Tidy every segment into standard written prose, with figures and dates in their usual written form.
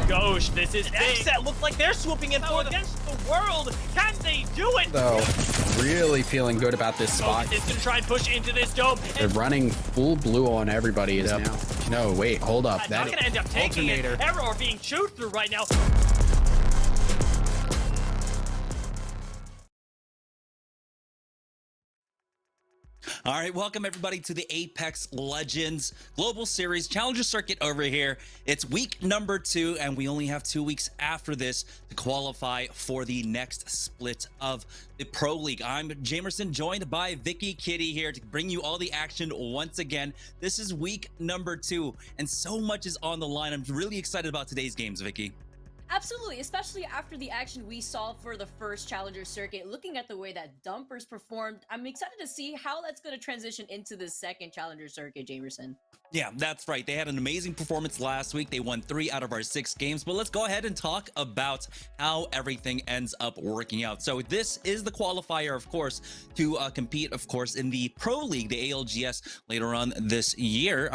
Gosh, this is big. That looks like they're swooping in for against the world. Can they do it? So, really feeling good about this spot. Is gonna try and push into this dome. They're running full blue on everybody is now. No, wait, hold up. That's gonna end up taking it. Error or being chewed through right now. All right, welcome everybody to the Apex Legends Global Series Challenger Circuit over here. It's week number 2, and we only have 2 weeks after this to qualify for the next split of the Pro League. I'm Jamerson, joined by Vicky Kitty here to bring you all the action once again. This is week number 2, and so much is on the line. I'm really excited about today's games, Vicky. Absolutely, especially after the action we saw for the first Challenger Circuit. Looking at the way that Dumpers performed, I'm excited to see how that's going to transition into the second Challenger Circuit, Jamerson. Yeah, that's right. They had an amazing performance last week. They won 3 out of our 6 games, but let's go ahead and talk about how everything ends up working out. So this is the qualifier, of course, to compete, of course, in the Pro League, the ALGS, later on this year.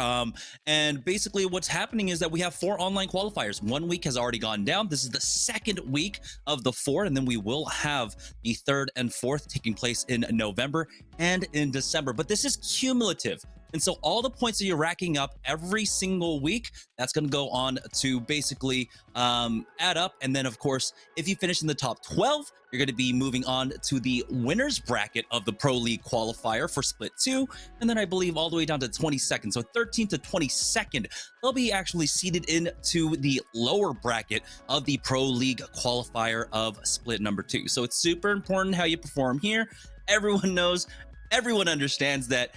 And basically what's happening is that we have 4 online qualifiers. 1 week has already gone down. This is the 2nd week of the 4, and then we will have the 3rd and 4th taking place in November and in December. But this is cumulative. And so all the points that you're racking up every single week, that's going to go on to basically add up. And then, of course, if you finish in the top 12, you're going to be moving on to the winner's bracket of the Pro League qualifier for Split 2. And then I believe all the way down to 22nd. So 13th to 22nd, they'll be actually seeded into the lower bracket of the Pro League qualifier of Split number 2. So it's super important how you perform here. Everyone knows. Everyone understands that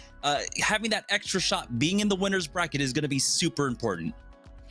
having that extra shot, being in the winner's bracket, is going to be super important.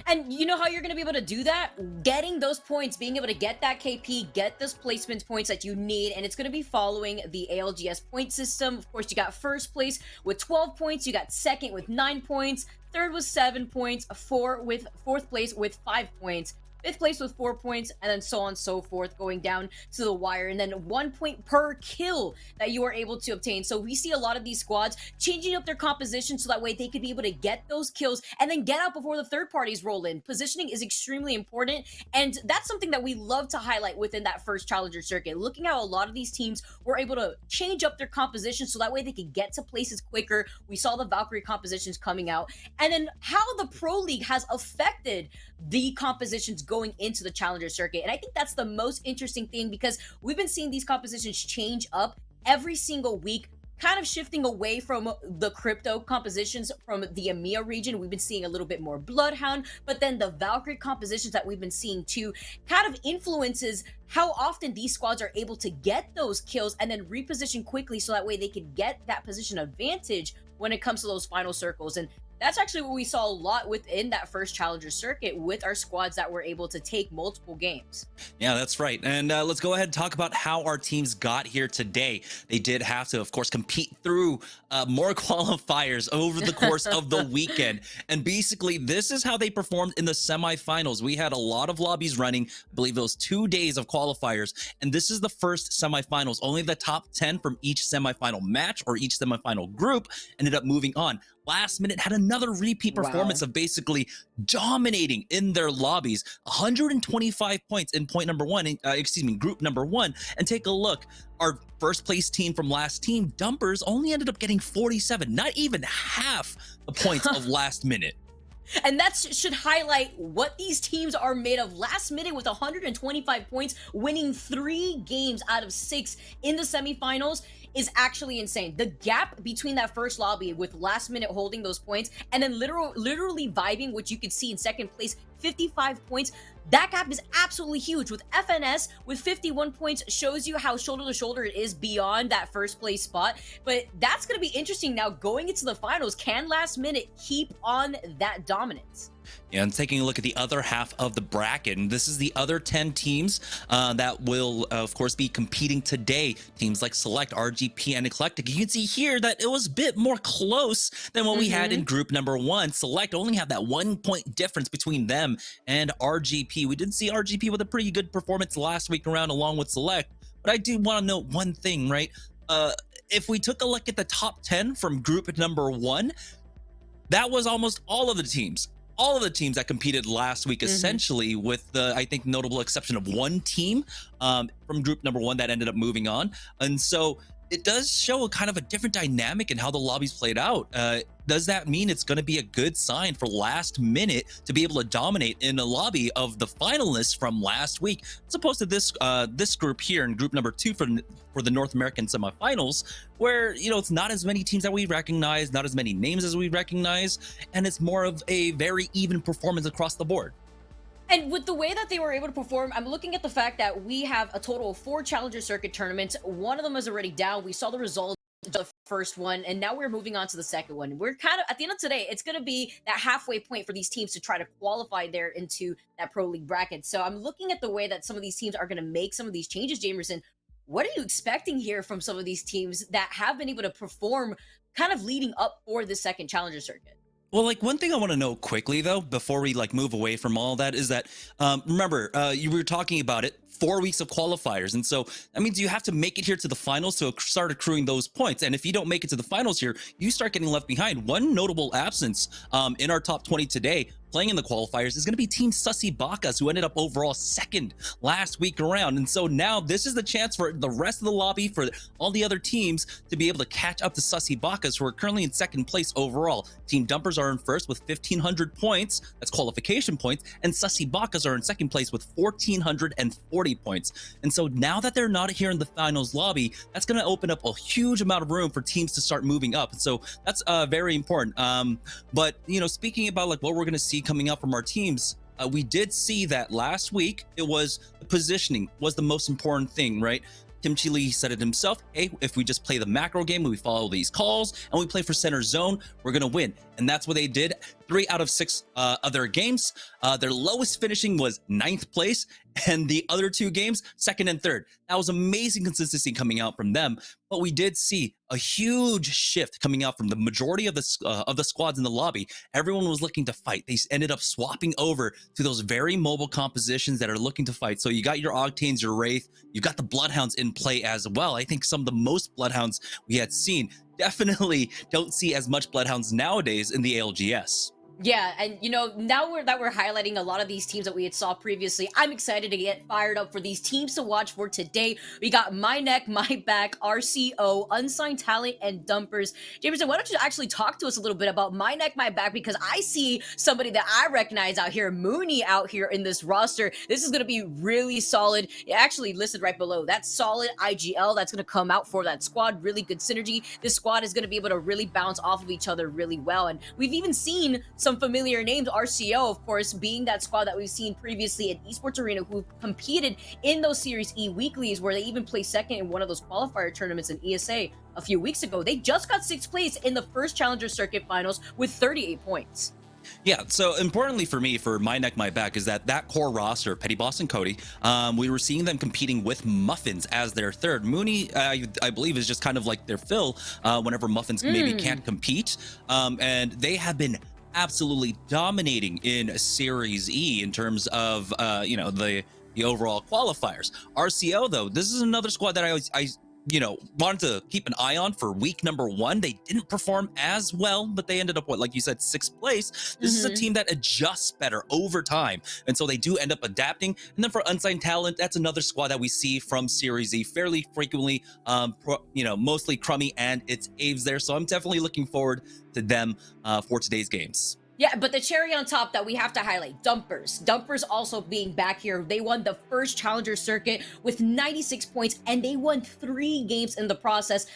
And you know how you're going to be able to do that? Getting those points, being able to get that KP, get those placement points that you need, and it's going to be following the ALGS point system. Of course, you got first place with 12 points, you got second with 9 points, third with 7 points, fourth place with 5 points. 5th place with 4 points, and then so on and so forth, going down to the wire, and then 1 point per kill that you are able to obtain. So we see a lot of these squads changing up their composition so that way they could be able to get those kills and then get out before the third parties roll in. Positioning is extremely important, and that's something that we love to highlight within that first Challenger Circuit. Looking how a lot of these teams were able to change up their composition so that way they could get to places quicker. We saw the Valkyrie compositions coming out, and then how the Pro League has affected the compositions going into the Challenger Circuit. And I think that's the most interesting thing, because we've been seeing these compositions change up every single week, kind of shifting away from the crypto compositions from the EMEA region. We've been seeing a little bit more Bloodhound, but then the Valkyrie compositions that we've been seeing too kind of influences how often these squads are able to get those kills and then reposition quickly so that way they can get that position advantage when it comes to those final circles. And that's actually what we saw a lot within that first challenger circuit with our squads that were able to take multiple games. Yeah, that's right. And let's go ahead and talk about how our teams got here today. They did have to, of course, compete through more qualifiers over the course of the weekend. And basically, this is how they performed in the semifinals. We had a lot of lobbies running, I believe it was 2 days of qualifiers. And this is the first semifinals. Only the top 10 from each semifinal match or each semifinal group ended up moving on. Last minute had another repeat performance of basically dominating in their lobbies. 125 points in point number one, group number one. And take a look, our first place team from last team, Dumpers, only ended up getting 47, not even half the points of last minute. And that should highlight what these teams are made of. Last minute with 125 points, winning 3 games out of 6 in the semifinals is actually insane. The gap between that first lobby with last minute holding those points and then literally vibing, which you could see in second place, 55 points. That gap is absolutely huge. With FNS with 51 points shows you how shoulder to shoulder it is beyond that first place spot. But that's going to be interesting now going into the finals. Can last minute keep on that dominance? Yeah, and taking a look at the other half of the bracket, and this is the other 10 teams that will, of course, be competing today. Teams like Select, RGP, and Eclectic. You can see here that it was a bit more close than what we had in group number 1. Select only had that 1 point difference between them and RGP. We did see RGP with a pretty good performance last week around along with Select, but I do want to note one thing, right? If we took a look at the top 10 from group number 1, that was almost all of the teams. All of the teams that competed last week, essentially, with the, I think, notable exception of one team from group number 1 that ended up moving on. And so it does show a kind of a different dynamic in how the lobbies played out. Does that mean it's going to be a good sign for last minute to be able to dominate in a lobby of the finalists from last week, as opposed to this group here in group number 2 for the North American semifinals, where, you know, it's not as many teams that we recognize, not as many names as we recognize, and it's more of a very even performance across the board. And with the way that they were able to perform, I'm looking at the fact that we have a total of 4 Challenger Circuit tournaments. One of them is already down. We saw the results of the first one, and now we're moving on to the second one. We're kind of, at the end of today, it's going to be that halfway point for these teams to try to qualify there into that Pro League bracket. So I'm looking at the way that some of these teams are going to make some of these changes, Jamerson. What are you expecting here from some of these teams that have been able to perform kind of leading up for the second Challenger Circuit? Well, like, one thing I want to know quickly, though, before we move away from all that, is that remember, you were talking about it, 4 weeks of qualifiers, and so that means you have to make it here to the finals to start accruing those points. And if you don't make it to the finals here, you start getting left behind. One notable absence in our top 20 today, playing in the qualifiers, is going to be Team Sussy Bacchus, who ended up overall 2nd last week around. And so now this is the chance for the rest of the lobby, for all the other teams, to be able to catch up to Sussy Bacchus, who are currently in 2nd place overall. Team Dumpers are in 1st with 1,500 points, that's qualification points, and Sussy Bacchus are in 2nd place with 1,440 points. And so now that they're not here in the finals lobby, that's going to open up a huge amount of room for teams to start moving up. And so that's very important. But, you know, speaking about like what we're going to see coming up from our teams, we did see that last week it was positioning was the most important thing, right? Tim Chile said it himself, hey, if we just play the macro game, we follow these calls, and we play for center zone, we're going to win. And that's what they did. 3 out of 6 other games. Their lowest finishing was 9th place, and the other 2 games, 2nd and 3rd. That was amazing consistency coming out from them. But we did see a huge shift coming out from the majority of the squads in the lobby. Everyone was looking to fight. They ended up swapping over to those very mobile compositions that are looking to fight. So you got your Octanes, your Wraith, you got the Bloodhounds in play as well. I think some of the most Bloodhounds we had seen. Definitely don't see as much Bloodhounds nowadays in the ALGS. Yeah, and you know, now we're highlighting a lot of these teams that we had saw previously, I'm excited to get fired up for these teams to watch for today. We got My Neck, My Back, RCO, Unsigned Talent, and Dumpers. Jamerson, why don't you actually talk to us a little bit about My Neck, My Back, because I see somebody that I recognize out here, Mooney, out here in this roster. This is going to be really solid. It actually listed right below. That's solid IGL that's going to come out for that squad. Really good synergy. This squad is going to be able to really bounce off of each other really well. And we've even seen some familiar names, RCO, of course, being that squad that we've seen previously at Esports Arena, who competed in those Series E weeklies, where they even placed 2nd in one of those qualifier tournaments in ESA. a few weeks ago. They just got 6th place in the first Challenger Circuit Finals with 38 points. Yeah, so importantly for me, for my neck, my back, is that core roster, Petty Boss and Cody, we were seeing them competing with Muffins as their third. Mooney, I believe, is just kind of like their fill whenever Muffins maybe can't compete. And they have been absolutely dominating in Series E in terms of, you know, the overall qualifiers. RCO, though, this is another squad that I wanted to keep an eye on for week number 1. They didn't perform as well, but they ended up, what, like you said, 6th place. This is a team that adjusts better over time, and so they do end up adapting. And then for Unsigned Talent, that's another squad that we see from Series E fairly frequently, mostly Crummy and it's Aves there. So I'm definitely looking forward to them for today's games. Yeah, but the cherry on top that we have to highlight, Dumpers. Dumpers also being back here. They won the first Challenger Circuit with 96 points, and they won 3 games in the process.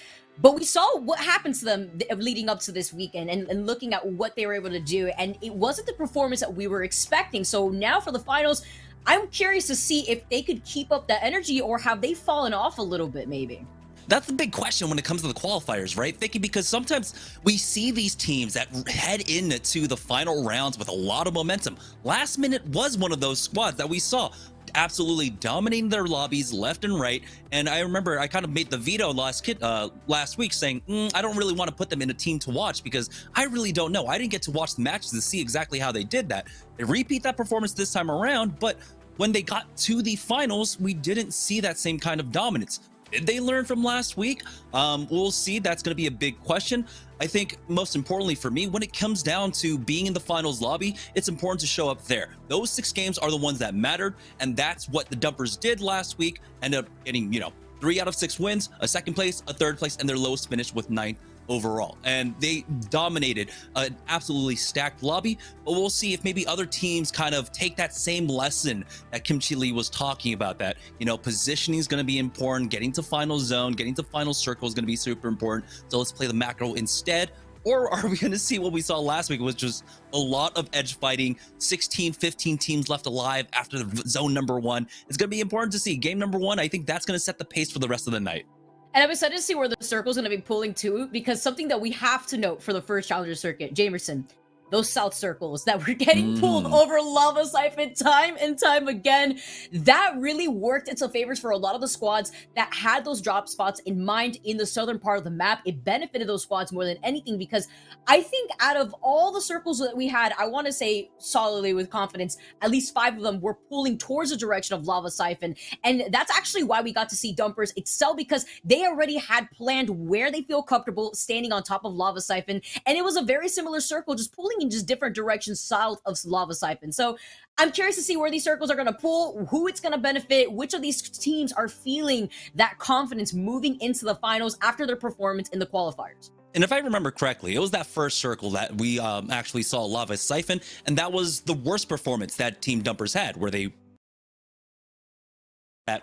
But we saw what happened to them leading up to this weekend and looking at what they were able to do, and it wasn't the performance that we were expecting. So now for the finals, I'm curious to see if they could keep up that energy, or have they fallen off a little bit maybe? That's the big question when it comes to the qualifiers, right, Vicky? Because sometimes we see these teams that head into the final rounds with a lot of momentum. Last Minute was one of those squads that we saw absolutely dominating their lobbies left and right. And I remember I kind of made the veto last week saying, I don't really want to put them in a team to watch because I really don't know. I didn't get to watch the matches to see exactly how they did that. They repeat that performance this time around, but when they got to the finals, we didn't see that same kind of dominance. Did they learn from last week? We'll see. That's going to be a big question. I think most importantly for me, when it comes down to being in the finals lobby, it's important to show up there. Those 6 games are the ones that mattered, and that's what the Dumpers did last week. Ended up getting, 3 out of 6 wins, a 2nd place, a 3rd place, and their lowest finish with 9th overall. And they dominated an absolutely stacked lobby, but we'll see if maybe other teams kind of take that same lesson that Kimchi Lee was talking about, that, positioning is going to be important, getting to final zone, getting to final circle is going to be super important. So let's play the macro instead. Or are we going to see what we saw last week, which was a lot of edge fighting, 16, 15 teams left alive after the zone number 1. It's going to be important to see. Game number 1, I think that's going to set the pace for the rest of the night. And I'm excited to see where the circle's going to be pulling to, because something that we have to note for the first Challenger Circuit, Jamerson, those south circles that were getting pulled over Lava Siphon time and time again, that really worked into favors for a lot of the squads that had those drop spots in mind in the southern part of the map. It benefited those squads more than anything, because I think out of all the circles that we had, I want to say solidly with confidence, at least 5 of them were pulling towards the direction of Lava Siphon. And that's actually why we got to see Dumpers excel, because they already had planned where they feel comfortable standing on top of Lava Siphon. And it was a very similar circle, just pulling in just different directions south of Lava Siphon. So I'm curious to see where these circles are going to pull, who it's going to benefit, which of these teams are feeling that confidence moving into the finals after their performance in the qualifiers. And if I remember correctly, it was that first circle that we actually saw Lava Siphon, and that was the worst performance that Team Dumpers had, where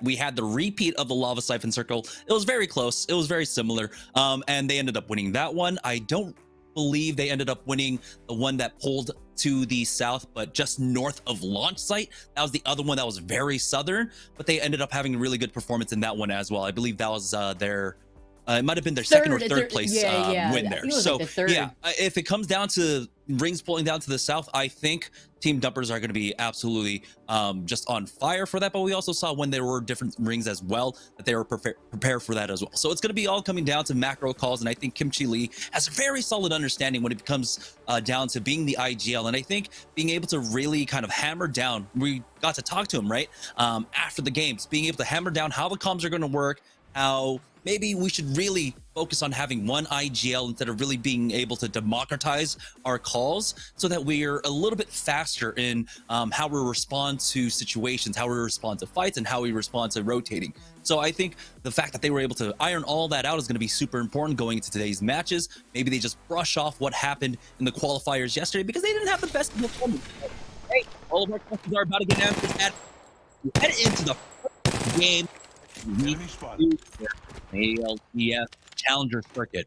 we had the repeat of the Lava Siphon circle. It was very close. It was very similar, and they ended up winning that one. I don't believe they ended up winning the one that pulled to the south, but just north of launch site. That was the other one that was very southern, but they ended up having a really good performance in that one as well. I believe that was their it might have been their second or third place win there. So yeah, if it comes down to rings pulling down to the south, I think Team Dumpers are going to be absolutely just on fire for that. But we also saw when there were different rings as well that they were prepared for that as well. So it's going to be all coming down to macro calls, and I think Kimchi Lee has a very solid understanding when it comes down to being the IGL. And I think being able to really kind of hammer down, we got to talk to him right after the games, being able to hammer down how the comms are going to work, how maybe we should really focus on having one IGL instead of really being able to democratize our calls, so that we're a little bit faster in how we respond to situations, how we respond to fights, and how we respond to rotating. So I think the fact that they were able to iron all that out is going to be super important going into today's matches. Maybe they just brush off what happened in the qualifiers yesterday because they didn't have the best performance. Hey, all of our questions are about to get answered at head into the first game. ALGS Challenger Circuit.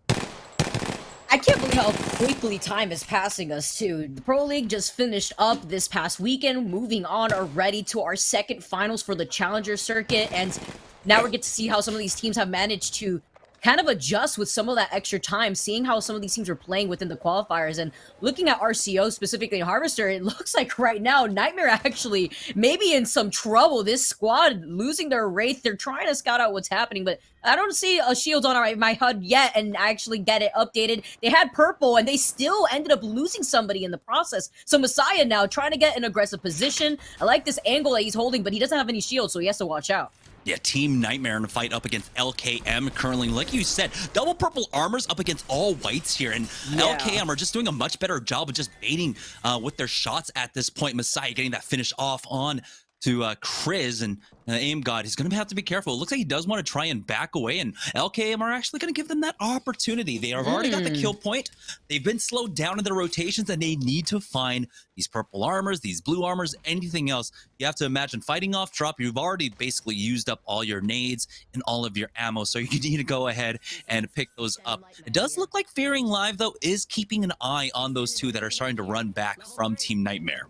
I can't believe how quickly time is passing us too. The Pro League just finished up this past weekend, moving on already to our second finals for the Challenger Circuit, and now we get to see how some of these teams have managed to kind of adjust with some of that extra time, seeing how some of these teams are playing within the qualifiers. And looking at RCO, specifically Harvester, it looks like right now Nightmare actually maybe in some trouble. This squad losing their Wraith, they're trying to scout out what's happening, but I don't see a shield on my HUD yet and actually get it updated. They had purple and they still ended up losing somebody in the process. So Messiah now trying to get an aggressive position. I like this angle that he's holding, but he doesn't have any shield, so he has to watch out. Yeah, Team Nightmare in a fight up against LKM currently. Like you said, double purple armors up against all whites here. And LKM are just doing a much better job of just baiting with their shots at this point. Messiah getting that finish off on to Chris, and Aim God, he's going to have to be careful. It looks like he does want to try and back away, and LKM are actually going to give them that opportunity. They have already got the kill point. They've been slowed down in their rotations, and they need to find these purple armors, these blue armors, anything else. You have to imagine fighting off drop. You've already basically used up all your nades and all of your ammo, so you need to go ahead and pick those up. It does look like Fearing Live, though, is keeping an eye on those two that are starting to run back from Team Nightmare.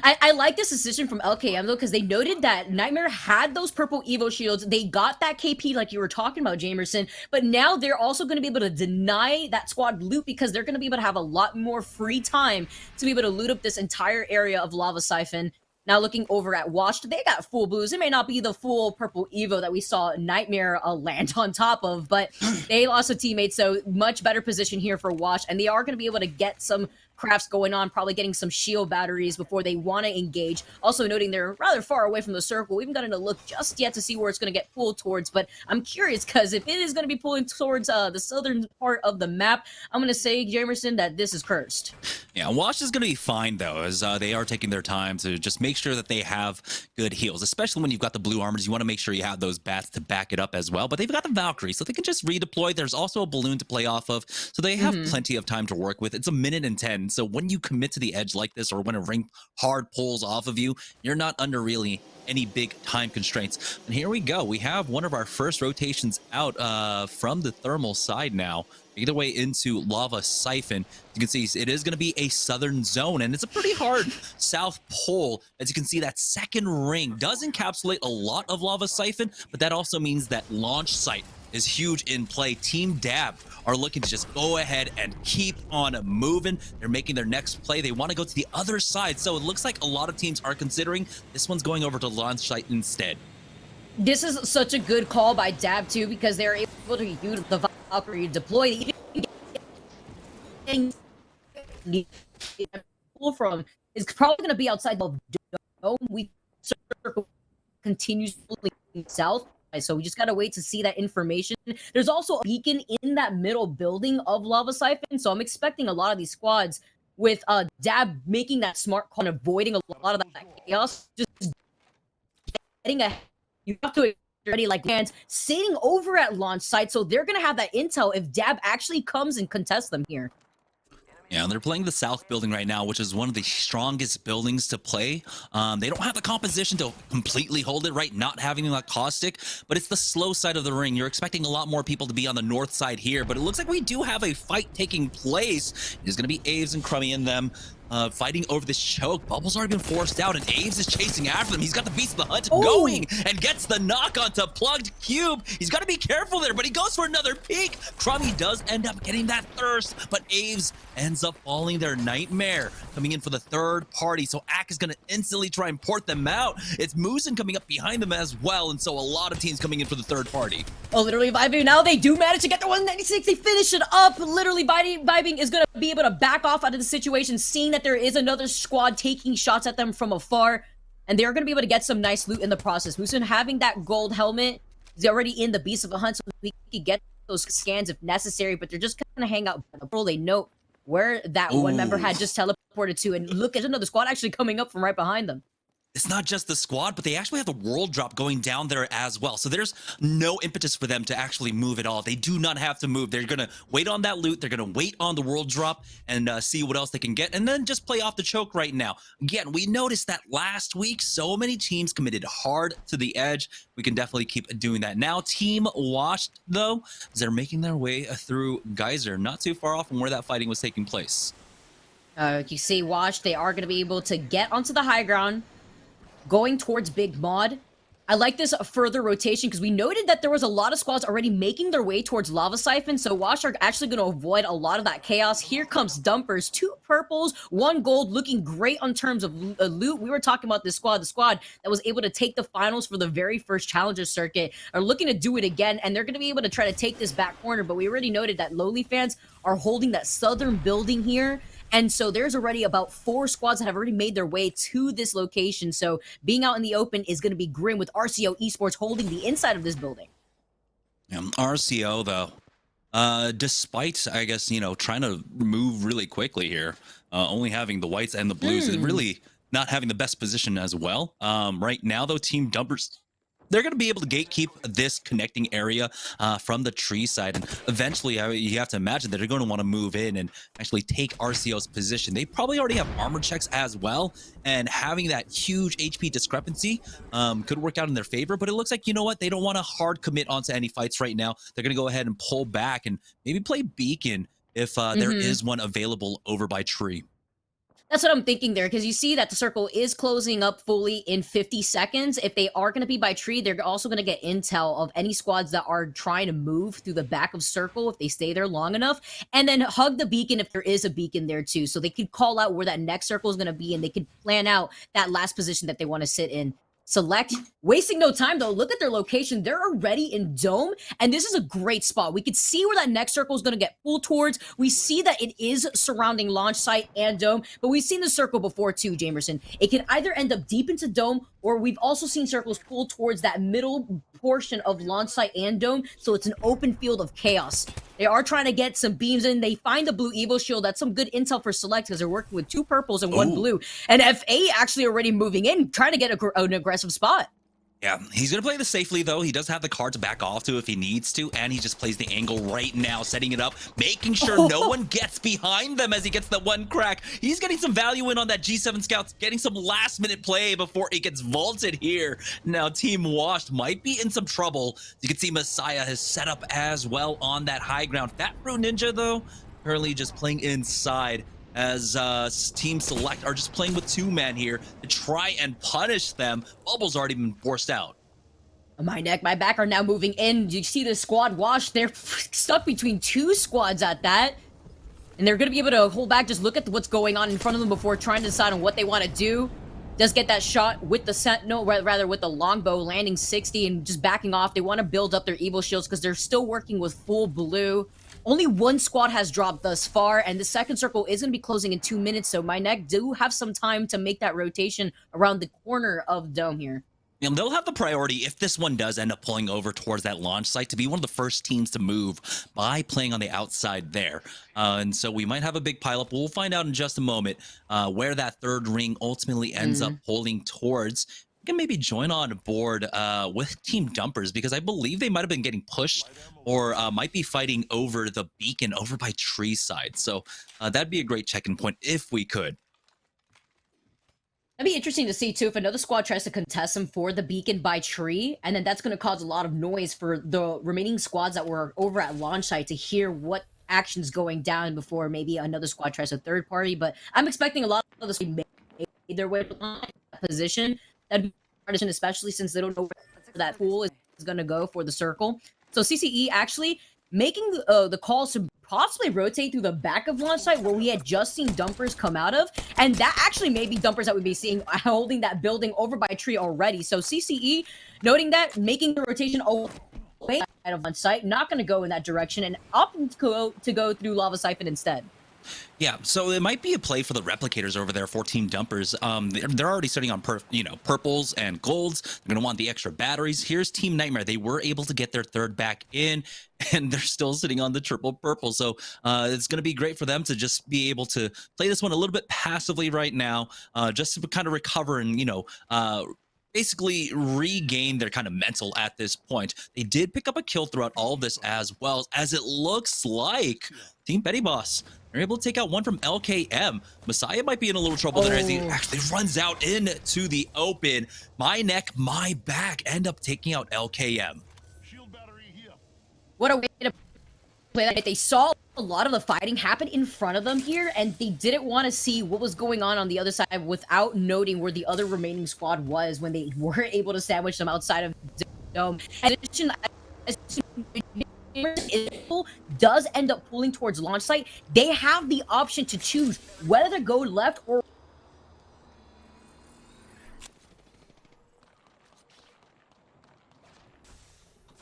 I like this decision from LKM though, because they noted that Nightmare had those purple Evo shields. They got that KP like you were talking about, Jamerson, but now they're also going to be able to deny that squad loot because they're going to be able to have a lot more free time to be able to loot up this entire area of Lava Siphon. Now looking over at Watched, they got full blues. It may not be the full purple Evo that we saw Nightmare land on top of, but they lost a teammate, so much better position here for Watched, and they are going to be able to get some crafts going on, probably getting some shield batteries before they want to engage. Also noting they're rather far away from the circle. We haven't gotten a look just yet to see where it's going to get pulled towards, but I'm curious because if it is going to be pulling towards the southern part of the map, I'm going to say, Jamerson, that this is cursed. Yeah, Wash is going to be fine, though, as they are taking their time to just make sure that they have good heals, especially when you've got the blue armors. You want to make sure you have those bats to back it up as well, but they've got the Valkyrie, so they can just redeploy. There's also a balloon to play off of, so they have plenty of time to work with. It's 1 minute and 10, so when you commit to the edge like this, or when a ring hard pulls off of you, you're not under really any big time constraints. And here we go. We have one of our first rotations out from the thermal side now. Either way into Lava Siphon. You can see it is going to be a southern zone, and it's a pretty hard south pole. As you can see, that second ring does encapsulate a lot of Lava Siphon, but that also means that launch site is huge in play. Team Dab are looking to just go ahead and keep on moving. They're making their next play. They want to go to the other side, so it looks like a lot of teams are considering this one's going over to launch site instead. This is such a good call by Dab too, because they're able to use the Valkyrie deploy. From is probably going to be outside the dome. We circle continues south, so we just got to wait to see that information. There's also a beacon in that middle building of Lava Siphon, so I'm expecting a lot of these squads with Dab making that smart call and avoiding a lot of that chaos. Just getting a, you have to already like hands sitting over at launch site, so they're gonna have that intel if Dab actually comes and contests them here. Yeah, they're playing the south building right now, which is one of the strongest buildings to play. They don't have the composition to completely hold it, right? Not having that caustic, but it's the slow side of the ring. You're expecting a lot more people to be on the north side here, but it looks like we do have a fight taking place. There's going to be Aves and Crummy in them. Fighting over this choke. Bubble's already been forced out, and Aves is chasing after them. He's got the Beast of the Hunt going and gets the knock onto Plugged Cube. He's got to be careful there, but he goes for another peek. Crummy does end up getting that thirst, but Aves ends up falling their Nightmare coming in for the third party. So Ak is going to instantly try and port them out. It's Moosin coming up behind them as well, and so a lot of teams coming in for the third party. Oh, literally Vibing. Now they do manage to get the 196. They finish it up. Literally Vibing is going to be able to back off out of the situation, seeing that there is another squad taking shots at them from afar, and they're going to be able to get some nice loot in the process. Moosin having that gold helmet is already in the Beast of the Hunt, so we can get those scans if necessary, but they're just going to hang out. They note where that one member had just teleported to, and look at another squad actually coming up from right behind them. It's not just the squad, but they actually have the world drop going down there as well. So there's no impetus for them to actually move at all. They do not have to move. They're going to wait on that loot. They're going to wait on the world drop and see what else they can get, and then just play off the choke right now. Again, we noticed that last week, so many teams committed hard to the edge. We can definitely keep doing that. Now, Team Washed, though, as they're making their way through Geyser, not too far off from where that fighting was taking place. You see, Washed, they are going to be able to get onto the high ground, going towards Big Mod. I like this further rotation because we noted that there was a lot of squads already making their way towards Lava Siphon, so Wash are actually going to avoid a lot of that chaos. Here comes Dumpers, 2 purples, 1 gold, looking great on terms of loot. We were talking about this squad, the squad that was able to take the finals for the very first Challenger circuit, are looking to do it again, and they're going to be able to try to take this back corner, but we already noted that Lowly fans are holding that southern building here. And so there's already about 4 squads that have already made their way to this location. So being out in the open is going to be grim with RCO Esports holding the inside of this building. RCO, though, despite, I guess, trying to move really quickly here, only having the whites and the blues, and really not having the best position as well. Right now, though, Team Dumpers, they're going to be able to gatekeep this connecting area from the tree side. And eventually, you have to imagine that they're going to want to move in and actually take RCO's position. They probably already have armor checks as well. And having that huge HP discrepancy could work out in their favor. But it looks like, you know what? They don't want to hard commit onto any fights right now. They're going to go ahead and pull back and maybe play Beacon if there is one available over by tree. That's what I'm thinking there, because you see that the circle is closing up fully in 50 seconds. If they are going to be by tree, they're also going to get intel of any squads that are trying to move through the back of circle if they stay there long enough, and then hug the beacon if there is a beacon there too. So they could call out where that next circle is going to be, and they could plan out that last position that they want to sit in. Select, wasting no time though. Look at their location. They're already in Dome, and this is a great spot. We could see where that next circle is going to get pulled towards. We see that it is surrounding launch site and Dome, but we've seen the circle before too, Jamerson. It can either end up deep into Dome, or we've also seen circles pull towards that middle portion of launch site and Dome, so it's an open field of chaos. They are trying to get some beams in. They find the blue Evo shield. That's some good intel for Select because they're working with 2 purples and 1 blue. And FA actually already moving in, trying to get an aggressive spot. Yeah, he's going to play this safely, though. He does have the card to back off to if he needs to, and he just plays the angle right now, setting it up, making sure no one gets behind them as he gets the 1 crack. He's getting some value in on that G7 Scouts, getting some last-minute play before it gets vaulted here. Now, Team Washed might be in some trouble. You can see Messiah has set up as well on that high ground. Fat Fruit Ninja, though, currently just playing inside, as Team Select are just playing with 2-man here to try and punish them. Bubble's already been forced out. My neck, my back are now moving in. You see the squad Wash. They're stuck between 2 squads at that. And they're going to be able to hold back, just look at what's going on in front of them before trying to decide on what they want to do. Does get that shot with the Sentinel, rather with the longbow, landing 60 and just backing off. They want to build up their Evo shields because they're still working with full blue. Only 1 squad has dropped thus far, and the second circle is going to be closing in 2 minutes, so my neck do have some time to make that rotation around the corner of Dome here. And they'll have the priority, if this one does end up pulling over towards that launch site, to be one of the first teams to move by playing on the outside there. And so we might have a big pileup. We'll find out in just a moment where that 3rd ring ultimately ends up pulling towards. We can maybe join on board with Team Dumpers, because I believe they might have been getting pushed or might be fighting over the beacon over by tree side. So that'd be a great check-in point if we could. That'd be interesting to see, too, if another squad tries to contest them for the beacon by tree, and then that's going to cause a lot of noise for the remaining squads that were over at launch site to hear what action's going down before maybe another squad tries a third party. But I'm expecting a lot of this to be made their way to that position. That'd be partisan, especially since they don't know where that pool is going to go for the circle. So CCE actually making the calls to possibly rotate through the back of launch site where we had just seen Dumpers come out of, and that actually may be Dumpers that we'd be seeing holding that building over by tree already. So CCE noting that, making the rotation away out of launch site, not going to go in that direction, and opting to go through Lava Siphon instead. Yeah, so it might be a play for the replicators over there for Team Dumpers. They're already sitting on purples and golds. They're going to want the extra batteries. Here's Team Nightmare. They were able to get their 3rd back in, and they're still sitting on the triple purple. So it's going to be great for them to just be able to play this one a little bit passively right now, just to kind of recover and, basically regain their kind of mental at this point. They did pick up a kill throughout all of this as well, as it looks like Team Betty Boss, they're able to take out one from LKM. Messiah might be in a little trouble there as he actually runs out into the open. My neck, my back end up taking out LKM. What a way to They saw a lot of the fighting happen in front of them here, and they didn't want to see what was going on the other side without noting where the other remaining squad was when they were able to sandwich them outside of Dome. In addition, does end up pulling towards launch site, they have the option to choose whether to go left or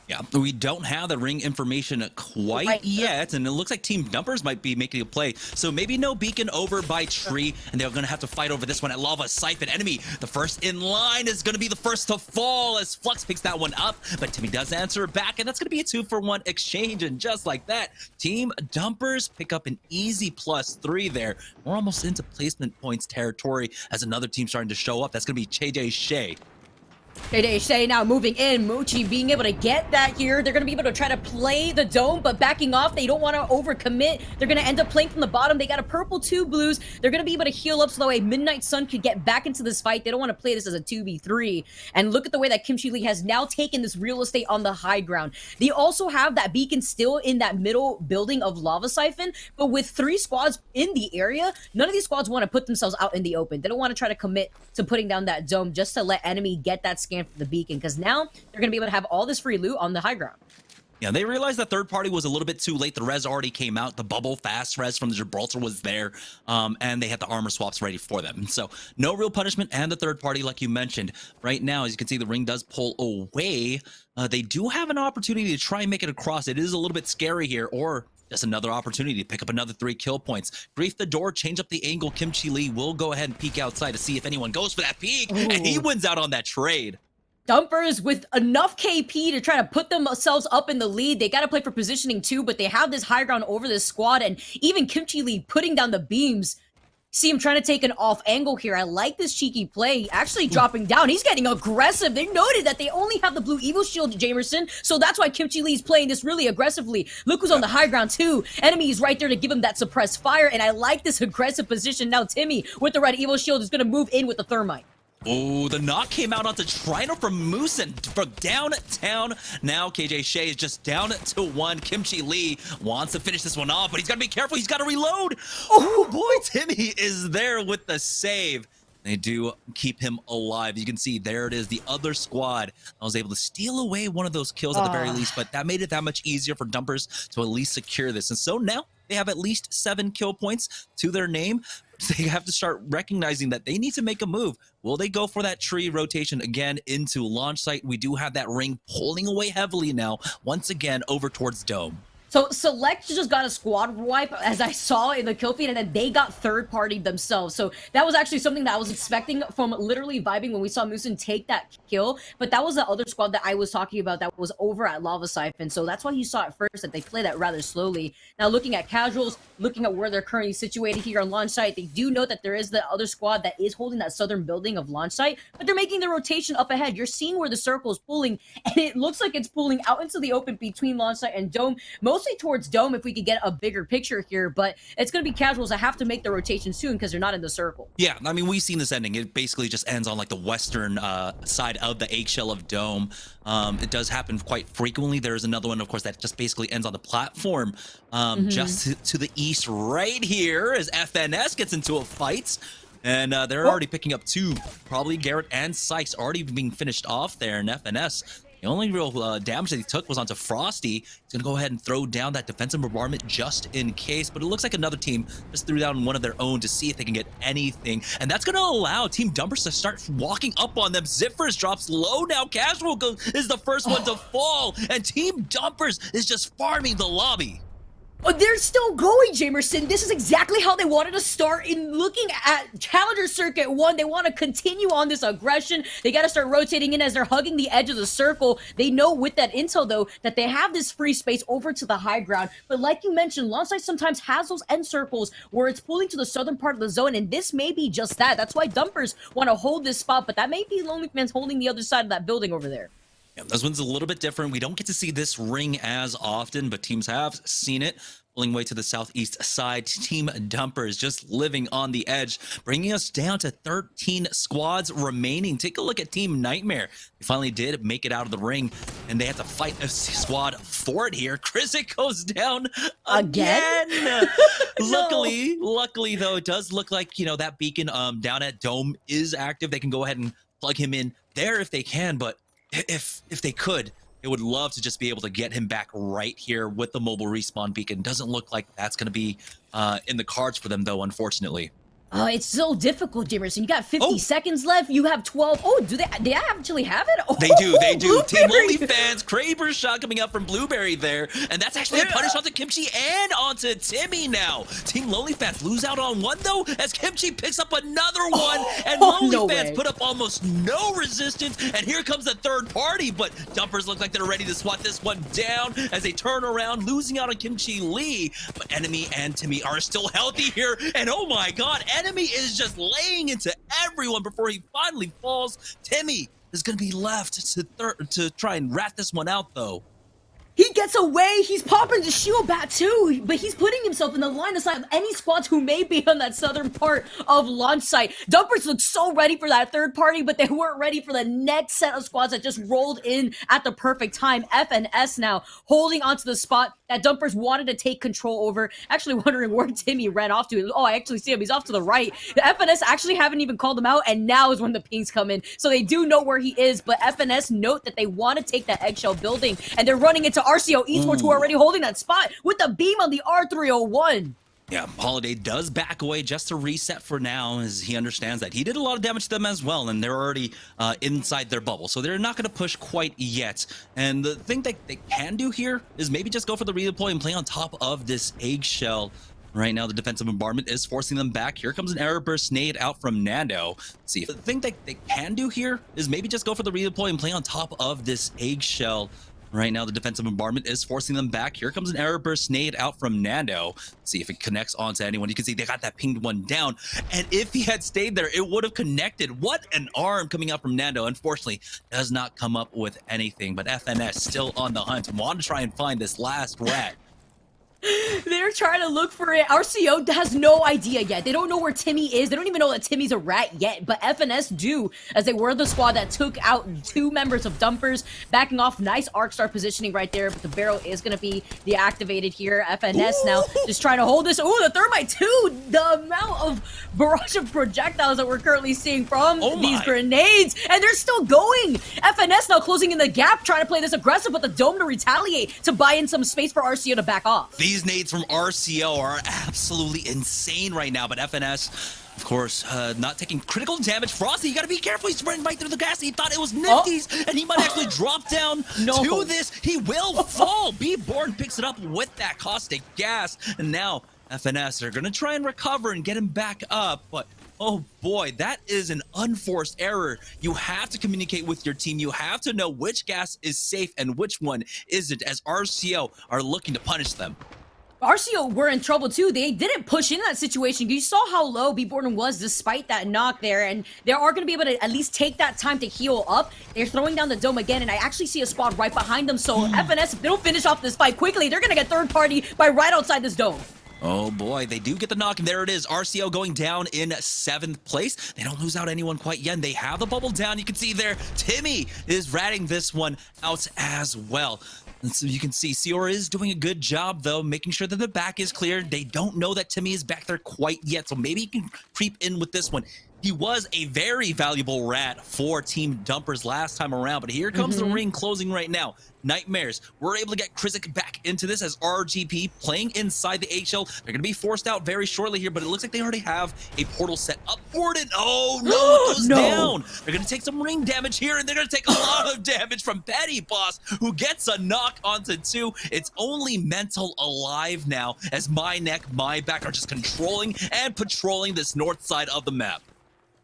Yeah, we don't have the ring information quite yet, and it looks like Team Dumpers might be making a play. So maybe no beacon over by Tree, and they're going to have to fight over this one at Lava Siphon. Enemy, the first in line, is going to be the first to fall as Flux picks that one up, but Timmy does answer back, and that's going to be a 2-for-1 exchange, and just like that, Team Dumpers pick up an easy +3 there. We're almost into placement points territory as another team starting to show up. That's going to be JJ Shea. Shay now moving in. Mochi being able to get that here. They're going to be able to try to play the dome, but backing off. They don't want to overcommit. They're going to end up playing from the bottom. They got a purple, 2 blues. They're going to be able to heal up so that way Midnight Sun could get back into this fight. They don't want to play this as a 2v3. And look at the way that Kimchi Lee has now taken this real estate on the high ground. They also have that beacon still in that middle building of Lava Siphon, but with 3 squads in the area, none of these squads want to put themselves out in the open. They don't want to try to commit to putting down that dome just to let enemy get that scan from the beacon, because now they're going to be able to have all this free loot on the high ground. Yeah, they realized that third party was a little bit too late. The res already came out. The bubble fast res from the Gibraltar was there, and they had the armor swaps ready for them. So no real punishment, and the third party, like you mentioned. Right now, as you can see, the ring does pull away. They do have an opportunity to try and make it across. It is a little bit scary here, or just another opportunity to pick up another 3 kill points. Grief the door, change up the angle. Kimchi Lee will go ahead and peek outside to see if anyone goes for that peek, and he wins out on that trade. Dumpers with enough KP to try to put themselves up in the lead. They got to play for positioning too, but they have this high ground over this squad, and even Kimchi Lee putting down the beams. See him trying to take an off angle here. I like this cheeky play. Actually dropping down. He's getting aggressive. They noted that they only have the blue Evo Shield, Jamerson, so that's why Kimchi Lee's playing this really aggressively. Look who's on the high ground too. Enemy is right there to give him that suppressed fire, and I like this aggressive position. Now Timmy with the red Evo Shield is going to move in with the thermite. Oh, the knock came out onto Trino from Moosin from downtown. Now KJ Shea is just down to 1. Kimchi Lee wants to finish this one off, but he's got to be careful. He's got to reload. Oh, boy, Timmy is there with the save. They do keep him alive. You can see there it is. The other squad I was able to steal away one of those kills at the very least, but that made it that much easier for Dumpers to at least secure this. And so now they have at least 7 kill points to their name. They have to start recognizing that they need to make a move. Will they go for that tree rotation again into launch site? We do have that ring pulling away heavily now, once again, over towards Dome. So Select just got a squad wipe, as I saw in the kill feed, and then they got third-partied themselves. So that was actually something that I was expecting from literally vibing when we saw Moosin take that kill. But that was the other squad that I was talking about that was over at Lava Siphon. So that's why you saw at first that they play that rather slowly. Now looking at casuals, looking at where they're currently situated here on launch site, they do note that there is the other squad that is holding that southern building of launch site, but they're making the rotation up ahead. You're seeing where the circle is pulling, and it looks like it's pulling out into the open between launch site and Dome. Mostly towards Dome if we could get a bigger picture here, but it's going to be casuals that have to make the rotation soon because they're not in the circle. Yeah, I mean, we've seen this ending. It basically just ends on like the western side of the eggshell of Dome. It does happen quite frequently. There's another one, of course, that just basically ends on the platform just to the east right here as FNS gets into a fight. And they're already picking up 2, probably Garrett and Sykes already being finished off there, and FNS. The only real damage that he took was onto Frosty. He's going to go ahead and throw down that defensive bombardment just in case. But it looks like another team just threw down one of their own to see if they can get anything. And that's going to allow Team Dumpers to start walking up on them. Zippers drops low now. Casual is the first one to fall. And Team Dumpers is just farming the lobby. Oh, they're still going, Jamerson. This is exactly how they wanted to start in looking at Challenger Circuit 1. They want to continue on this aggression. They got to start rotating in as they're hugging the edge of the circle. They know with that intel, though, that they have this free space over to the high ground. But like you mentioned, Lonside sometimes has those end circles where it's pulling to the southern part of the zone, and this may be just that. That's why Dumpers want to hold this spot, but that may be Lonely Man's holding the other side of that building over there. Yeah, this one's a little bit different. We don't get to see this ring as often, but teams have seen it. pulling way to the southeast side. Team Dumpers just living on the edge, bringing us down to 13 squads remaining. Take a look at Team Nightmare. They finally did make it out of the ring, and they had to fight a squad for it here. Krizik goes down again. Luckily though, it does look like, you know, that beacon down at Dome is active. They can go ahead and plug him in there if they can, but if they could, they would love to just be able to get him back right here with the mobile respawn beacon. Doesn't look like that's going to be in the cards for them, though, unfortunately. It's so difficult, Jimerson. You got 50 seconds left. You have 12. Oh, do they actually have it? Oh, they do. Blueberry. Team OnlyFans, Kraber's shot coming up from Blueberry there. And that's actually a punish onto Kimchi and onto Timmy now. Team OnlyFans lose out on one, though, as Kimchi picks up another one. And OnlyFans put up almost no resistance. And here comes the third party. But Dumpers look like they're ready to swat this one down as they turn around, losing out on Kimchi Lee. But Enemy and Timmy are still healthy here. And oh my god, Enemy is just laying into everyone before he finally falls. Timmy is going to be left to try and rat this one out, though. He gets away. He's popping the shield bat too, but he's putting himself in the line of sight of any squads who may be on that southern part of launch site. Dumpers look so ready for that third party, but they weren't ready for the next set of squads that just rolled in at the perfect time. FNS now holding onto the spot that Dumpers wanted to take control over. Actually wondering where Timmy ran off to. Oh, I actually see him. He's off to the right. The FNS actually haven't even called him out, and now is when the pings come in. So they do know where he is, but FNS note that they want to take that eggshell building, and they're running into RCO Esports, who are already holding that spot with the beam on the R301. Yeah, Holiday does back away just to reset for now, as he understands that he did a lot of damage to them as well, and they're already inside their bubble, so they're not going to push quite yet. And the thing that they can do here is maybe just go for the redeploy and play on top of this eggshell. Right now, the defensive bombardment is forcing them back. Here comes an error burst nade out from Nando. Let's see, the thing that they can do here is maybe just go for the redeploy and play on top of this eggshell. Right now, the defensive bombardment is forcing them back. Here comes an error burst nade out from Nando. Let's see if it connects onto anyone. You can see they got that pinged one down. And if he had stayed there, it would have connected. What an arm coming out from Nando. Unfortunately, does not come up with anything. But FNS still on the hunt. Want to try and find this last rat. They're trying to look for it. RCO has no idea yet. They don't know where Timmy is. They don't even know that Timmy's a rat yet, but FNS do, as they were the squad that took out 2 members of Dumpers. Backing off, nice arc star positioning right there, but the barrel is going to be deactivated here. FNS now just trying to hold this. Ooh, the thermite too! The amount of barrage of projectiles that we're currently seeing from these grenades, and they're still going! FNS now closing in the gap, trying to play this aggressive, but the Dome to retaliate, to buy in some space for RCO to back off. These nades from RCO are absolutely insane right now, but FNS, of course, not taking critical damage. Frosty, you gotta be careful. He's running right through the gas. He thought it was Nifty's, and he might actually drop down to this. He will fall. B-Born picks it up with that caustic gas, and now FNS are gonna try and recover and get him back up, but oh boy, that is an unforced error. You have to communicate with your team. You have to know which gas is safe and which one isn't, as RCO are looking to punish them. RCO were in trouble too. They didn't push in that situation. You saw how low B. Borden was despite that knock there, and they are going to be able to at least take that time to heal up. They're throwing down the Dome again, and I actually see a squad right behind them, so FNS, if they don't finish off this fight quickly, they're going to get third party by right outside this Dome. Oh boy, they do get the knock, and there it is. RCO going down in 7th place. They don't lose out anyone quite yet. They have the bubble down. You can see there, Timmy is ratting this one out as well. And so you can see Sior is doing a good job, though, making sure that the back is clear. They don't know that Timmy is back there quite yet, so maybe he can creep in with this one. He was a very valuable rat for Team Dumpers last time around, but here comes the ring closing right now. Nightmares, we're able to get Krizik back into this as RGP playing inside the eggshell. They're going to be forced out very shortly here, but it looks like they already have a portal set up for it. Oh, no, it goes down. They're going to take some ring damage here, and they're going to take a lot of damage from Petty Boss, who gets a knock onto 2. It's only Mental alive now, as My Neck, My Back are just controlling and patrolling this north side of the map.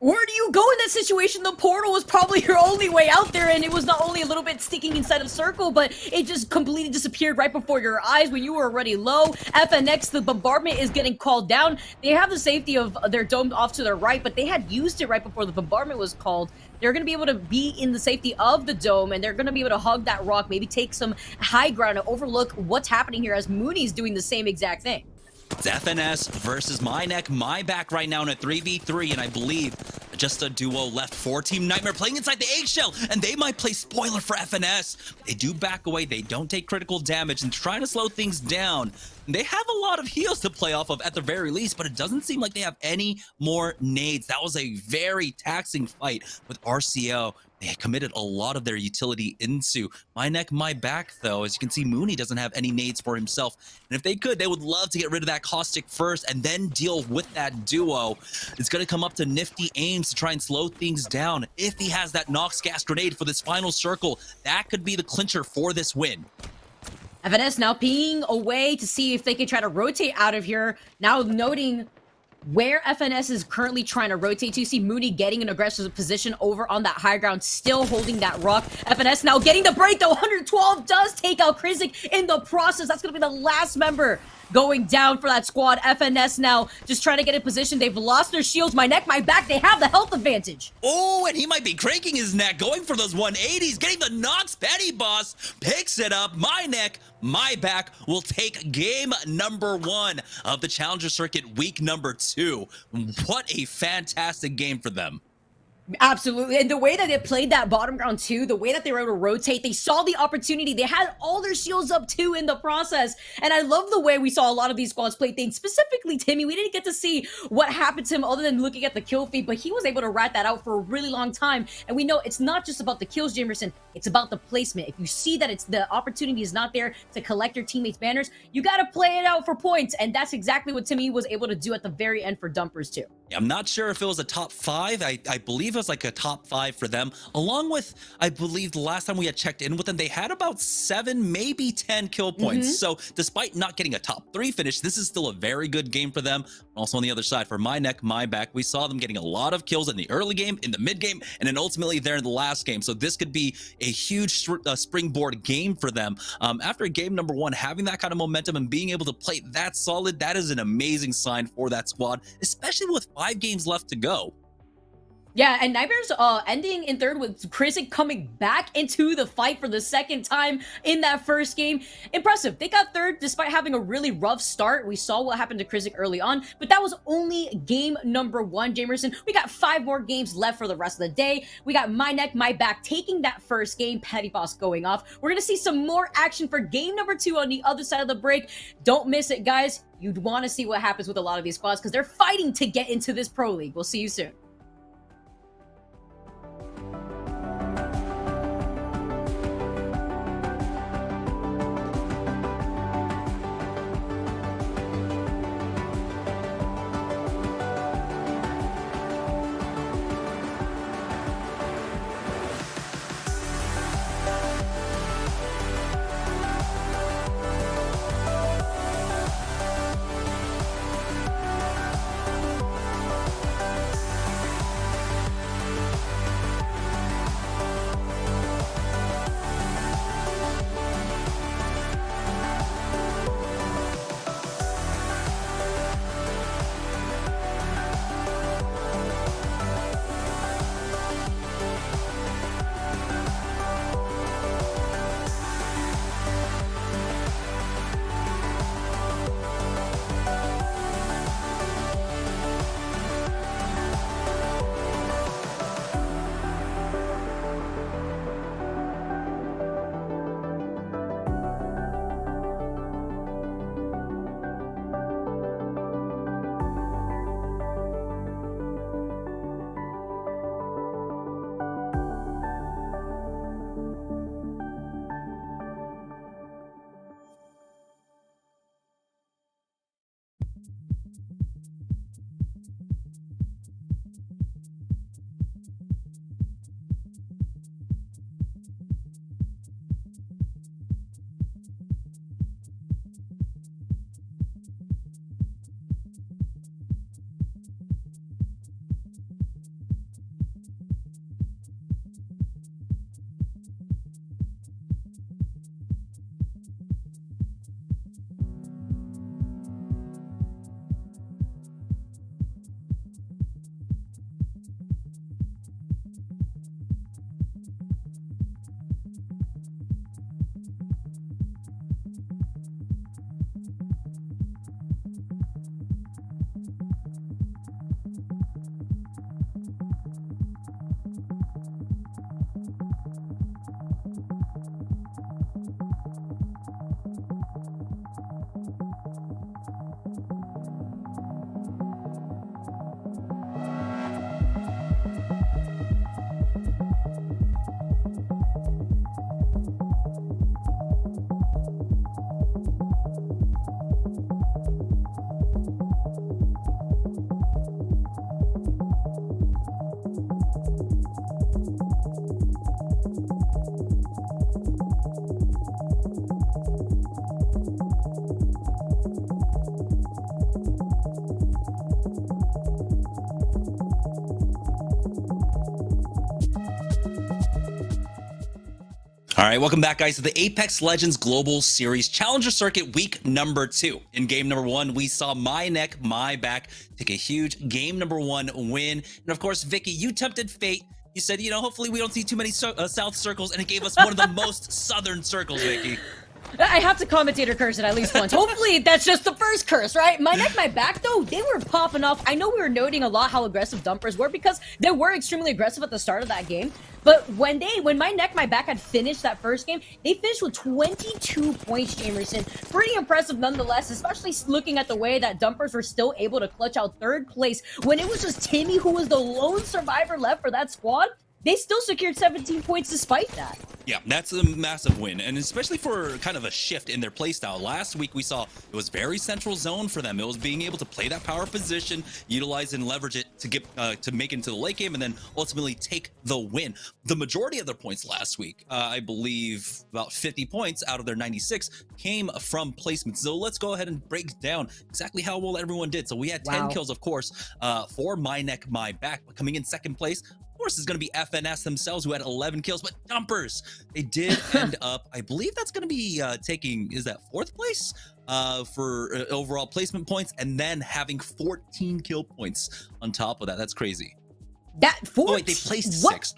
Where do you go in that situation? The portal was probably your only way out there, and it was not only a little bit sticking inside of circle, but it just completely disappeared right before your eyes when you were already low. FNX, the bombardment is getting called down. They have the safety of their dome off to their right, but they had used it right before the bombardment was called. They're going to be able to be in the safety of the dome, and they're going to be able to hug that rock, maybe take some high ground and overlook what's happening here as Mooney's doing the same exact thing. It's FNS versus My Neck, My Back right now in a 3v3, and I believe just a duo left for Team Nightmare playing inside the eggshell, and they might play spoiler for FNS. They do back away, they don't take critical damage and try to slow things down. They have a lot of heals to play off of at the very least, but it doesn't seem like they have any more nades. That was a very taxing fight with RCO. They had committed a lot of their utility into My Neck, My Back, though. As you can see, Mooney doesn't have any nades for himself. And if they could, they would love to get rid of that caustic first and then deal with that duo. It's going to come up to Nifty Ames to try and slow things down. If he has that Nox gas grenade for this final circle, that could be the clincher for this win. FNS now peeing away to see if they can try to rotate out of here. Now noting where FNS is currently trying to rotate to. You see Mooney getting an aggressive position over on that high ground, still holding that rock. FNS now getting the break, though. 112 does take out Krizik in the process. That's going to be the last member going down for that squad. FNS now just trying to get in position. They've lost their shields. My neck, my back. They have the health advantage. Oh, and he might be cranking his neck, going for those 180s, getting the Nox Petty Boss, picks it up. My neck, my back will take game number 1 of the Challenger Circuit, week number 2. What a fantastic game for them. Absolutely. And the way that they played that bottom ground too, the way that they were able to rotate, they saw the opportunity. They had all their shields up too in the process. And I love the way we saw a lot of these squads play things. Specifically, Timmy, we didn't get to see what happened to him other than looking at the kill feed, but he was able to rat that out for a really long time. And we know it's not just about the kills, Jamerson. It's about the placement. If you see that it's the opportunity is not there to collect your teammates' banners, you got to play it out for points. And that's exactly what Timmy was able to do at the very end for Dumpers too. I'm not sure if it was a top 5. I believe it was like a top 5 for them, along with, I believe the last time we had checked in with them, they had about 7, maybe 10 kill points. So despite not getting a top 3 finish, this is still a very good game for them. Also on the other side, for My Neck, My Back, we saw them getting a lot of kills in the early game, in the mid game, and then ultimately there in the last game. So this could be a huge springboard game for them. After game number 1, having that kind of momentum and being able to play that solid, that is an amazing sign for that squad, especially with 5 games left to go. Yeah, and Nightmares ending in third with Krizik coming back into the fight for the second time in that first game. Impressive. They got third despite having a really rough start. We saw what happened to Krizik early on, but that was only game number 1, Jamerson. We got 5 more games left for the rest of the day. We got My Neck, My Back taking that first game, Petty Boss going off. We're going to see some more action for game number 2 on the other side of the break. Don't miss it, guys. You'd want to see what happens with a lot of these squads because they're fighting to get into this Pro League. We'll see you soon. All right, welcome back, guys, to the Apex Legends Global Series Challenger Circuit week number 2. In game number 1, we saw My Neck, My Back take a huge game number 1 win. And of course, Vicky, you tempted fate. You said, you know, hopefully we don't see too many south circles, and it gave us one of the most southern circles, Vicky. I have to commentator curse it at least once. Hopefully that's just the first curse, right? My Neck, My Back, though, they were popping off. I know we were noting a lot how aggressive Dumpers were because they were extremely aggressive at the start of that game. But when My Neck, My Back had finished that first game, they finished with 22 points, Jamerson. Pretty impressive nonetheless, especially looking at the way that Dumpers were still able to clutch out 3rd place when it was just Timmy who was the lone survivor left for that squad. They still secured 17 points despite that. Yeah, that's a massive win, and especially for kind of a shift in their playstyle. Last week, we saw it was very central zone for them. It was being able to play that power position, utilize and leverage it to get to make it into the late game, and then ultimately take the win. The majority of their points last week, I believe about 50 points out of their 96, came from placements. So let's go ahead and break down exactly how well everyone did. So we had 10 kills, of course, for My Neck, My Back, but coming in 2nd place, of course, is going to be FNS themselves, who had 11 kills, but Dumpers, they did end up, I believe that's going to be taking, is that 4th place for overall placement points, and then having 14 kill points on top of that. That's crazy. That 4th? Oh, wait, they placed 6th.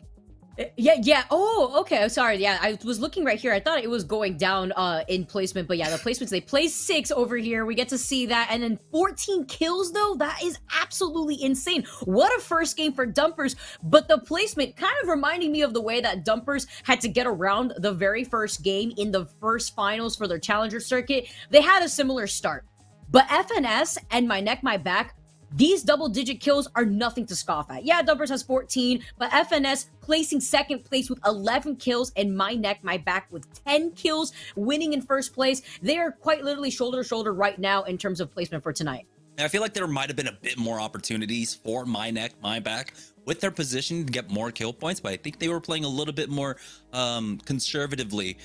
Yeah. Oh, okay. Sorry. Yeah, I was looking right here. I thought it was going down in placement, but yeah, the placements, they placed 6 over here. We get to see that. And then 14 kills, though. That is absolutely insane. What a first game for Dumpers. But the placement kind of reminding me of the way that Dumpers had to get around the very first game in the first finals for their Challenger circuit. They had a similar start. But FNS and My Neck, My Back, these double-digit kills are nothing to scoff at. Yeah, Dumpers has 14, but FNS placing 2nd place with 11 kills, and My Neck, My Back with 10 kills, winning in 1st place. They are quite literally shoulder to shoulder right now in terms of placement for tonight. I feel like there might have been a bit more opportunities for My Neck, My Back with their position to get more kill points, but I think they were playing a little bit more conservatively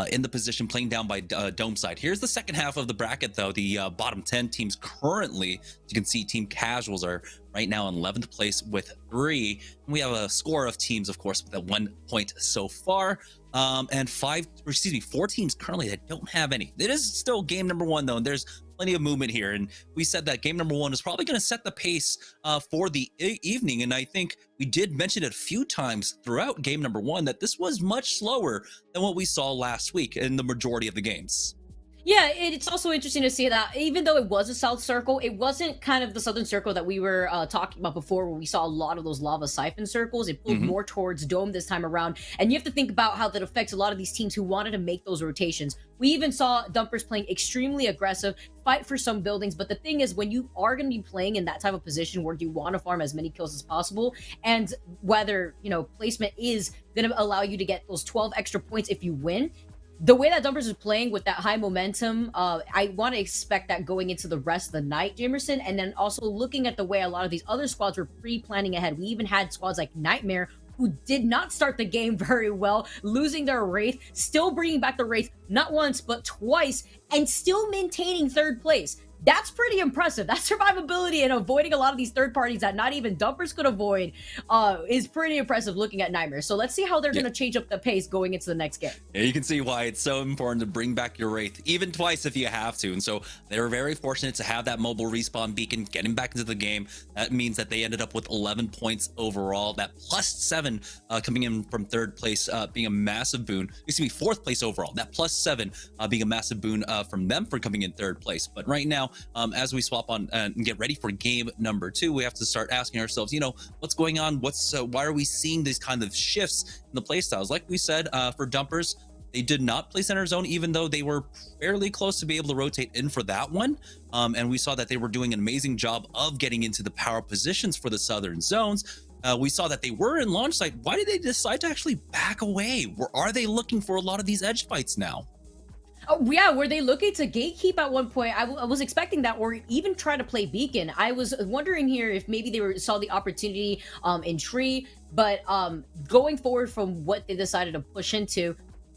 in the position, playing down by Dome side. Here's the second half of the bracket, though. The bottom 10 teams currently, as you can see, Team Casuals are right now in 11th place with 3. We have a score of teams, of course, with 1 point so far. And 4 teams currently that don't have any. It is still game number 1, though, and there's plenty of movement here. And we said that game number 1 is probably going to set the pace for the evening. And I think we did mention it a few times throughout game number 1 that this was much slower than what we saw last week in the majority of the games. Yeah, it's also interesting to see that even though it was a south circle, it wasn't kind of the southern circle that we were talking about before, where we saw a lot of those lava siphon circles. It pulled more towards Dome this time around. And you have to think about how that affects a lot of these teams who wanted to make those rotations. We even saw Dumpers playing extremely aggressive, fight for some buildings. But the thing is, when you are going to be playing in that type of position where you want to farm as many kills as possible, and whether, you know, placement is going to allow you to get those 12 extra points if you win, the way that Dumpers is playing with that high momentum, I want to expect that going into the rest of the night, Jamerson. And then also looking at the way a lot of these other squads were pre-planning ahead. We even had squads like Nightmare, who did not start the game very well, losing their Wraith, still bringing back the Wraith not once, but twice, and still maintaining 3rd place. That's pretty impressive. That survivability and avoiding a lot of these third parties that not even Dumpers could avoid is pretty impressive looking at Nightmare. So let's see how they're going to change up the pace going into the next game. Yeah, you can see why it's so important to bring back your Wraith, even twice if you have to. And so they were very fortunate to have that mobile respawn beacon, getting back into the game. That means that they ended up with 11 points overall. That +7 coming in from 3rd place being a massive boon. Excuse me, 4th place overall. That +7 being a massive boon from them for coming in 3rd place. But right now, as we swap on and get ready for game number 2, we have to start asking ourselves, you know, what's going on? Why are we seeing these kind of shifts in the playstyles? Like we said, for Dumpers, they did not play center zone, even though they were fairly close to be able to rotate in for that one. And we saw that they were doing an amazing job of getting into the power positions for the southern zones. We saw that they were in launch site. Why did they decide to actually back away? Are they looking for a lot of these edge fights now? Oh, yeah, were they looking to gatekeep at one point? I was expecting that, or even try to play Beacon. I was wondering here if maybe they saw the opportunity in Tree, but going forward from what they decided to push into,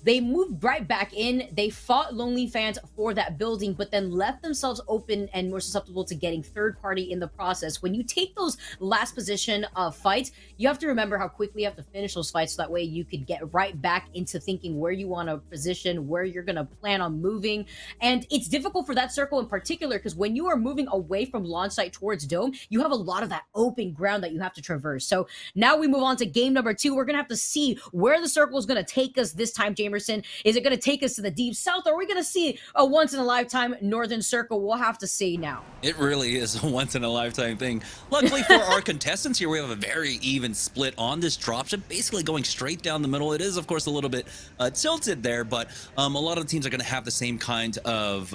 they moved right back in. They fought Lonely Fans for that building, but then left themselves open and more susceptible to getting third party in the process. When you take those last position fights, you have to remember how quickly you have to finish those fights so that way you could get right back into thinking where you want to position, where you're going to plan on moving. And it's difficult for that circle in particular because when you are moving away from launch site towards dome, you have a lot of that open ground that you have to traverse. So now we move on to game number 2. We're going to have to see where the circle is going to take us this time, Jamerson. Is it going to take us to the deep south, or are we going to see a once in a lifetime northern circle? We'll have to see now. It really is a once in a lifetime thing. Luckily for our contestants here, we have a very even split on this dropship, basically going straight down the middle. It is, of course, a little bit tilted there, but a lot of the teams are going to have the same kind of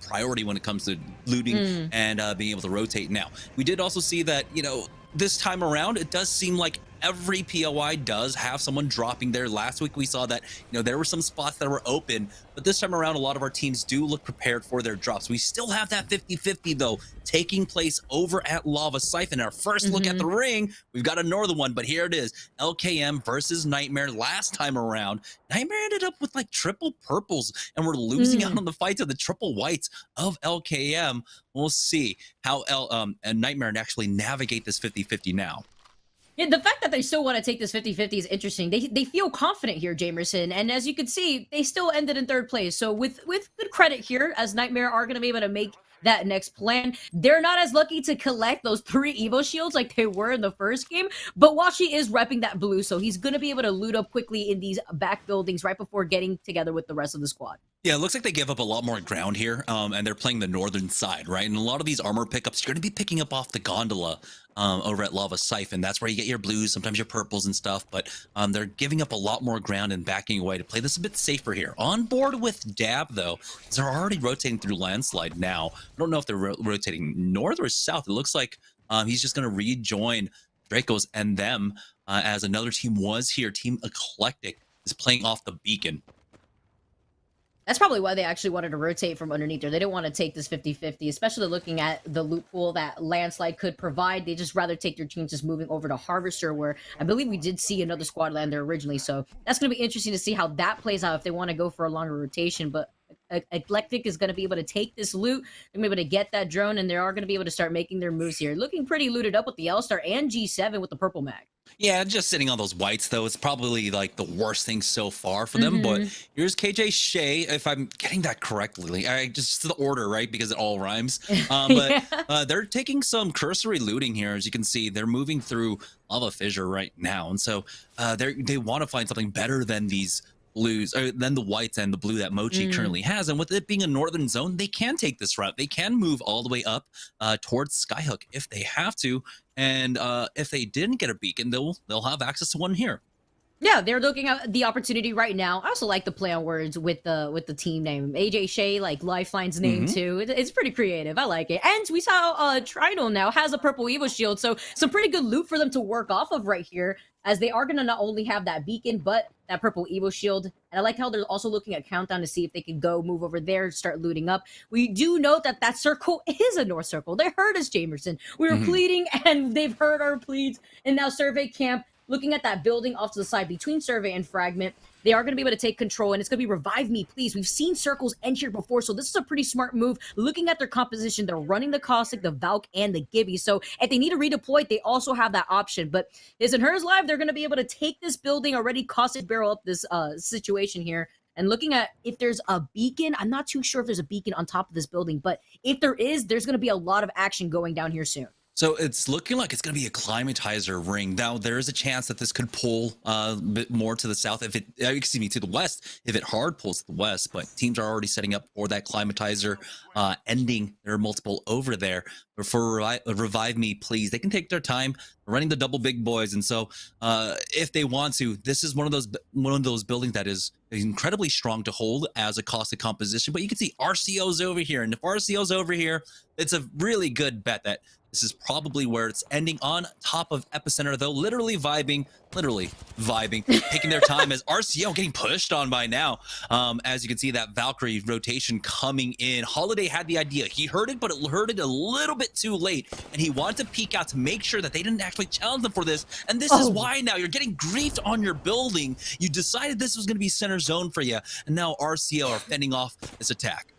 priority when it comes to looting and being able to rotate. Now, we did also see that, you know, this time around, it does seem like every POI does have someone dropping there. Last week we saw that, you know, there were some spots that were open, but this time around a lot of our teams do look prepared for their drops. We still have that 50-50 though taking place over at Lava Siphon. Our first look at the ring, we've got a northern one, but here it is, LKM versus Nightmare. Last time around, Nightmare ended up with like triple purples, and we're losing out on the fight to the triple whites of LKM. We'll see how Nightmare actually navigate this 50-50 now. Yeah, the fact that they still want to take this 50-50 is interesting. They feel confident here, Jamerson, and as you can see, they still ended in third place. So with good credit here, as Nightmare are going to be able to make that next plan. They're not as lucky to collect those 3 Evo shields like they were in the first game, but Washi is repping that blue, so he's going to be able to loot up quickly in these back buildings right before getting together with the rest of the squad. Yeah, it looks like they give up a lot more ground here, and they're playing the northern side, right? And a lot of these armor pickups, you're going to be picking up off the gondola over at Lava Siphon. That's where you get your blues, sometimes your purples and stuff, but they're giving up a lot more ground and backing away to play this a bit safer here. On board with Dab, though, they're already rotating through Landslide now. I don't know if they're rotating north or south. It looks like he's just going to rejoin Dracos and them as another team was here. Team Eclectic is playing off the beacon. That's probably why they actually wanted to rotate from underneath there. They didn't want to take this 50-50, especially looking at the loot pool that Landslide could provide. They just rather take their chances moving over to Harvester, where I believe we did see another squad land there originally. So that's going to be interesting to see how that plays out if they want to go for a longer rotation. But Eclectic is going to be able to take this loot. They're going to be able to get that drone, and they are going to be able to start making their moves here. Looking pretty looted up with the L-Star and G7 with the purple mag. Yeah, just sitting on those whites, though, it's probably like the worst thing so far for them. But here's KJ Shea, if I'm getting that correctly. Just the order, right? Because it all rhymes. They're taking some cursory looting here. As you can see, they're moving through Lava Fissure right now. And so they want to find something better than these blues, or than the whites and the blue that Mochi currently has. And with it being a northern zone, they can take this route. They can move all the way up towards Skyhook if they have to. And if they didn't get a beacon, they'll have access to one here. Yeah, they're looking at the opportunity right now. I also like the play on words with the team name. AJ Shea, like Lifeline's name too. It's pretty creative. I like it. And we saw Trinal now has a purple Evo shield, so some pretty good loot for them to work off of right here, as they are going to not only have that beacon, but that purple Evo shield. And I like how they're also looking at Countdown to see if they can go move over there, start looting up. We do note that that circle is a north circle. They heard us, Jamerson. We were pleading, and they've heard our pleads. And now Survey Camp, looking at that building off to the side between Survey and Fragment, they are going to be able to take control, and it's going to be Revive Me, Please. We've seen circles end here before, so this is a pretty smart move. Looking at their composition, they're running the Caustic, the Valk, and the Gibby, so if they need to redeploy, they also have that option. But His and Hers Live, they're going to be able to take this building already, Caustic barrel up this situation here. And looking at if there's a beacon, I'm not too sure if there's a beacon on top of this building, but if there is, there's going to be a lot of action going down here soon. So it's looking like it's going to be a climatizer ring. Now, there is a chance that this could pull a bit more to the south, if it, excuse me, to the west, if it hard pulls to the west. But teams are already setting up for that climatizer ending. There are multiple over there. But for Revive Me, Please, they can take their time running the double big boys. And so if they want to, this is one of those buildings that is incredibly strong to hold as a Caustic composition. But you can see RCO's over here. And if RCO's over here, it's a really good bet that this is probably where it's ending on top of Epicenter, though, literally vibing, taking their time as RCO getting pushed on by now. As you can see, that Valkyrie rotation coming in. Holiday had the idea. He heard it, but it heard it a little bit bit too late, and he wanted to peek out to make sure that they didn't actually challenge them for this. And this is why now you're getting griefed on your building. You decided this was going to be center zone for you, and now RCO are fending off this attack.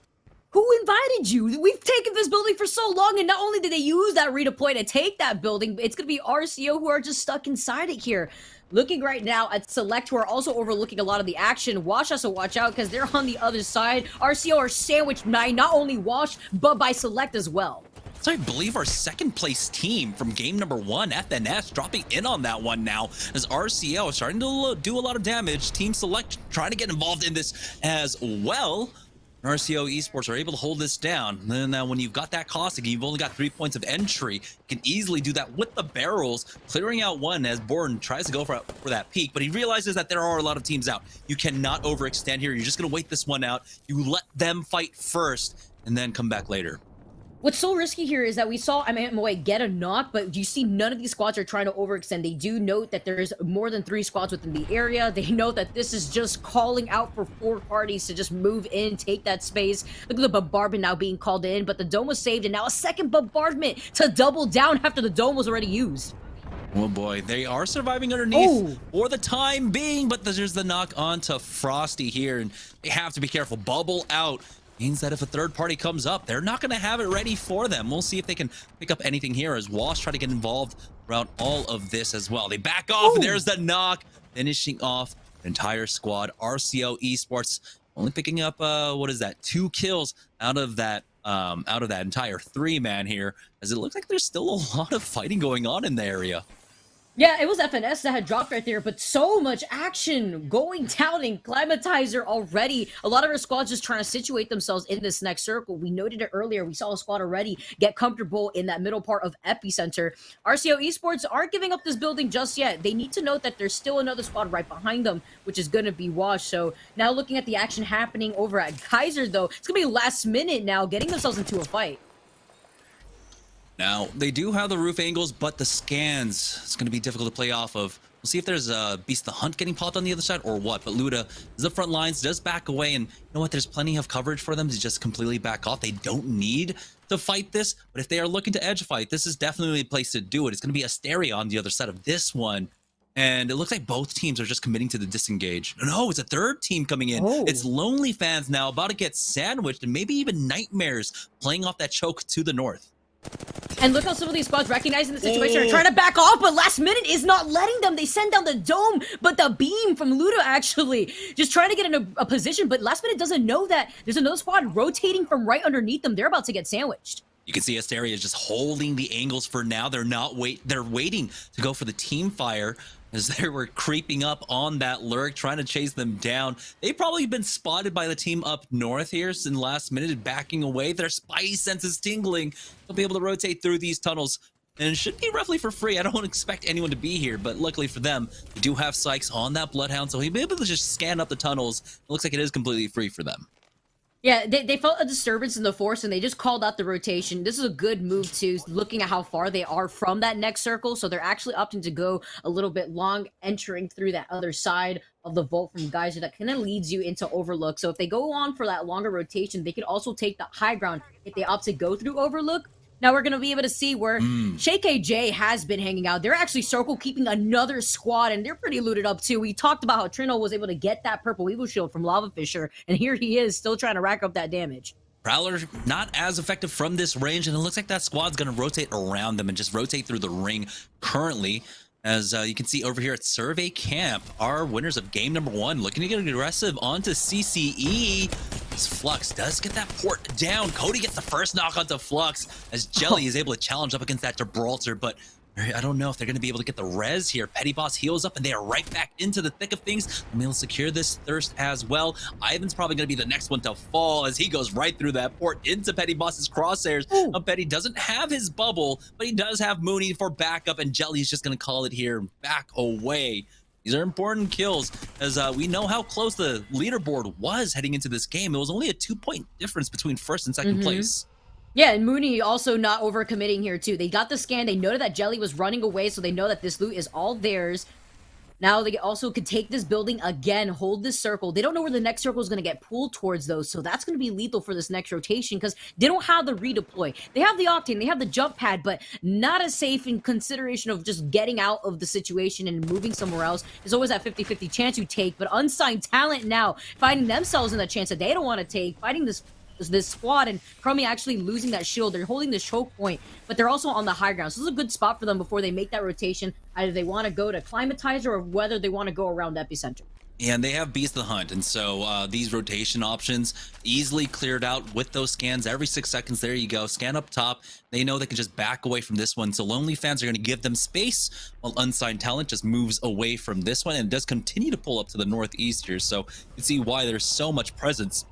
Who invited you? We've taken this building for so long, and not only did they use that redeploy to take that building, it's going to be RCO who are just stuck inside it here. Looking right now at Select, who are also overlooking a lot of the action. Wash has to watch out because they're on the other side. RCO are sandwiched by not only Wash, but by Select as well. So I believe our second place team from game number 1, FNS, dropping in on that one now as RCO is starting to do a lot of damage. Team Select trying to get involved in this as well. RCO Esports are able to hold this down. And now when you've got that caustic, you've only got 3 points of entry. You can easily do that with the barrels, clearing out one as Borden tries to go for that peak, but he realizes that there are a lot of teams out. You cannot overextend here. You're just going to wait this one out. You let them fight first and then come back later. What's so risky here is that we saw MOA get a knock, but you see none of these squads are trying to overextend. They do note that there's more than 3 squads within the area. They know that this is just calling out for 4 parties to just move in, take that space. Look at the bombardment now being called in, but the dome was saved, and now a second bombardment to double down after the dome was already used. Oh boy, they are surviving underneath for the time being, but there's the knock onto Frosty here, and they have to be careful. Bubble out means that if a third party comes up, they're not going to have it ready for them. We'll see if they can pick up anything here as Wash try to get involved throughout all of this as well. They back off, and there's the knock, finishing off the entire squad. RCO Esports only picking up, what is that, 2 kills out of that entire 3-man here, as it looks like there's still a lot of fighting going on in the area. Yeah, it was FNS that had dropped right there, but so much action going down in Climatizer already. A lot of our squads just trying to situate themselves in this next circle. We noted it earlier. We saw a squad already get comfortable in that middle part of Epicenter. RCO Esports aren't giving up this building just yet. They need to note that there's still another squad right behind them, which is going to be Wash. So now looking at the action happening over at Kaiser, though, it's going to be last minute now, getting themselves into a fight. Now, they do have the roof angles, but the scans, it's going to be difficult to play off of. We'll see if there's a Beast the Hunt getting popped on the other side or what. But Luda is the front lines, does back away. And you know what? There's plenty of coverage for them to just completely back off. They don't need to fight this. But if they are looking to edge fight, this is definitely a place to do it. It's going to be Asteria on the other side of this one. And it looks like both teams are just committing to the disengage. No, it's a third team coming in. It's Lonely Fans now about to get sandwiched, and maybe even Nightmares playing off that choke to the north. And look how some of these squads recognizing the situation are trying to back off, but last minute is not letting them. They send down the dome, but the beam from Luda actually just trying to get in a position, but last minute doesn't know that there's another squad rotating from right underneath them. They're about to get sandwiched. You can see Asteria is just holding the angles for now. They're waiting to go for the team fire as they were creeping up on that lurk, trying to chase them down. They've probably been spotted by the team up north here in the last minute, backing away. Their spidey sense is tingling. They'll be able to rotate through these tunnels, and it should be roughly for free. I don't expect anyone to be here, but luckily for them, they do have Sykes on that Bloodhound, so he'll be able to just scan up the tunnels. It looks like it is completely free for them. Yeah, they felt a disturbance in the force, and they just called out the rotation. This is a good move, too, looking at how far they are from that next circle. So they're actually opting to go a little bit long, entering through that other side of the vault from Geyser that kind of leads you into Overlook. So if they go on for that longer rotation, they could also take the high ground if they opt to go through Overlook. Now we're going to be able to see where Shay KJ has been hanging out. They're actually circle keeping another squad, and they're pretty looted up too. We talked about how Trino was able to get that purple Eagle Shield from Lava Fisher, and here he is still trying to rack up that damage. Prowler not as effective from this range, and it looks like that squad's going to rotate around them and just rotate through the ring currently. As you can see over here at Survey Camp, our winners of game number 1 looking to get aggressive onto CCE. As Flux does get that port down. Cody gets the first knock onto Flux as Jelly is able to challenge up against that Gibraltar, but I don't know if they're going to be able to get the res here. Petty Boss heals up, and they are right back into the thick of things. I'm able to secure this Thirst as well. Ivan's probably going to be the next one to fall as he goes right through that port into Petty Boss's crosshairs. Petty doesn't have his bubble, but he does have Mooney for backup, and Jelly's just going to call it here and back away. These are important kills, as we know how close the leaderboard was heading into this game. It was only a 2-point difference between first and second place. Yeah, and Mooney also not overcommitting here too. They got the scan. They noted that Jelly was running away, so they know that this loot is all theirs. Now they also could take this building again, hold this circle. They don't know where the next circle is going to get pulled towards, though, so that's going to be lethal for this next rotation because they don't have the redeploy. They have the Octane, they have the jump pad, but not as safe in consideration of just getting out of the situation and moving somewhere else. There's always that 50-50 chance you take, but unsigned talent now finding themselves in the chance that they don't want to take, fighting this squad, and Crummy actually losing that shield. They're holding the choke point, but they're also on the high ground. So this is a good spot for them before they make that rotation. Either they want to go to Climatizer or whether they want to go around Epicenter. And they have Beast of the Hunt, and so these rotation options easily cleared out with those scans every 6 seconds. There you go, scan up top. They know they can just back away from this one, so Lonely Fans are going to give them space while Unsigned Talent just moves away from this one and does continue to pull up to the northeast here. So you can see why there's so much presence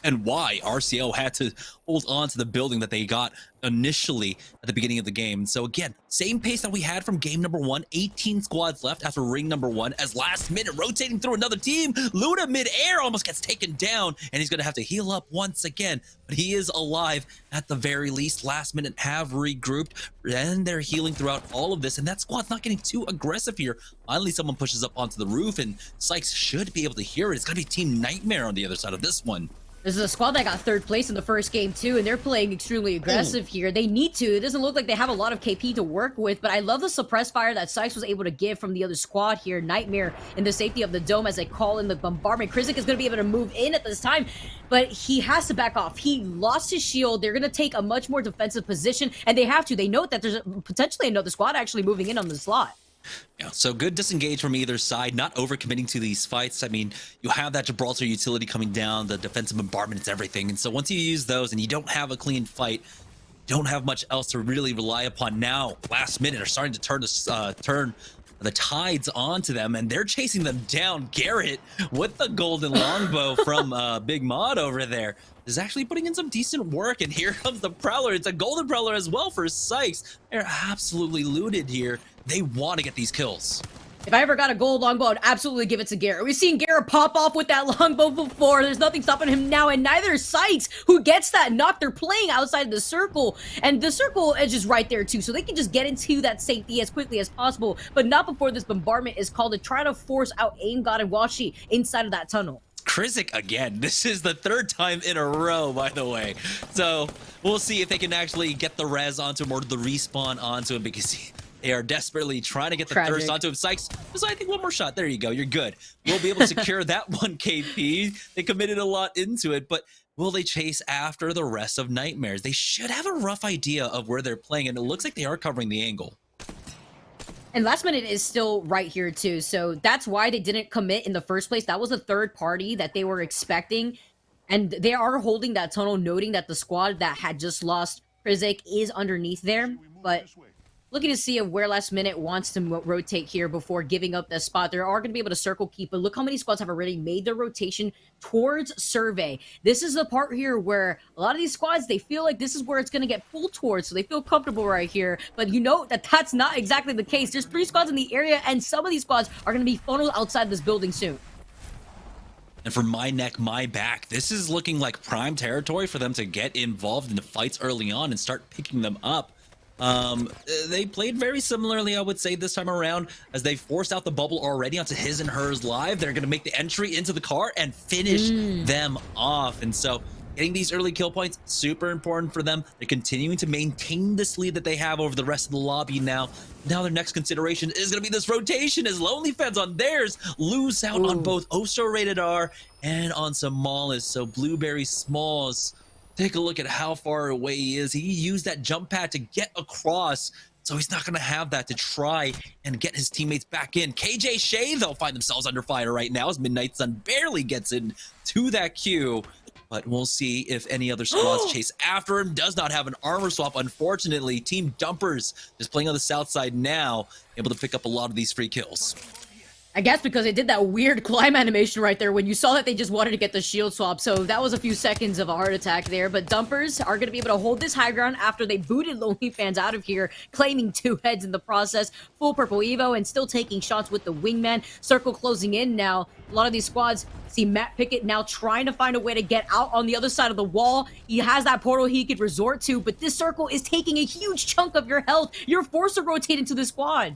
and why RCO had to hold on to the building that they got initially at the beginning of the game. So again, same pace that we had from game number 1, 18 squads left after ring number 1, as last minute rotating through another team, Luna mid-air almost gets taken down, and he's gonna have to heal up once again, but he is alive at the very least. Last minute have regrouped, and they're healing throughout all of this, and that squad's not getting too aggressive here. Finally, someone pushes up onto the roof, and Sykes should be able to hear it. It's gonna be Team Nightmare on the other side of this one. This is a squad that got 3rd place in the first game too, and they're playing extremely aggressive here. They need to. It doesn't look like they have a lot of KP to work with, but I love the suppress fire that Sykes was able to give from the other squad here. Nightmare in the safety of the dome as they call in the bombardment. Krizik is going to be able to move in at this time, but he has to back off. He lost his shield. They're going to take a much more defensive position, and they have to. They know that there's potentially another squad actually moving in on the slot. Yeah, so good disengage from either side, not overcommitting to these fights. I mean, you have that Gibraltar utility coming down, the defensive bombardment, it's everything. And so once you use those and you don't have a clean fight, don't have much else to really rely upon. Now, last minute, are starting to turn the tides onto them, and they're chasing them down. Garrett with the golden longbow from Big Mod over there is actually putting in some decent work, and here comes the Prowler. It's a golden Prowler as well for Sykes. They're absolutely looted here. They want to get these kills. If I ever got a gold longbow, I'd absolutely give it to Garrett. We've seen Garrett pop off with that longbow before. There's nothing stopping him now, and neither is Sykes, who gets that knock. They're playing outside the circle, and the circle is just right there too, so they can just get into that safety as quickly as possible, but not before this bombardment is called to try to force out Aim God and Washi inside of that tunnel. Krizik again. This is the 3rd time in a row, by the way. So we'll see if they can actually get the res onto him or the respawn onto him, because they are desperately trying to get the thirst onto him. Sykes, just I think one more shot. There you go. You're good. We'll be able to secure that 1 KP. They committed a lot into it, but will they chase after the rest of Nightmares? They should have a rough idea of where they're playing, and it looks like they are covering the angle. And last minute is still right here too, so that's why they didn't commit in the first place. That was a 3rd party that they were expecting, and they are holding that tunnel, noting that the squad that had just lost Krizik is underneath there, but looking to see where last minute wants to rotate here before giving up the spot. They are going to be able to circle keep, but look how many squads have already made their rotation towards survey. This is the part here where a lot of these squads, they feel like this is where it's going to get pulled towards, so they feel comfortable right here, but you know that that's not exactly the case. There's 3 squads in the area, and some of these squads are going to be funneled outside this building soon. And for my neck, my back, this is looking like prime territory for them to get involved in the fights early on and start picking them up. They played very similarly, I would say, this time around, as they forced out the bubble already onto his and hers live. They're going to make the entry into the car and finish them off. And so getting these early kill points, super important for them. They're continuing to maintain this lead that they have over the rest of the lobby now. Now their next consideration is going to be this rotation, as Lonely Fans on theirs lose out on both Oso Rated R and on Somalis. So Blueberry Smalls, take a look at how far away he is. He used that jump pad to get across, so he's not going to have that to try and get his teammates back in. KJ Shea, they'll find themselves under fire right now as Midnight Sun barely gets into that queue. But we'll see if any other squads chase after him. Does not have an armor swap, unfortunately. Team Dumpers just playing on the south side now, able to pick up a lot of these free kills. I guess because they did that weird climb animation right there when you saw that they just wanted to get the shield swap. So that was a few seconds of a heart attack there. But Dumpers are going to be able to hold this high ground after they booted Lonely Fans out of here, claiming 2 heads in the process. Full purple Evo and still taking shots with the wingman. Circle closing in now. A lot of these squads see Matt Pickett now trying to find a way to get out on the other side of the wall. He has that portal he could resort to, but this circle is taking a huge chunk of your health. You're forced to rotate into the squad.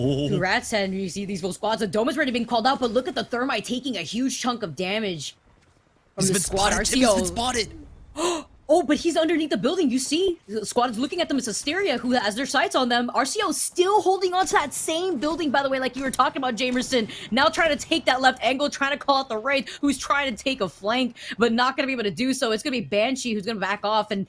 Oh, Congrats, and you see these full squads. The dome is already being called out, but look at the Thermite taking a huge chunk of damage from he's the been squad. spotted. Timmy's been spotted. Oh, but he's underneath the building. You see, the squad is looking at them. It's Asteria who has their sights on them. RCO still holding on to that same building, by the way, like you were talking about, Jamerson. Now trying to take that left angle, trying to call out the Wraith, who's trying to take a flank, but not going to be able to do so. It's going to be Banshee who's going to back off, and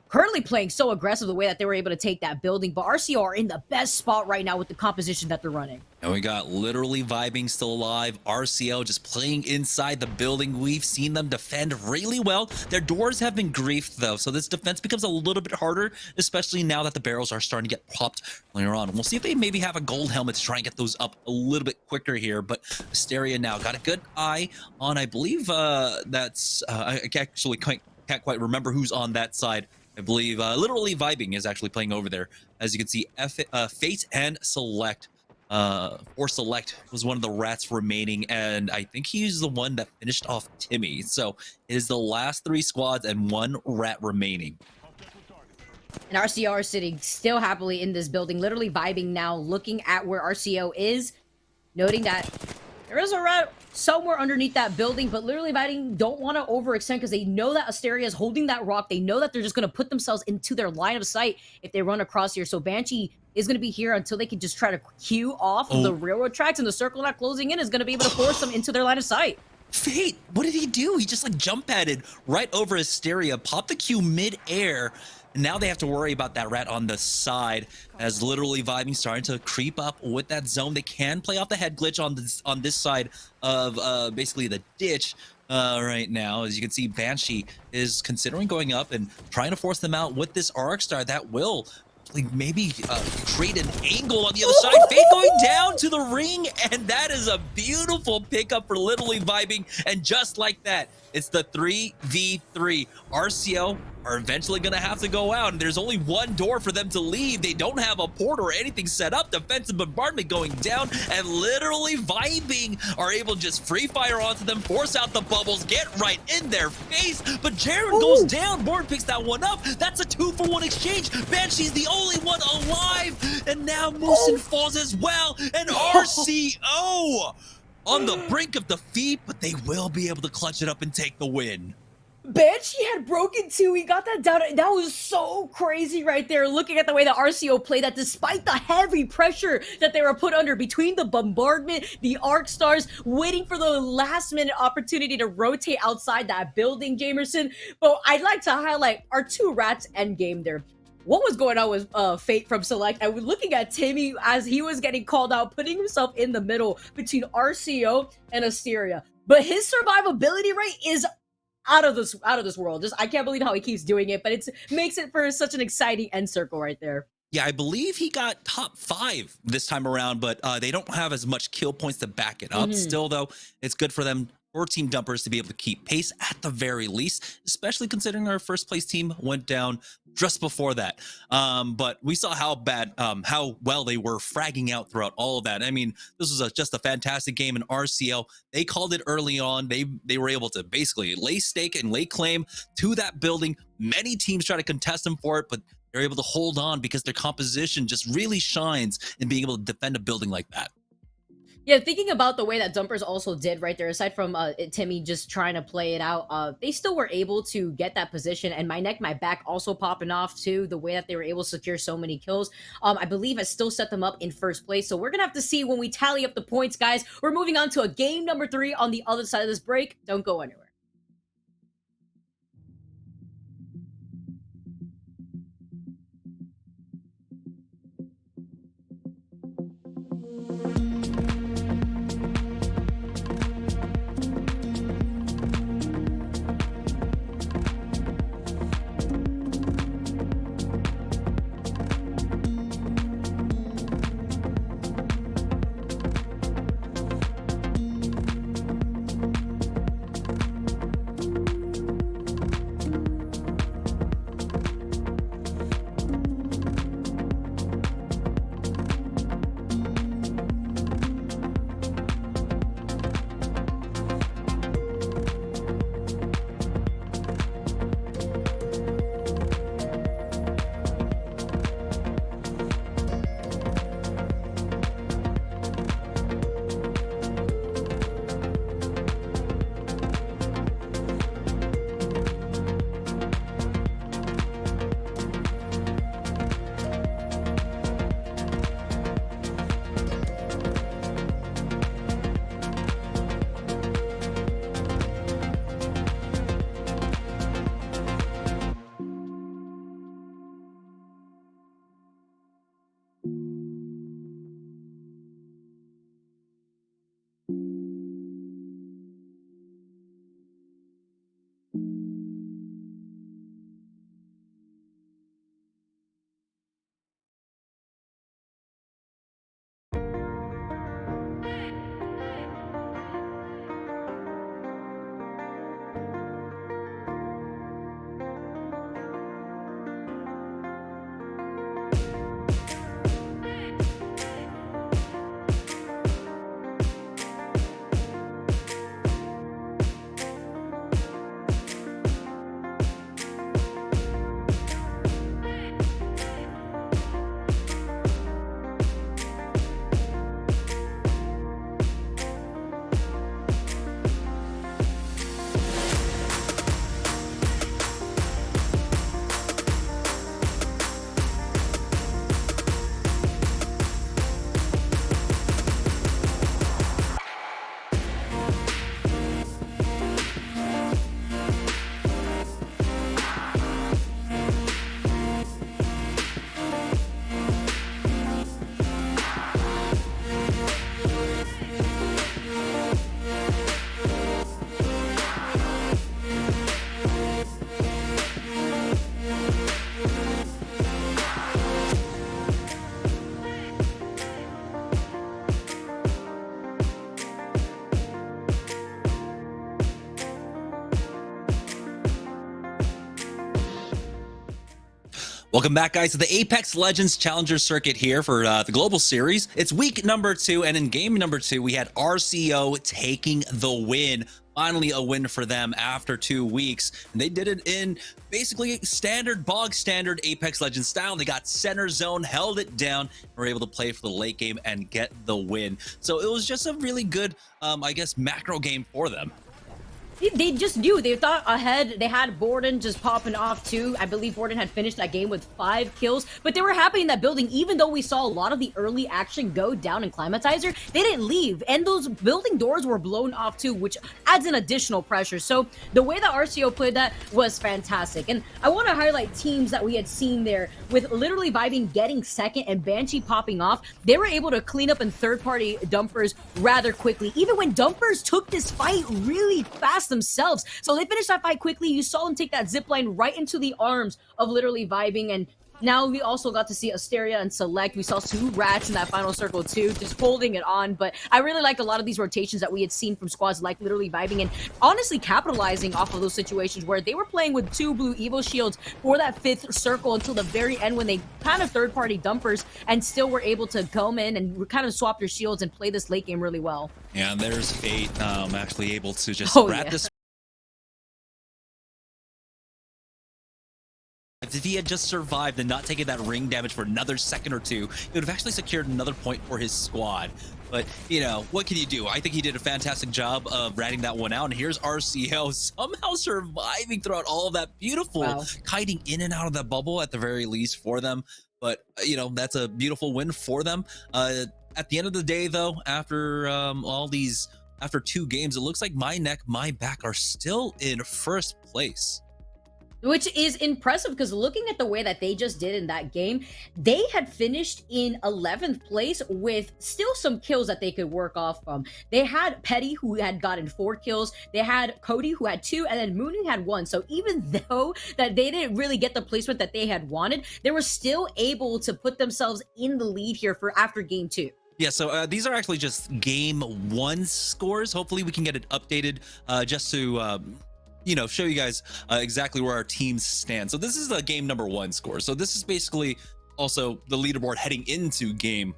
currently playing so aggressive the way that they were able to take that building. But RCO are in the best spot right now with the composition that they're running. And we got literally vibing still alive. RCL just playing inside the building. We've seen them defend really well. Their doors have been griefed though, so this defense becomes a little bit harder, especially now that the barrels are starting to get popped later on. We'll see if they maybe have a gold helmet to try and get those up a little bit quicker here. But Asteria now got a good eye on, I believe that's I actually can't quite remember who's on that side. I believe literally vibing is actually playing over there. As you can see, Fate and Select, or Select was one of the rats remaining, and I think he's the one that finished off Timmy. So it is the last 3 squads and 1 rat remaining. And RCO are sitting still happily in this building, literally vibing now, looking at where RCO is, noting that there is a rat somewhere underneath that building, but literally vibing don't want to overextend because they know that Asteria is holding that rock. They know that they're just going to put themselves into their line of sight if they run across here. So Banshee is going to be here until they can just try to queue off of the railroad tracks, and the circle not closing in is going to be able to force them into their line of sight. Fate, what did he do? He just like jump padded right over Asteria, popped the Q mid-air. Now they have to worry about that rat on the side, as literally vibing starting to creep up with that zone. They can play off the head glitch on this side of basically the ditch right now. As you can see, Banshee is considering going up and trying to force them out with this Arc Star that will like maybe create an angle on the other side. Fate going down to the ring, and that is a beautiful pickup for literally vibing. And just like that, it's the 3v3. RCO are eventually going to have to go out, and there's only one door for them to leave. They don't have a port or anything set up. Defensive bombardment going down, and literally vibing are able to just free fire onto them, force out the bubbles, get right in their face. But Jared goes down. Bourne picks that one up. That's a 2-for-1 exchange. Banshee's the only one alive, and now Moosin falls as well. And RCO on the brink of defeat, but they will be able to clutch it up and take the win. Banshee had broken too. He got that down. That was so crazy right there. Looking at the way that RCO played that, despite the heavy pressure that they were put under between the bombardment, the Arc Stars, waiting for the last minute opportunity to rotate outside that building, Jamerson. But I'd like to highlight our 2 rats endgame there. What was going on with Fate from Select? I was looking at Timmy as he was getting called out, putting himself in the middle between RCO and Asteria. But his survivability rate is out of this world. Just I can't believe how he keeps doing it, but it makes it for such an exciting end circle right there. Yeah, I believe he got top 5 this time around, but they don't have as much kill points to back it up. Still, though, it's good for them, for Team Dumpers, to be able to keep pace at the very least, especially considering our first place team went down just before that. But we saw how well they were fragging out throughout all of that. I mean, this was just a fantastic game in RCL. They called it early on. They were able to basically lay stake and lay claim to that building. Many teams try to contest them for it, but they're able to hold on because their composition just really shines in being able to defend a building like that. Yeah, thinking about the way that Dumpers also did right there, aside from Timmy just trying to play it out, they still were able to get that position, and my neck, my back also popping off too, the way that they were able to secure so many kills. I believe I still set them up in first place, so we're gonna have to see when we tally up the points, guys. We're moving on to a game number 3 on the other side of this break. Don't go anywhere. Welcome back, guys, to the Apex Legends Challenger Circuit here for the Global Series. It's week number 2, and in game number 2, we had RCO taking the win. Finally, a win for them after 2 weeks. And they did it in basically bog standard Apex Legends style. They got center zone, held it down, and were able to play for the late game and get the win. So it was just a really good, I guess, macro game for them. They just knew. They thought ahead. They had Borden just popping off too. I believe Borden had finished that game with 5 kills, but they were happy in that building. Even though we saw a lot of the early action go down in Climatizer, they didn't leave, and those building doors were blown off too, which adds an additional pressure. So the way that RCO played that was fantastic, and I want to highlight teams that we had seen there with literally Vibing getting second and Banshee popping off. They were able to clean up in third-party dumpers rather quickly, even when dumpers took this fight really fast themselves. So they finished that fight quickly. You saw them take that zip line right into the arms of literally Vibing, and now we also got to see Asteria and Select. We saw 2 rats in that final circle too, just holding it on. But I really like a lot of these rotations that we had seen from squads like literally Vibing and honestly capitalizing off of those situations where they were playing with 2 blue Evo shields for that 5th circle until the very end when they kind of third-party dumpers and still were able to come in and kind of swap their shields and play this late game really well. And there's Fate actually able to just wrap this. If he had just survived and not taken that ring damage for another second or 2, he would have actually secured another point for his squad. But, you know, what can you do? I think he did a fantastic job of ratting that one out. And here's RCO somehow surviving throughout all of that. Beautiful kiting in and out of that bubble at the very least for them. But, you know, that's a beautiful win for them. At the end of the day, though, after after 2 games, it looks like My Neck, My Back are still in first place. Which is impressive because looking at the way that they just did in that game, they had finished in 11th place with still some kills that they could work off from. They had Petty, who had gotten 4 kills. They had Cody, who had 2, and then Mooning had 1. So even though that they didn't really get the placement that they had wanted, they were still able to put themselves in the lead here for after game 2. Yeah, so these are actually just game 1 scores. Hopefully we can get it updated just to you know, show you guys exactly where our teams stand. So this is the game number 1 score. So this is basically also the leaderboard heading into game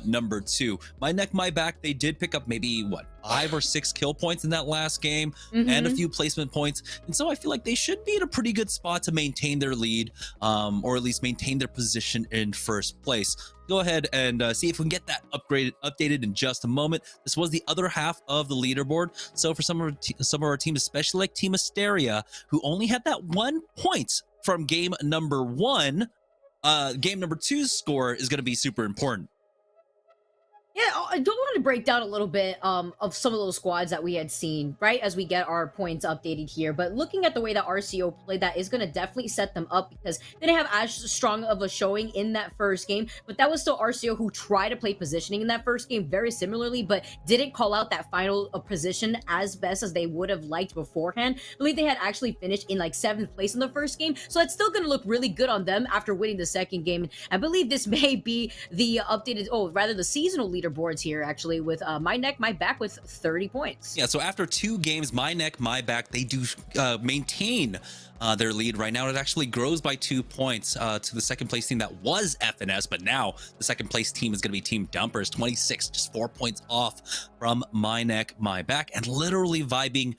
number 2. My Neck, My Back, they did pick up maybe what, 5 or 6 kill points in that last game and a few placement points. And so I feel like they should be in a pretty good spot to maintain their lead or at least maintain their position in first place. Go ahead and see if we can get that updated in just a moment. This was the other half of the leaderboard. So for some of our teams, especially like Team Asteria, who only had that 1 point from game number 1, game number 2's score is going to be super important. Yeah, I don't want to break down a little bit of some of those squads that we had seen, right, as we get our points updated here. But looking at the way that RCO played, that is going to definitely set them up because they didn't have as strong of a showing in that first game. But that was still RCO who tried to play positioning in that first game very similarly, but didn't call out that final position as best as they would have liked beforehand. I believe they had actually finished in like 7th place in the first game. So that's still going to look really good on them after winning the second game. I believe this may be the updated, the seasonal leaderboards here actually with My Neck, My Back with 30 points. Yeah, so after 2 games, My Neck, My Back, they do maintain their lead right now. It actually grows by 2 points to the second place team that was FNS, but now the second place team is going to be Team Dumpers, 26, just 4 points off from My Neck, My Back, and literally Vibing.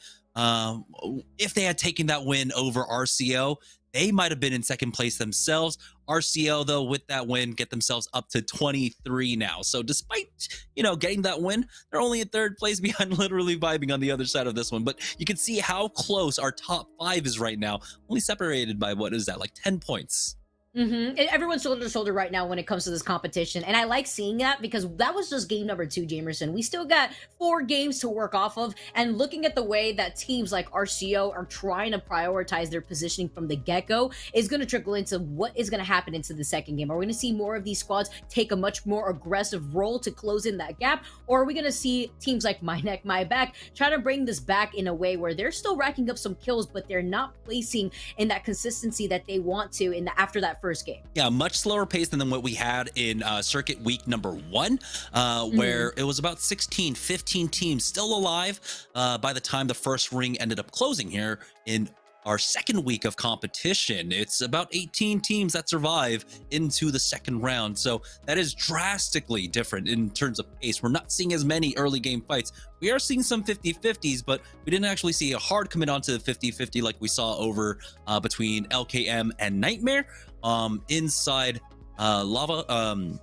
If they had taken that win over RCO, they might have been in second place themselves. RCO, though, with that win, get themselves up to 23 now. So despite, you know, getting that win, they're only in 3rd place behind literally Vibing on the other side of this one. But you can see how close our top 5 is right now, only separated by, what is that, like 10 points. Everyone's shoulder to shoulder right now when it comes to this competition, and I like seeing that because that was just game number 2, Jamerson. We still got 4 games to work off of, and looking at the way that teams like RCO are trying to prioritize their positioning from the get-go is going to trickle into what is going to happen into the second game. Are we going to see more of these squads take a much more aggressive role to close in that gap, or are we going to see teams like My Neck, My Back try to bring this back in a way where they're still racking up some kills, but they're not placing in that consistency that they want to in the after that first game? Yeah, much slower pace than what we had in circuit week number 1, where it was about 16, 15 teams still alive by the time the first ring ended up closing here in our second week of competition. It's about 18 teams that survive into the second round. So that is drastically different in terms of pace. We're not seeing as many early game fights. We are seeing some 50-50s, but we didn't actually see a hard commit onto the 50-50 like we saw over between LKM and Nightmare inside Lava.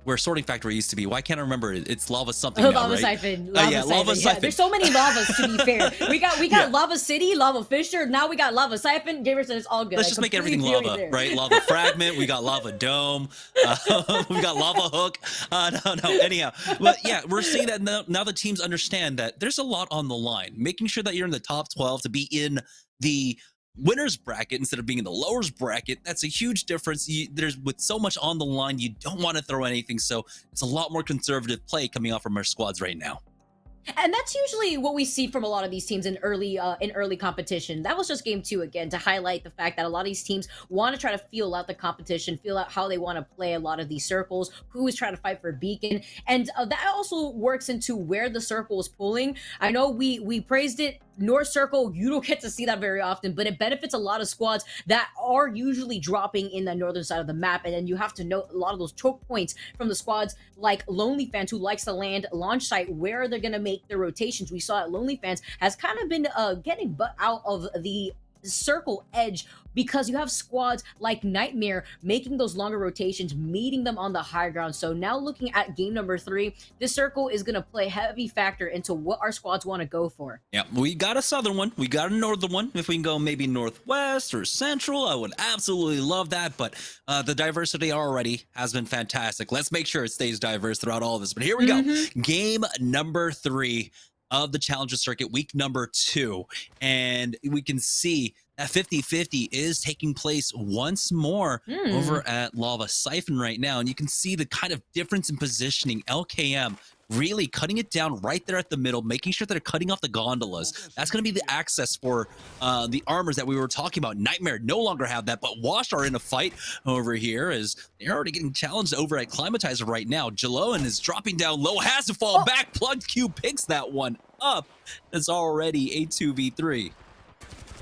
Where Sorting Factory used to be. Why can't I remember it? It's Lava something now, Lava right? Siphon. Yeah, Lava Siphon. Yeah, there's so many lavas, to be fair. We got Lava City, Lava Fisher, now we got Lava Siphon. Jamerson, it's all good. Let's just make everything lava, right? Lava Fragment, we got Lava Dome, we got Lava Hook. No, anyhow. But yeah, we're seeing that now the teams understand that there's a lot on the line. Making sure that you're in the top 12 to be in the winners bracket instead of being in the lowers bracket, that's a huge difference. There's with so much on the line, you don't want to throw anything, so it's a lot more conservative play coming off from our squads right now. And that's usually what we see from a lot of these teams in early competition. That was just game 2 again, to highlight the fact that a lot of these teams want to try to feel out the competition, feel out how they want to play a lot of these circles, who is trying to fight for beacon, and that also works into where the circle is pulling. I know we praised it. North Circle, you don't get to see that very often, but it benefits a lot of squads that are usually dropping in the northern side of the map. And then you have to note a lot of those choke points from the squads like Lonely Fans, who likes to land launch site where they're going to make their rotations. We saw it, Lonely Fans has kind of been getting butt out of the circle edge because you have squads like Nightmare making those longer rotations, meeting them on the high ground. So now looking at game number 3, this circle is going to play a heavy factor into what our squads want to go for. Yeah, we got a southern one, we got a northern one. If we can go maybe northwest or central, I would absolutely love that. But the diversity already has been fantastic. Let's make sure it stays diverse throughout all of this. But here we go. Game number 3 of the Challenger Circuit, week number 2. And we can see that 50-50 is taking place once more over at Lava Siphon right now. And you can see the kind of difference in positioning. LKM really cutting it down right there at the middle, making sure that they're cutting off the gondolas. That's going to be the access for the armors that we were talking about. Nightmare no longer have that, but Wash are in a fight over here as they're already getting challenged over at Climatizer right now. Jaloan is dropping down low, has to fall back. Plugged Q picks that one up. It's already a 2v3.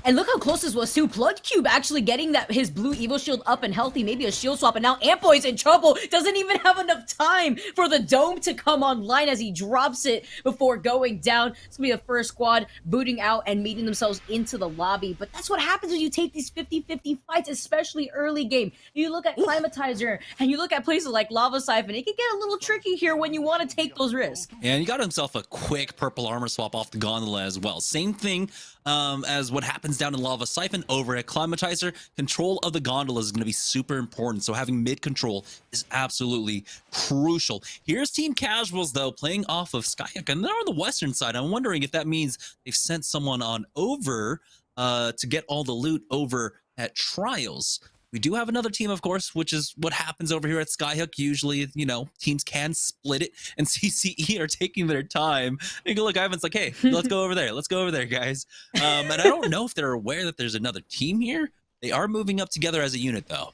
And look how close this was too. Plugged Cube actually getting his blue evil shield up and healthy, maybe a shield swap, and now Ampoy's in trouble. Doesn't even have enough time for the dome to come online as he drops it before going down. It's gonna be the first squad booting out and meeting themselves into the lobby. But that's what happens when you take these 50-50 fights, especially early game. You look at Climatizer and you look at places like Lava Siphon. It can get a little tricky here when you want to take those risks. And he got himself a quick purple armor swap off the gondola as well. Same thing as what happens down in Lava Siphon over at Climatizer. Control of the gondola is going to be super important, so having mid control is absolutely crucial. Here's Team Casuals, though, playing off of Skyhook, and they're on the western side. I'm wondering if that means they've sent someone on over to get all the loot over at Trials. We do have another team, of course, which is what happens over here at Skyhook. Usually, you know, teams can split it, and CCE are taking their time. And look, Ivan's like, hey, let's go over there. Let's go over there, guys. And I don't know if they're aware that there's another team here. They are moving up together as a unit, though.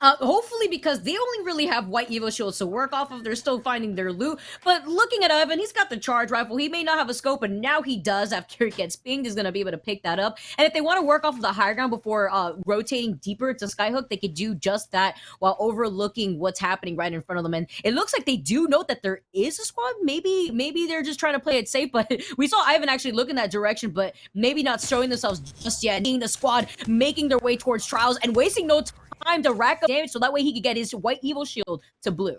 Hopefully, because they only really have white Evo shields to work off of. They're still finding their loot. But looking at Ivan, he's got the charge rifle. He may not have a scope, but now he does. After it gets pinged, he's going to be able to pick that up. And if they want to work off of the higher ground before rotating deeper to Skyhook, they could do just that while overlooking what's happening right in front of them. And it looks like they do note that there is a squad. Maybe they're just trying to play it safe. But we saw Ivan actually look in that direction, but maybe not showing themselves just yet. Seeing the squad making their way towards Trials and wasting no time to rack up damage so that way he could get his white evil shield to blue.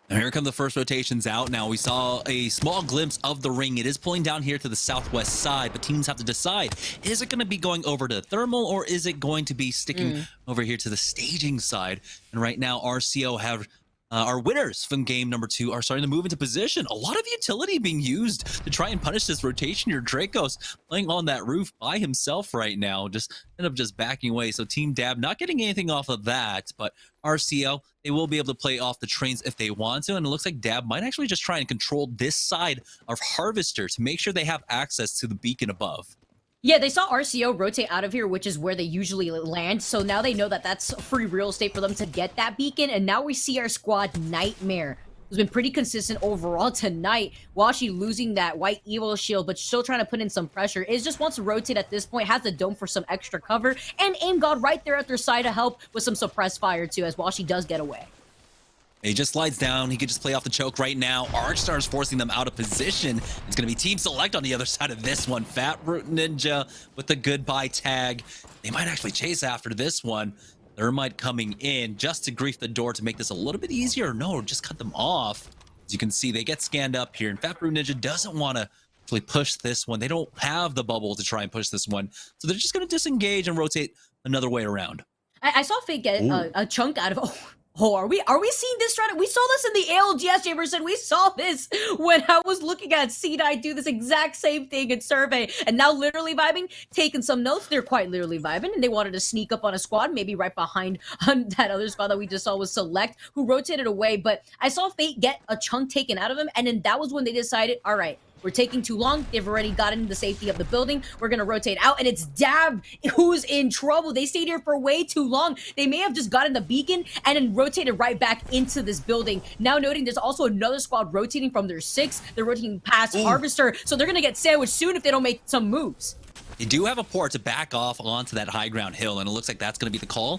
And here come the first rotations out now. We saw a small glimpse of the ring. It is pulling down here to the southwest side, but teams have to decide, is it going to be going over to thermal or is it going to be sticking over here to the staging side? And right now RCO have our winners from game number 2 are starting to move into position. A lot of utility being used to try and punish this rotation. Your Dracos playing on that roof by himself right now, just end up just backing away. So Team Dab not getting anything off of that, but RCO, they will be able to play off the trains if they want to. And it looks like Dab might actually just try and control this side of Harvester to make sure they have access to the beacon above. Yeah, they saw RCO rotate out of here, which is where they usually land. So now they know that that's free real estate for them to get that beacon. And now we see our squad Nightmare who's been pretty consistent overall tonight. Washi losing that white evil shield, but still trying to put in some pressure. Is just wants to rotate at this point, has the dome for some extra cover, and Aim God right there at their side to help with some suppressed fire too, as Washi does get away. He just slides down. He could just play off the choke right now. Arcstar's forcing them out of position. It's going to be Team Select on the other side of this one. Fat Root Ninja with the goodbye tag. They might actually chase after this one. Thermite coming in just to grief the door to make this a little bit easier. No, just cut them off. As you can see, they get scanned up here. And Fat Root Ninja doesn't want to actually push this one. They don't have the bubble to try and push this one. So they're just going to disengage and rotate another way around. I saw Fate get a chunk out of... Oh, are we seeing this strategy? We saw this in the ALGS, Jamerson. We saw this when I was looking at C9 do this exact same thing in survey. And now literally vibing, taking some notes. They're quite literally vibing, and they wanted to sneak up on a squad, maybe right behind that other squad that we just saw was Select, who rotated away. But I saw Fate get a chunk taken out of him, and then that was when they decided, all right, we're taking too long. They've already gotten the safety of the building. We're going to rotate out. And it's Dab who's in trouble. They stayed here for way too long. They may have just gotten the beacon and then rotated right back into this building. Now noting there's also another squad rotating from their 6. They're rotating past Harvester. So they're going to get sandwiched soon if they don't make some moves. They do have a port to back off onto that high ground hill, and it looks like that's going to be the call.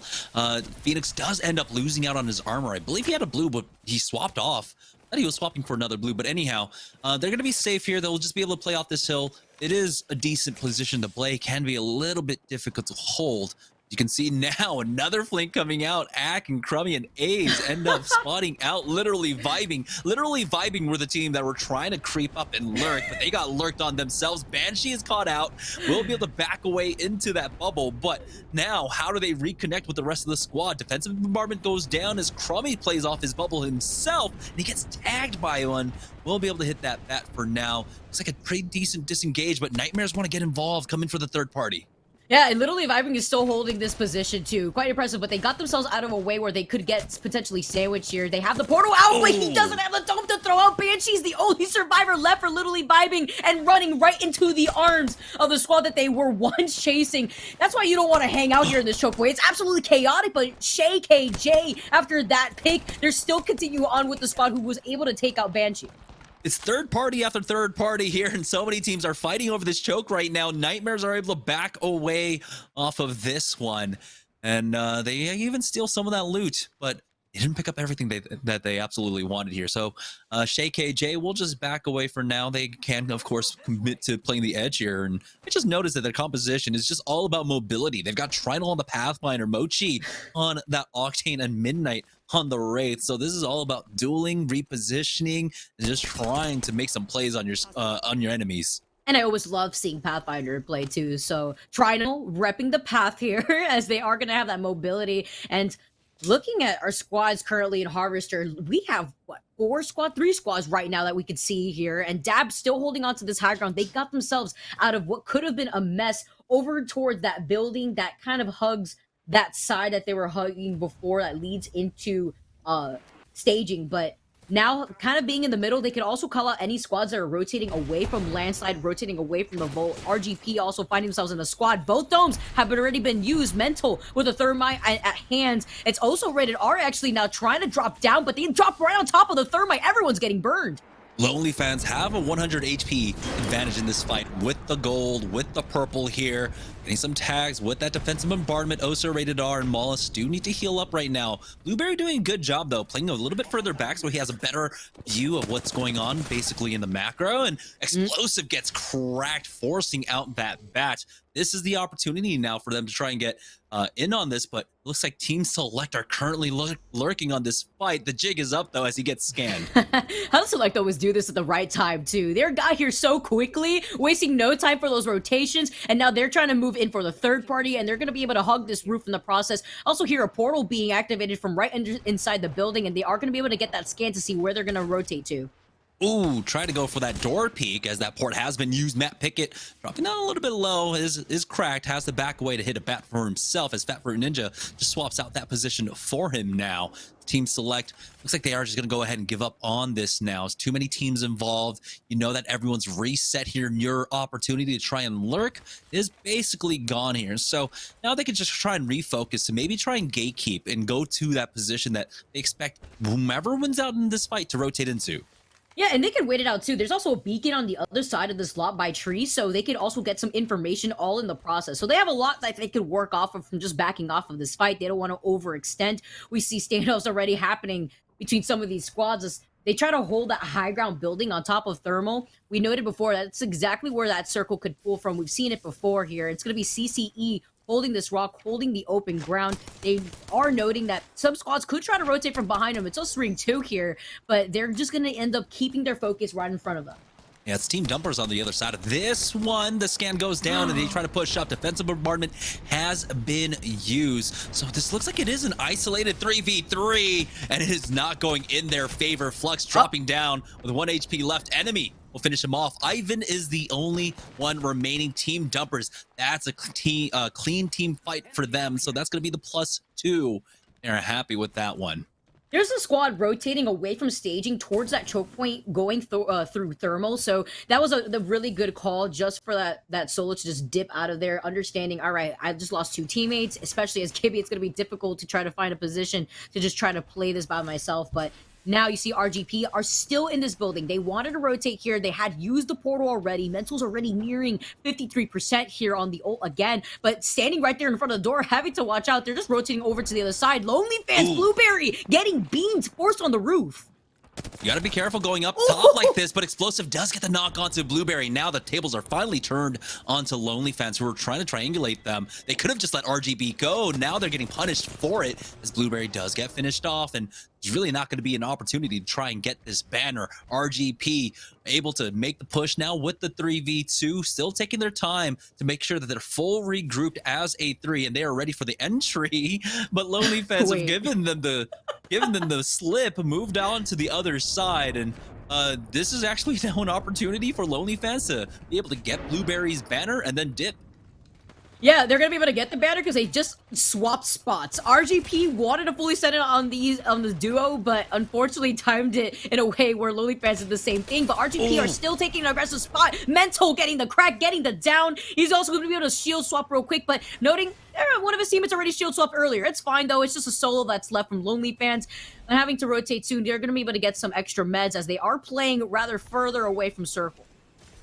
Phoenix does end up losing out on his armor. I believe he had a blue, but he swapped off. I thought he was swapping for another blue, but anyhow, they're going to be safe here. They'll just be able to play off this hill. It is a decent position to play. Can be a little bit difficult to hold. You can see now another flank coming out. Ack and Crummy and A's end up spotting out, literally vibing with the team that were trying to creep up and lurk, but they got lurked on themselves. Banshee is caught out. We'll be able to back away into that bubble, but now how do they reconnect with the rest of the squad? Defensive bombardment goes down as Crummy plays off his bubble himself, and he gets tagged by one. We'll be able to hit that bat for now. Looks like a pretty decent disengage, but Nightmares want to get involved, come in for the third party. Yeah, and literally Vibing is still holding this position too. Quite impressive, but they got themselves out of a way where they could get potentially sandwiched here. They have the portal out, but he doesn't have the dome to throw out. Banshee's the only survivor left for literally Vibing and running right into the arms of the squad that they were once chasing. That's why you don't want to hang out here in this chokeway. It's absolutely chaotic, but Shay KJ, after that pick, they're still continuing on with the squad who was able to take out Banshee. It's third party after third party here, and so many teams are fighting over this choke right now. Nightmares are able to back away off of this one, and they even steal some of that loot, but they didn't pick up everything that they absolutely wanted here. So Shay KJ will just back away for now. They can, of course, commit to playing the edge here, and I just noticed that their composition is just all about mobility. They've got Trinal on the Pathfinder, Mochi on that Octane, and Midnight on the Wraith. So this is all about dueling, repositioning, and just trying to make some plays on your enemies. And I always love seeing Pathfinder play too. So Trinal repping the path here as they are going to have that mobility. And looking at our squads currently in Harvester, we have, what, 3 squads right now that we could see here. And Dab still holding on to this high ground. They got themselves out of what could have been a mess over towards that building that kind of hugs that side that they were hugging before that leads into staging. But now kind of being in the middle, they could also call out any squads that are rotating away from Landslide, rotating away from the Volt. RGP also finding themselves in the squad. Both domes have already been used. Mental with a Thermite at hand. It's also Rated R actually now trying to drop down, but they drop right on top of the Thermite. Everyone's getting burned. Lonely fans have a 100 HP advantage in this fight with the gold, with the purple here. Getting some tags with that defensive bombardment. Osa, Rated R, and Mollis do need to heal up right now. Blueberry doing a good job, though, playing a little bit further back so he has a better view of what's going on, basically, in the macro. And Explosive gets cracked, forcing out that bat. This is the opportunity now for them to try and get in on this, but it looks like Team Select are currently lurking on this fight. The jig is up, though, as he gets scanned. How does Select always do this at the right time, too? They got here so quickly, wasting no time for those rotations, and now they're trying to move in for the third party, and they're going to be able to hug this roof in the process. Also hear a portal being activated from right inside the building, and they are going to be able to get that scan to see where they're going to rotate to. Ooh, try to go for that door peek as that port has been used. Matt Pickett dropping down a little bit low, is cracked, has to back away to hit a bat for himself as Fat Fruit Ninja just swaps out that position for him now. Team select looks like they are just going to go ahead and give up on this now. It's too many teams involved. You know that everyone's reset here, and your opportunity to try and lurk is basically gone here. So now they can just try and refocus and maybe try and gatekeep and go to that position that they expect whomever wins out in this fight to rotate into. Yeah, and they can wait it out too. There's also a beacon on the other side of this lot by tree, so they could also get some information all in the process. So they have a lot that they could work off of from just backing off of this fight. They don't want to overextend. We see standoffs already happening between some of these squads as they try to hold that high ground building on top of thermal. We noted before that's exactly where that circle could pull from. We've seen it before here. It's going to be CCE holding this rock, holding the open ground. They are noting that some squads could try to rotate from behind them. It's also Ring 2 here, but they're just going to end up keeping their focus right in front of them. Yeah, it's Team Dumpers on the other side of this one. The scan goes down and they try to push up. Defensive bombardment has been used. So this looks like it is an isolated 3v3 and it is not going in their favor. Flux dropping down with 1 HP left. Enemy will finish him off. Ivan is the only one remaining. Team Dumpers, that's a clean team fight for them. So that's going to be the +2. They're happy with that one. There's a squad rotating away from staging towards that choke point, going through thermal. So that was the really good call just for that solo to just dip out of there, understanding, all right, I just lost 2 teammates, especially as Kibby, it's going to be difficult to try to find a position to just try to play this by myself. But now you see RGP are still in this building. They wanted to rotate here. They had used the portal already. Mental's already nearing 53% here on the ult again, but standing right there in front of the door, having to watch out. They're just rotating over to the other side. Lonely Fans, Blueberry getting beamed, forced on the roof. You gotta be careful going up top like this, but Explosive does get the knock onto Blueberry. Now the tables are finally turned onto Lonely Fans, who are trying to triangulate them. They could have just let RGB go. Now they're getting punished for it, as Blueberry does get finished off, and there's really not going to be an opportunity to try and get this banner. RGP able to make the push now with the 3v2, still taking their time to make sure that they're full regrouped as a 3, and they are ready for the entry. But Lonely Fans have given them the slip, moved on to the other side, and this is actually now an opportunity for Lonely Fans to be able to get Blueberry's banner and then dip. Yeah, they're gonna be able to get the banner because they just swapped spots. RGP wanted to fully set it on the duo, but unfortunately timed it in a way where Lonely Fans did the same thing. But RGP are still taking an aggressive spot. Mental getting the crack, getting the down. He's also gonna be able to shield swap real quick, but noting one of his teammates already shield swapped earlier. It's fine though. It's just a solo that's left from Lonely Fans. And having to rotate soon, they're gonna be able to get some extra meds as they are playing rather further away from circle.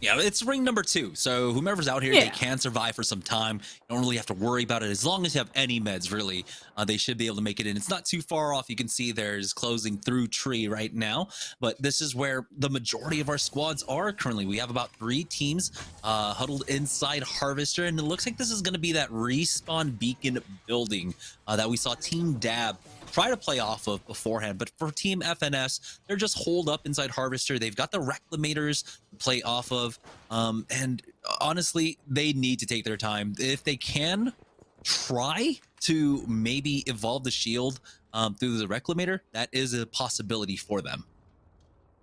Yeah, it's ring number 2, so whomever's out here, they can survive for some time. You don't really have to worry about it. As long as you have any meds, really, they should be able to make it in. It's not too far off. You can see there's closing through tree right now, but this is where the majority of our squads are currently. We have about 3 teams huddled inside Harvester, and it looks like this is going to be that respawn beacon building that we saw Team Dab try to play off of beforehand. But for Team FNS, they're just holed up inside Harvester. They've got the Reclamators to play off of, and honestly, they need to take their time. If they can try to maybe evolve the shield through the Reclamator, that is a possibility for them.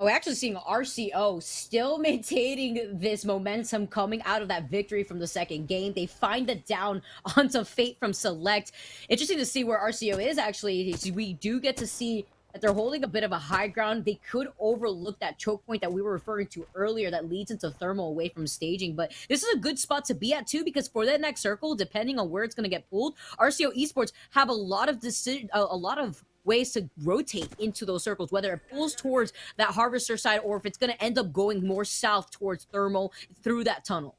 Oh, actually seeing RCO still maintaining this momentum coming out of that victory from the second game. They find it down onto Fate from Select. Interesting to see where RCO is actually. We do get to see that they're holding a bit of a high ground. They could overlook that choke point that we were referring to earlier that leads into thermal away from staging. But this is a good spot to be at too, because for that next circle, depending on where it's going to get pulled, RCO Esports have a lot of ways to rotate into those circles, whether it pulls towards that Harvester side or if it's going to end up going more south towards thermal through that tunnel.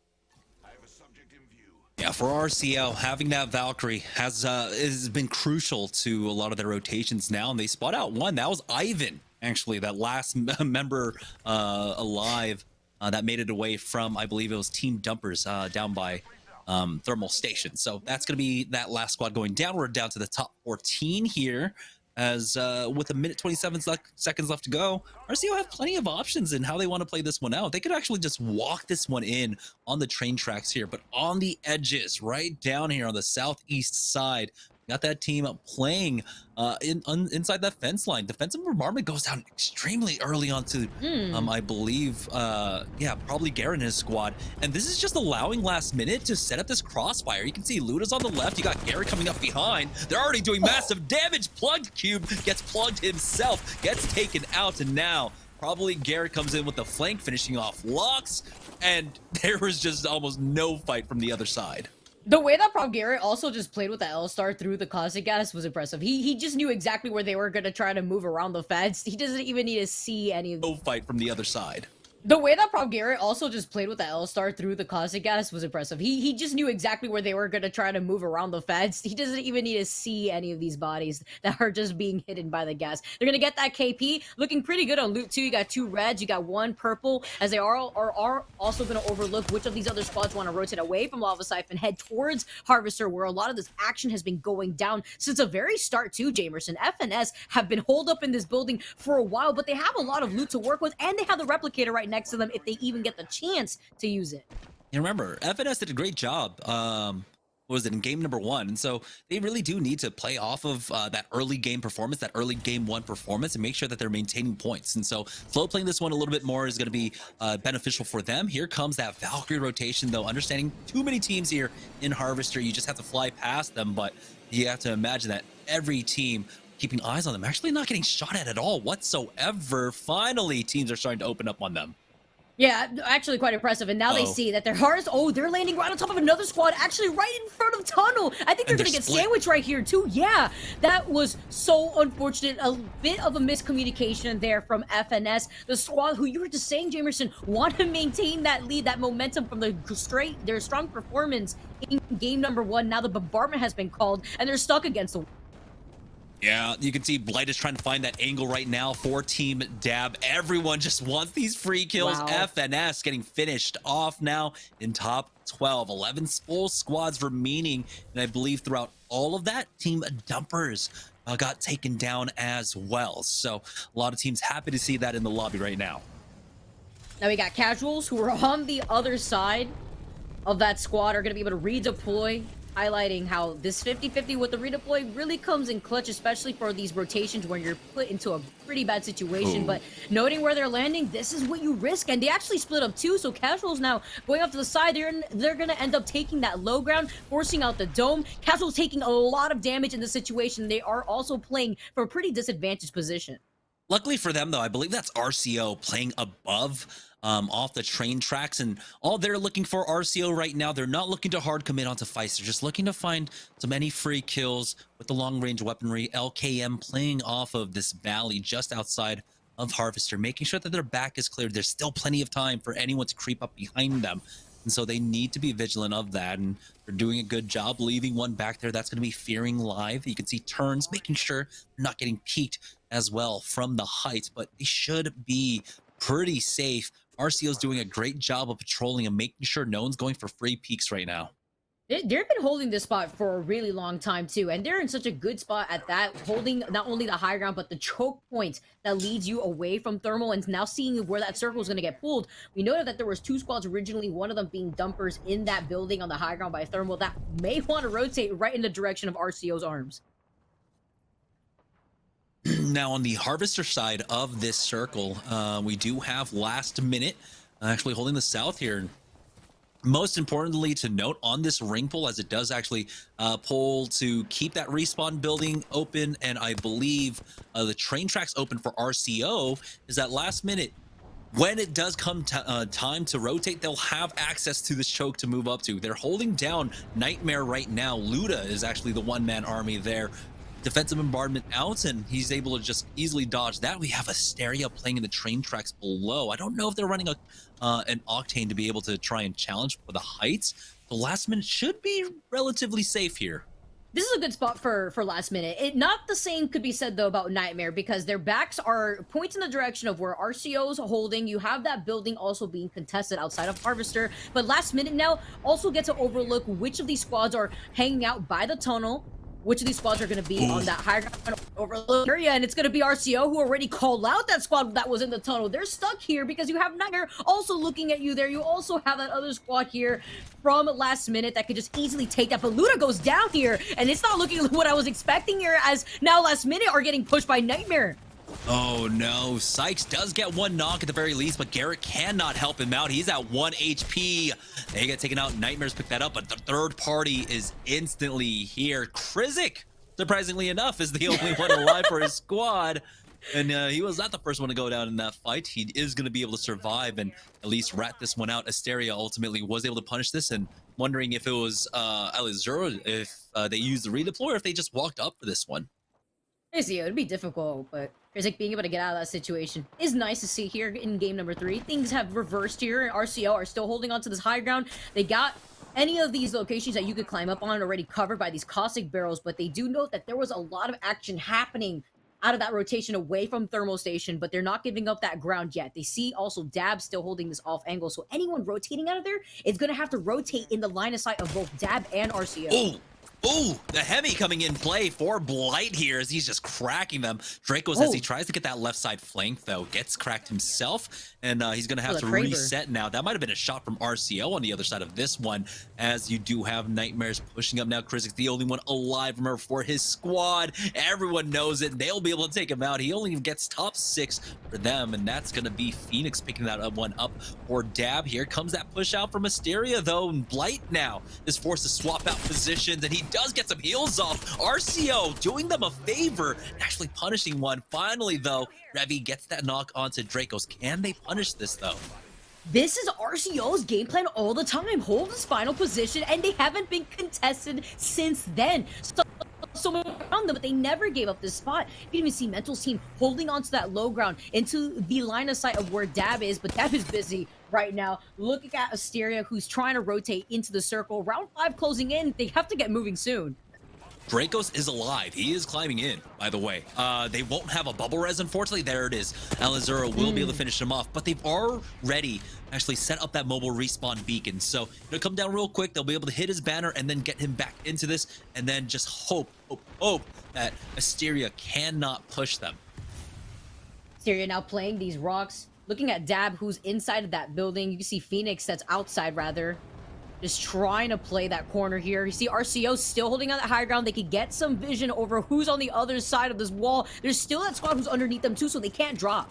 Yeah, for RCL, having that Valkyrie has been crucial to a lot of their rotations now, and they spot out one. That was Ivan, actually, that last member alive that made it away from, I believe it was Team Dumpers down by Thermal Station. So that's going to be that last squad going down. We're down to the top 14 here. As with a minute 27 seconds left to go, RCO have plenty of options in how they want to play this one out. They could actually just walk this one in on the train tracks here, but on the edges, right down here on the southeast side, Got that team playing inside that fence line. Defensive bombardment goes down extremely early onto, I believe, yeah, probably Garen and his squad. And this is just allowing last minute to set up this crossfire. You can see Luda's on the left. You got Garen coming up behind. They're already doing massive damage. Plugged Cube gets plugged himself, gets taken out, and now probably Garrett comes in with the flank, finishing off Lux, and there was just almost no fight from the other side. The way that Prob Garrett also just played with the L-Star through the Cosmic Gas was impressive. He just knew exactly where they were going to try to move around the fence. He doesn't even need to see any of... No fight from the other side. The way that Prob Garrett also just played with the L-Star through the Cosmic Gas was impressive. He just knew exactly where they were going to try to move around the fence. He doesn't even need to see any of these bodies that are just being hidden by the gas. They're going to get that KP. Looking pretty good on loot too. You got 2 reds, you got 1 purple, as they are also going to overlook which of these other squads want to rotate away from Lava Siphon, head towards Harvester, where a lot of this action has been going down since the very start too, Jamerson. FNS have been holed up in this building for a while, but they have a lot of loot to work with, and they have the replicator right next to them if they even get the chance to use it. And remember, FNS did a great job. What was it in game number 1? And so they really do need to play off of that early game performance, that early game 1 performance, and make sure that they're maintaining points. And so slow playing this one a little bit more is going to be beneficial for them. Here comes that Valkyrie rotation, though. Understanding too many teams here in Harvester, you just have to fly past them. But you have to imagine that every team keeping eyes on them, actually not getting shot at all whatsoever. Finally, teams are starting to open up on them. Yeah, actually quite impressive. And now they see that their hearts, they're landing right on top of another squad, actually right in front of Tunnel. I think they're going to get sandwiched right here too. Yeah, that was so unfortunate. A bit of a miscommunication there from FNS. The squad, who you were just saying, Jamerson, want to maintain that lead, that momentum from their strong performance in game number 1. Now the bombardment has been called, and they're stuck against the wall. Yeah, you can see Blight is trying to find that angle right now for Team Dab. Everyone just wants these free kills. Wow. FNS getting finished off now in top 12. 11 full squads remaining. And I believe throughout all of that, Team Dumpers got taken down as well. So a lot of teams happy to see that in the lobby right now. Now we got Casuals, who are on the other side of that squad, are going to be able to redeploy, highlighting how this 50-50 with the redeploy really comes in clutch, especially for these rotations when you're put into a pretty bad situation. Ooh. But noting where they're landing, this is what you risk, and they actually split up too. So Casuals now going off to the side, they're gonna end up taking that low ground, forcing out the dome. Casuals taking a lot of damage in this situation. They are also playing from a pretty disadvantaged position. Luckily for them, though, I believe that's RCO playing above off the train tracks, and all they're looking for RCO right now, they're not looking to hard commit onto fights. They're just looking to find so many free kills with the long range weaponry. LKM playing off of this valley just outside of Harvester, making sure that their back is cleared. There's still plenty of time for anyone to creep up behind them. And so they need to be vigilant of that, and they're doing a good job leaving one back there. That's going to be Fearing live. You can see turns, making sure they're not getting peeked as well from the heights, but they should be pretty safe. RCO's doing a great job of patrolling and making sure no one's going for free peeks right now. They've been holding this spot for a really long time too, and they're in such a good spot at that, holding not only the high ground but the choke point that leads you away from thermal, and now seeing where that circle is going to get pulled. We noted that there was 2 squads originally, one of them being dumpers in that building on the high ground by thermal that may want to rotate right in the direction of RCO's arms. Now on the Harvester side of this circle, we do have last minute actually holding the south here. Most importantly to note on this ring pull, as it does actually pull to keep that respawn building open, and I believe the train tracks open for RCO, is that last minute, when it does come time to rotate, they'll have access to this choke to move up to. They're holding down Nightmare right now. Luda is actually the one-man army there. Defensive bombardment out, and he's able to just easily dodge that. We have Asteria playing in the train tracks below. I don't know if they're running an Octane to be able to try and challenge for the heights. The last minute should be relatively safe here. This is a good spot for last minute. Not the same could be said though about Nightmare, because their backs are points in the direction of where RCO's holding. You have that building also being contested outside of Harvester, but last minute now also get to overlook which of these squads are hanging out by the tunnel. which of these squads are going to be on that higher ground overload area, and it's going to be RCO who already called out that squad that was in the tunnel. They're stuck here because you have Nightmare also looking at you there. You also have that other squad here from last minute that could just easily take that, but Luda goes down here, and it's not looking like what I was expecting here, as now last minute are getting pushed by Nightmare. Oh no, Sykes does get one knock at the very least, but Garrett cannot help him out. He's at 1 HP. They get taken out. Nightmares pick that up, but the third party is instantly here. Krizik, surprisingly enough, is the only one alive for his squad. And he was not the first one to go down in that fight. He is going to be able to survive and at least rat this one out. Asteria ultimately was able to punish this, and wondering if it was ALGS, if they used the redeploy or if they just walked up for this one. Crazy, it'd be difficult, but Krizik being able to get out of that situation is nice to see here in game number 3. Things have reversed here, and RCO are still holding on to this high ground. They got any of these locations that you could climb up on already covered by these caustic barrels, but they do note that there was a lot of action happening out of that rotation away from Thermal Station, but they're not giving up that ground yet. They see also Dab still holding this off angle, so anyone rotating out of there is going to have to rotate in the line of sight of both Dab and RCO. Ooh, the Hemi coming in play for Blight here as he's just cracking them. Dracos, as he tries to get that left side flank, though, gets cracked himself, and he's going to have to reset now. That might have been a shot from RCO on the other side of this one, as you do have Nightmares pushing up now. Krizik's the only one alive for his squad. Everyone knows it. They'll be able to take him out. He only gets top 6 for them, and that's going to be Phoenix picking that one up for Dab. Here comes that push out from Asteria, though, and Blight now is forced to swap out positions, and he does get some heals off. RCO doing them a favor and actually punishing one. Finally, though, Revy gets that knock onto Dracos. Can they punish this, though? This is RCO's game plan all the time. Hold this final position, and they haven't been contested since then. So around them, but they never gave up this spot. You can even see Mental's team holding onto that low ground into the line of sight of where Dab is, but Dab is busy right now. Looking at Asteria, who's trying to rotate into the circle. Round 5 closing in. They have to get moving soon. Dracos is alive. He is climbing in, by the way. They won't have a bubble res, unfortunately. There it is. Alizura will be able to finish him off, but they've already actually set up that mobile respawn beacon. So it'll come down real quick. They'll be able to hit his banner and then get him back into this, and then just hope that Asteria cannot push them. Asteria now playing these rocks. Looking at Dab, who's inside of that building. You can see Phoenix, that's outside, rather. Just trying to play that corner here. You see RCO still holding on that high ground. They could get some vision over who's on the other side of this wall. There's still that squad who's underneath them too, so they can't drop.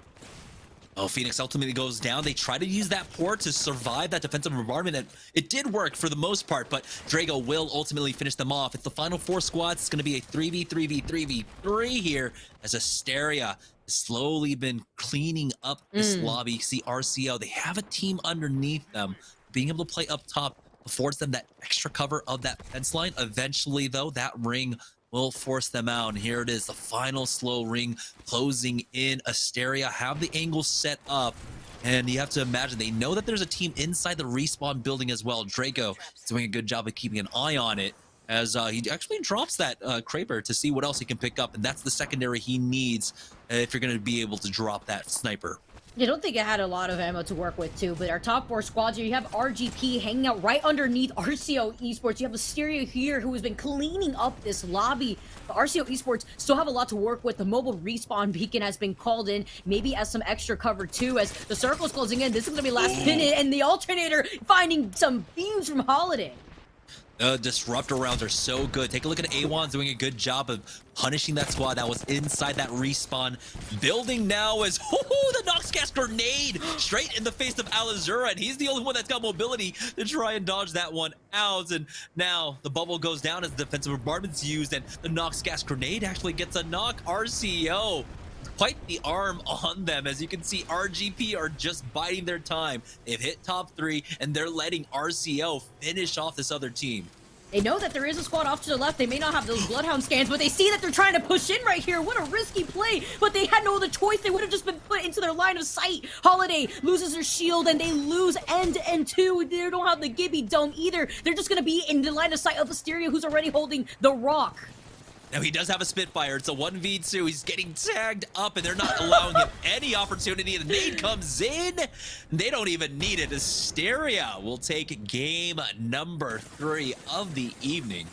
Oh, Phoenix ultimately goes down. They try to use that port to survive that defensive bombardment, and it did work for the most part, but Drago will ultimately finish them off. It's the final 4 squads. It's going to be a 3v3v3v3 here, as Asteria has slowly been cleaning up this lobby. See RCO, they have a team underneath them. Being able to play up top affords them that extra cover of that fence line. Eventually, though, that ring will force them out. And here it is, the final slow ring closing in. Asteria have the angle set up, and you have to imagine they know that there's a team inside the respawn building as well. Draco is doing a good job of keeping an eye on it, as he actually drops that Kraber to see what else he can pick up, and that's the secondary he needs if you're going to be able to drop that sniper. I don't think it had a lot of ammo to work with too, but our top 4 squads here, you have RGP hanging out right underneath RCO Esports. You have Asteria here, who has been cleaning up this lobby. The RCO Esports still have a lot to work with. The mobile respawn beacon has been called in, maybe as some extra cover too, as the circle's closing in. This is going to be last minute, and the alternator finding some beams from Holiday. Disruptor rounds are so good. Take a look at A1's doing a good job of punishing that squad that was inside that respawn building now, as the Nox gas grenade straight in the face of Alizura, and he's the only one that's got mobility to try and dodge that one out. And now the bubble goes down as the defensive bombardment's used, and the Nox gas grenade actually gets a knock. RCO, quite the arm on them. As you can see, RGP are just biding their time. They've hit top 3, and they're letting RCO finish off this other team. They know that there is a squad off to the left. They may not have those Bloodhound scans, but they see that they're trying to push in right here. What a risky play, but they had no other choice. They would have just been put into their line of sight. Holiday loses her shield, and they lose End and 2. They don't have the Gibby Dome either. They're just going to be in the line of sight of Asteria, who's already holding the rock. Now he does have a Spitfire. It's a 1v2. He's getting tagged up, and they're not allowing him any opportunity. The nade comes in. They don't even need it. Asteria will take game number 3 of the evening.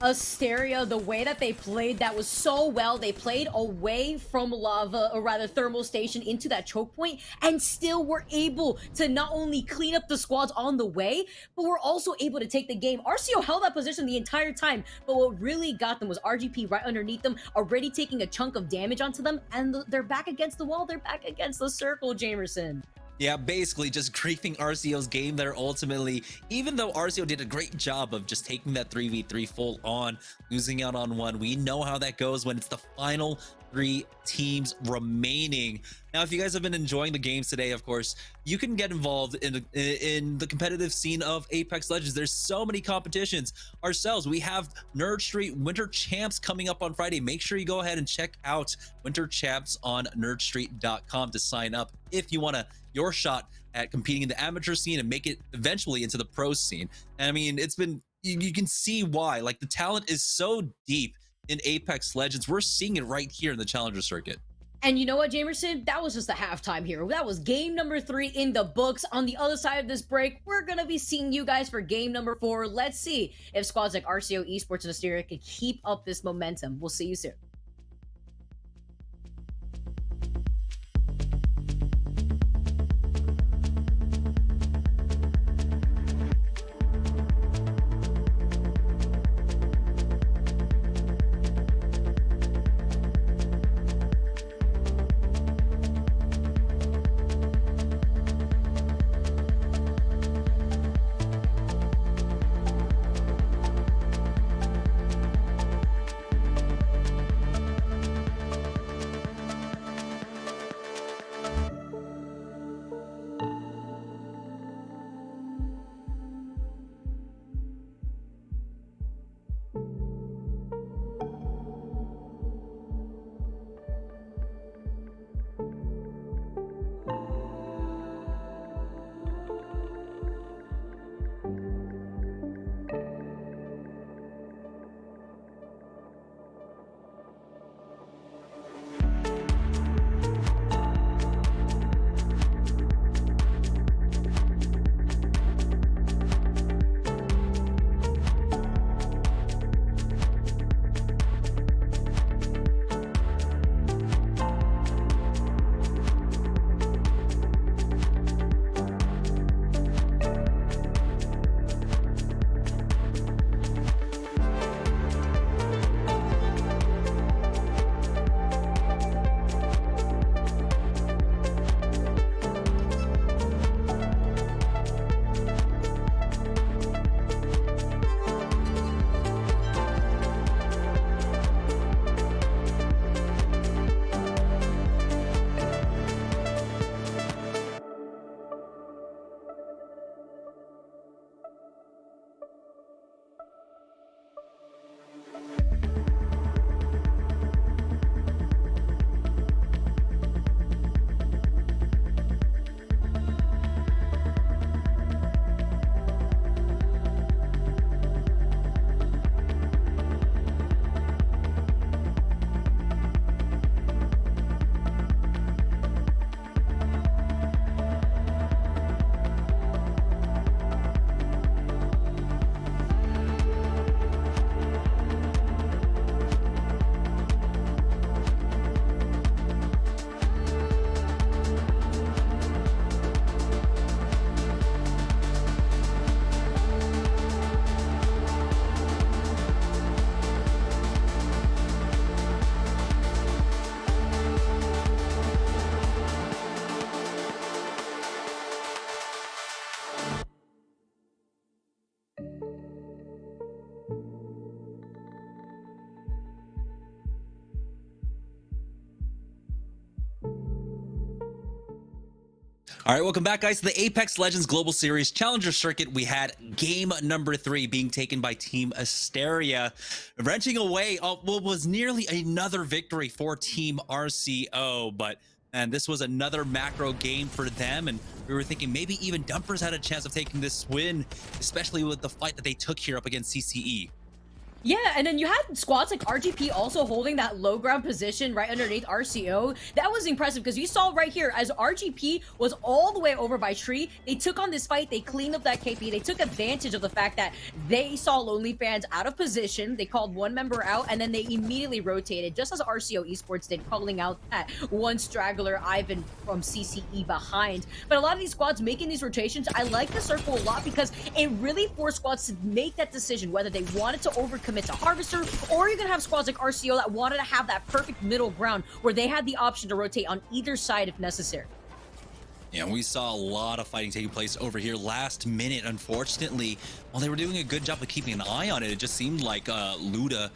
Asteria, the way that they played, that was so well. They played away from lava, or rather thermal station, into that choke point, and still were able to not only clean up the squads on the way, but were also able to take the game. RCO held that position the entire time, but what really got them was RGP right underneath them, already taking a chunk of damage onto them, and they're back against the wall. They're back against the circle, Jamerson. Yeah, basically just griefing RCO's game there ultimately, even though RCO did a great job of just taking that 3v3 full on, losing out on one. We know how that goes when it's the final 3 teams remaining. Now, if you guys have been enjoying the games today, of course, you can get involved in the competitive scene of Apex Legends. There's so many competitions. Ourselves, we have Nerd Street Winter Champs coming up on Friday. Make sure you go ahead and check out Winter Champs on nerdstreet.com to sign up if you want your shot at competing in the amateur scene and make it eventually into the pro scene. And I mean, it's been, you can see why. Like, the talent is so deep in Apex Legends. We're seeing it right here in the Challenger circuit. And you know what, Jamerson? That was just a halftime here. That was game number 3 in the books. On the other side of this break, we're going to be seeing you guys for game number 4. Let's see if squads like RCO, Esports, and Asteria can keep up this momentum. We'll see you soon. All right, welcome back, guys, to the Apex Legends Global Series Challenger Circuit. We had game number 3 being taken by Team Asteria, wrenching away what was nearly another victory for Team RCO. But, man, this was another macro game for them, and we were thinking maybe even Dumpers had a chance of taking this win, especially with the fight that they took here up against CCE. Yeah, and then you had squads like RGP also holding that low ground position right underneath RCO. That was impressive because you saw right here as RGP was all the way over by Tree, they took on this fight, they cleaned up that KP, they took advantage of the fact that they saw Lonely Fans out of position, they called one member out, and then they immediately rotated, just as RCO Esports did, calling out that one straggler, Ivan from CCE behind. But a lot of these squads making these rotations, I like the circle a lot because it really forced squads to make that decision whether they wanted to overcommit to Harvester, or you're gonna have squads like RCO that wanted to have that perfect middle ground where they had the option to rotate on either side if necessary. Yeah, we saw a lot of fighting taking place over here last minute. Unfortunately, while they were doing a good job of keeping an eye on it, it just seemed like Luda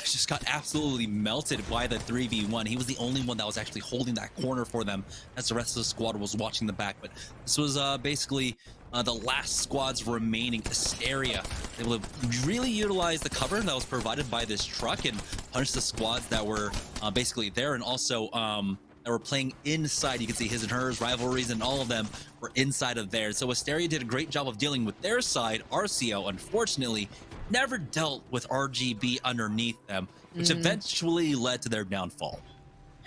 just got absolutely melted by the 3v1. He was the only one that was actually holding that corner for them as the rest of the squad was watching the back. But this was basically the last squad's remaining. Asteria able to really utilize the cover that was provided by this truck and punish the squads that were basically there, and also that were playing inside. You can see his and hers, rivalries, and all of them were inside of there. So Asteria did a great job of dealing with their side. RCO, unfortunately, never dealt with RGB underneath them, which eventually led to their downfall.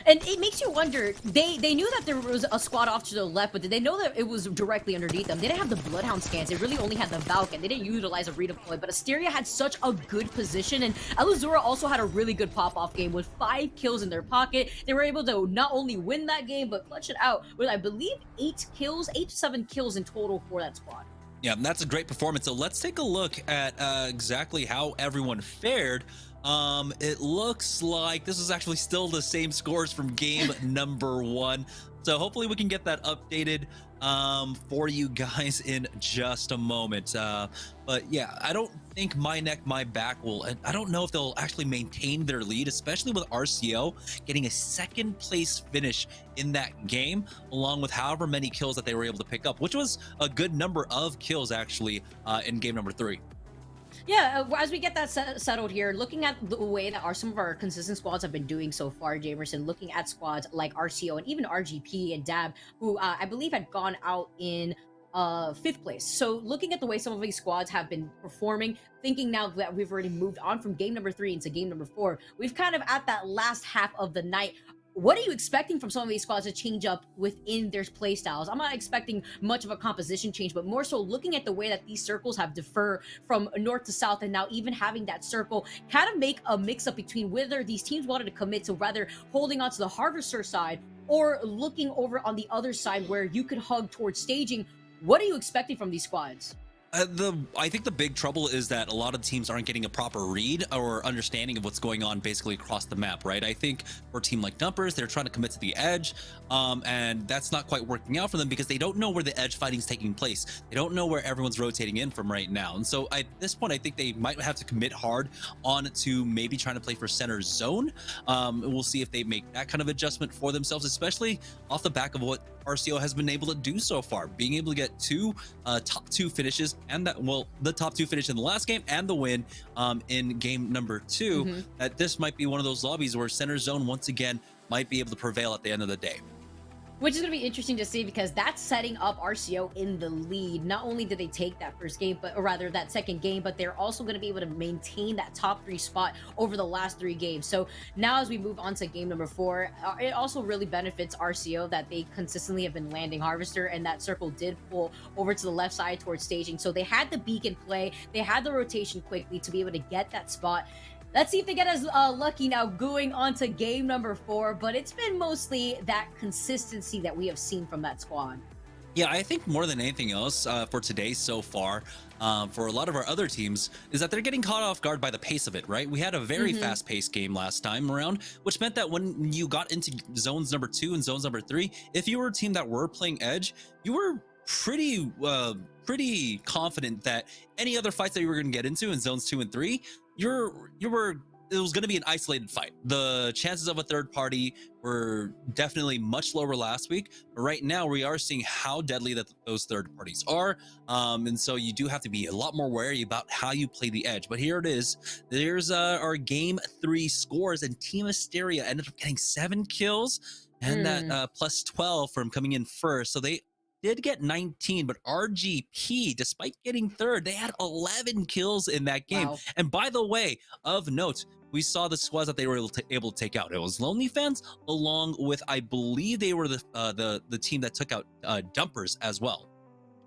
And it makes you wonder, they knew that there was a squad off to the left, but did they know that it was directly underneath them? They didn't have the Bloodhound scans. They really only had the Valken. They didn't utilize a redeploy, but Asteria had such a good position, and Elizura also had a really good pop-off game with 5 kills in their pocket. They were able to not only win that game, but clutch it out with, I believe, 8 to 7 kills in total for that squad. Yeah, that's a great performance. So let's take a look at exactly how everyone fared. It looks like this is actually still the same scores from game number 1. So hopefully we can get that updated for you guys in just a moment. But yeah, I don't think My Neck, My Back will, I don't know if they'll actually maintain their lead, especially with RCO getting a 2nd place finish in that game, along with however many kills that they were able to pick up, which was a good number of kills actually in game number 3. Yeah, as we get that settled here, looking at the way that some of our consistent squads have been doing so far, Jamerson, looking at squads like RCO and even RGP and DAB, who I believe had gone out in 5th place. So looking at the way some of these squads have been performing, thinking now that we've already moved on from game number 3 into game number 4, we've kind of at that last half of the night. What are you expecting from some of these squads to change up within their playstyles? I'm not expecting much of a composition change, but more so looking at the way that these circles have differ from north to south, and now even having that circle kind of make a mix-up between whether these teams wanted to commit to rather holding on to the Harvester side or looking over on the other side where you could hug towards staging. What are you expecting from these squads? I think the big trouble is that a lot of teams aren't getting a proper read or understanding of what's going on basically across the map, right? I think for a team like Dumpers, they're trying to commit to the edge, and that's not quite working out for them because they don't know where the edge fighting is taking place. They don't know where everyone's rotating in from right now. And so at this point, I think they might have to commit hard on to maybe trying to play for center zone. We'll see if they make that kind of adjustment for themselves, especially off the back of what RCO has been able to do so far, being able to get 2 top 2 finishes, and that, well, the top 2 finish in the last game and the win in game number 2. That this might be one of those lobbies where center zone once again might be able to prevail at the end of the day. Which is going to be interesting to see because that's setting up RCO in the lead. Not only did they take that first game, or rather that second game, but they're also going to be able to maintain that top 3 spot over the last 3 games. So now as we move on to game number 4, it also really benefits RCO that they consistently have been landing Harvester, and that circle did pull over to the left side towards staging. So they had the beacon play, they had the rotation quickly to be able to get that spot. Let's see if they get as lucky now going on to game number 4, but it's been mostly that consistency that we have seen from that squad. Yeah, I think more than anything else for today so far, for a lot of our other teams, is that they're getting caught off guard by the pace of it, right? We had a very fast-paced game last time around, which meant that when you got into zones number 2 and zones number 3, if you were a team that were playing edge, you were pretty confident that any other fights that you were going to get into in zones 2 and 3, it was going to be an isolated fight. The chances of a third party were definitely much lower last week, but right now we are seeing how deadly that those third parties are, and so you do have to be a lot more wary about how you play the edge. But here it is. There's our game 3 scores, and Team Asteria ended up getting 7 kills and that plus 12 from coming in first. So they did get 19, but RGP, despite getting third, they had 11 kills in that game. Wow. And by the way, of note, we saw the squads that they were able to take out. It was Lonely Fans, along with, I believe they were the team that took out Dumpers as well.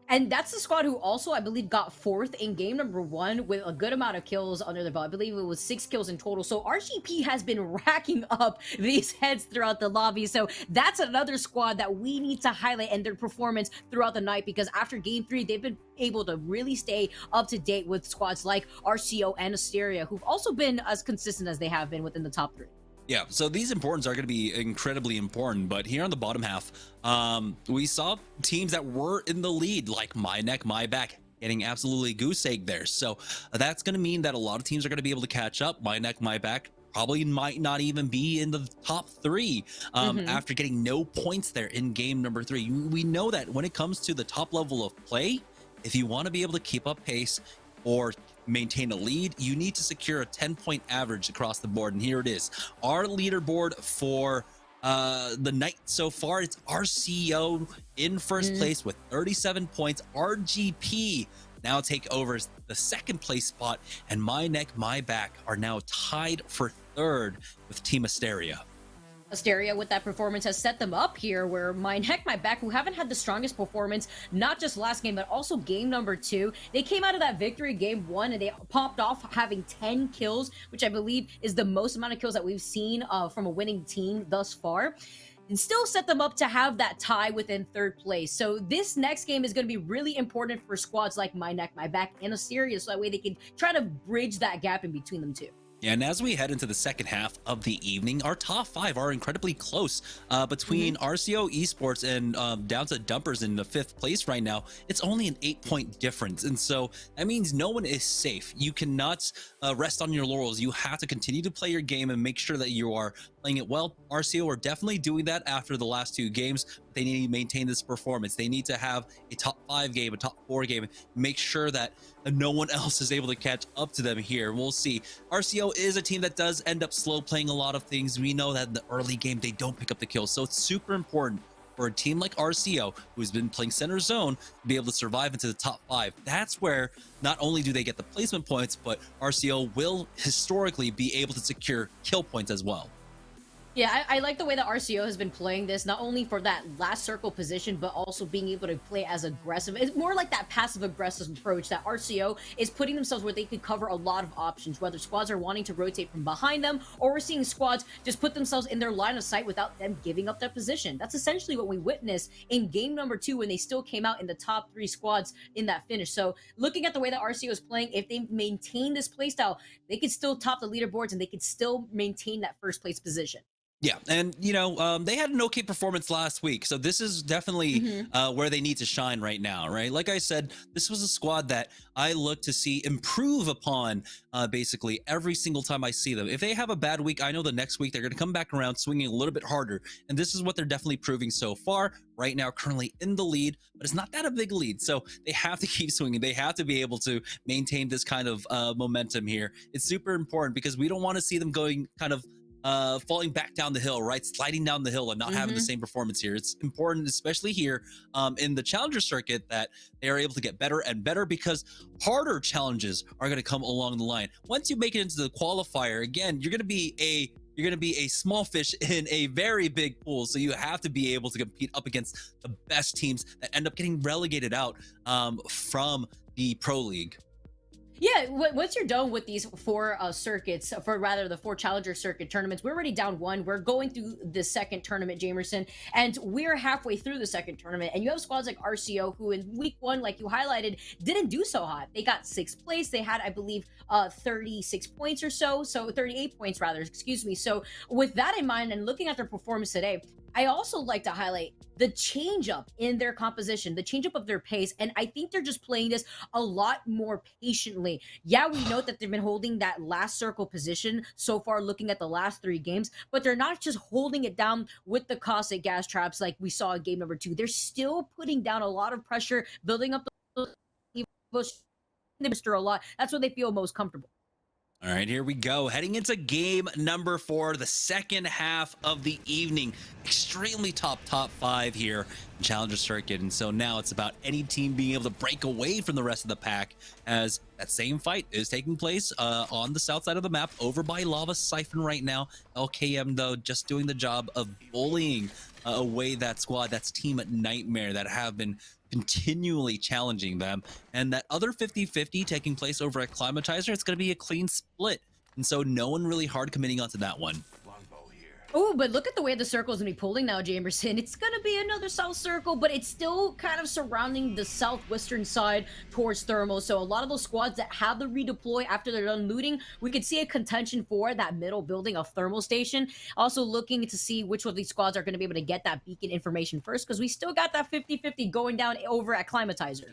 And that's the squad who also, I believe, got fourth in game number 1 with a good amount of kills under their belt. I believe it was 6 kills in total. So RGP has been racking up these heads throughout the lobby. So that's another squad that we need to highlight and their performance throughout the night, because after game 3, they've been able to really stay up to date with squads like RCO and Asteria, who've also been as consistent as they have been within the top 3. Yeah, so these importance are going to be incredibly important, but here on the bottom half, we saw teams that were in the lead, like My Neck, My Back, getting absolutely goose egg there. So that's going to mean that a lot of teams are going to be able to catch up. My Neck, My Back probably might not even be in the top 3 after getting no points there in game number 3. We know that when it comes to the top level of play, if you want to be able to keep up pace or maintain a lead, you need to secure a 10-point average across the board. And here it is. Our leaderboard for the night so far, it's RCO in first place with 37 points. RGP now take over the second place spot, and My Neck, My Back are now tied for third with Team Asteria. Asteria with that performance has set them up here, where My Neck, My Back, who haven't had the strongest performance, not just last game, but also game number 2. They came out of that victory game 1 and they popped off having 10 kills, which I believe is the most amount of kills that we've seen from a winning team thus far, and still set them up to have that tie within third place. So this next game is going to be really important for squads like My Neck, My Back, and Asteria, so that way they can try to bridge that gap in between them two. And as we head into the second half of the evening, our top 5 are incredibly close between RCO Esports and down to Dumpers in the 5th place right now. It's only an 8-point difference. And so that means no one is safe. You cannot rest on your laurels. You have to continue to play your game and make sure that you are playing it well. RCO are definitely doing that after the last 2 games. They need to maintain this performance. They need to have a top 5 game, a top 4 game, make sure that no one else is able to catch up to them here. We'll see. RCO is a team that does end up slow playing a lot of things. We know that in the early game, they don't pick up the kills. So it's super important for a team like RCO, who's been playing center zone, to be able to survive into the top 5. That's where not only do they get the placement points, but RCO will historically be able to secure kill points as well. Yeah, I like the way that RCO has been playing this, not only for that last circle position, but also being able to play as aggressive. It's more like that passive-aggressive approach that RCO is putting themselves where they could cover a lot of options, whether squads are wanting to rotate from behind them, or we're seeing squads just put themselves in their line of sight without them giving up their position. That's essentially what we witnessed in game number 2 when they still came out in the top 3 squads in that finish. So looking at the way that RCO is playing, if they maintain this playstyle, they could still top the leaderboards and they could still maintain that first place position. Yeah, and you know, they had an okay performance last week, so this is definitely where they need to shine right now, right? Like I said, this was a squad that I look to see improve upon basically every single time I see them. If they have a bad week, I know the next week they're going to come back around swinging a little bit harder, and this is what they're definitely proving so far. Right now, currently in the lead, but it's not that a big lead, so they have to keep swinging. They have to be able to maintain this kind of momentum here. It's super important because we don't want to see them going kind of falling back down the hill, right? Sliding down the hill and not having the same performance here. It's important, especially here in the challenger circuit, that they are able to get better and better, because harder challenges are going to come along the line. Once you make it into the qualifier, again, you're going to be a small fish in a very big pool. So you have to be able to compete up against the best teams that end up getting relegated out from the Pro League. Yeah, once you're done with these 4 circuits, for rather the 4 challenger circuit tournaments, we're already down 1. We're going through the second tournament, Jamerson, and we're halfway through the second tournament. And you have squads like RCO, who in week 1, like you highlighted, didn't do so hot. They got 6th place. They had, I believe, 36 points or so 38 points rather, excuse me. So with that in mind, and looking at their performance today, I also like to highlight the change up in their composition, the change up of their pace. And I think they're just playing this a lot more patiently. Yeah, we know that they've been holding that last circle position so far, looking at the last 3 games, but they're not just holding it down with the caustic gas traps like we saw in game number 2. They're still putting down a lot of pressure, building up the a lot. That's where they feel most comfortable. All right, here we go. Heading into game number 4, the second half of the evening. Extremely top 5 here in Challenger Circuit. And so now it's about any team being able to break away from the rest of the pack, as that same fight is taking place on the south side of the map over by Lava Siphon right now. LKM, though, just doing the job of bullying away that squad. That's Team Nightmare that have been continually challenging them, and that other 50-50 taking place over at Climatizer, it's going to be a clean split, and so no one really hard committing onto that one. Oh, but look at the way the circle's gonna be pulling now, Jamerson. It's gonna be another south circle, but it's still kind of surrounding the southwestern side towards Thermal. So a lot of those squads that have the redeploy after they're done looting, we could see a contention for that middle building of Thermal Station. Also looking to see which of these squads are gonna be able to get that beacon information first, because we still got that 50-50 going down over at Climatizer.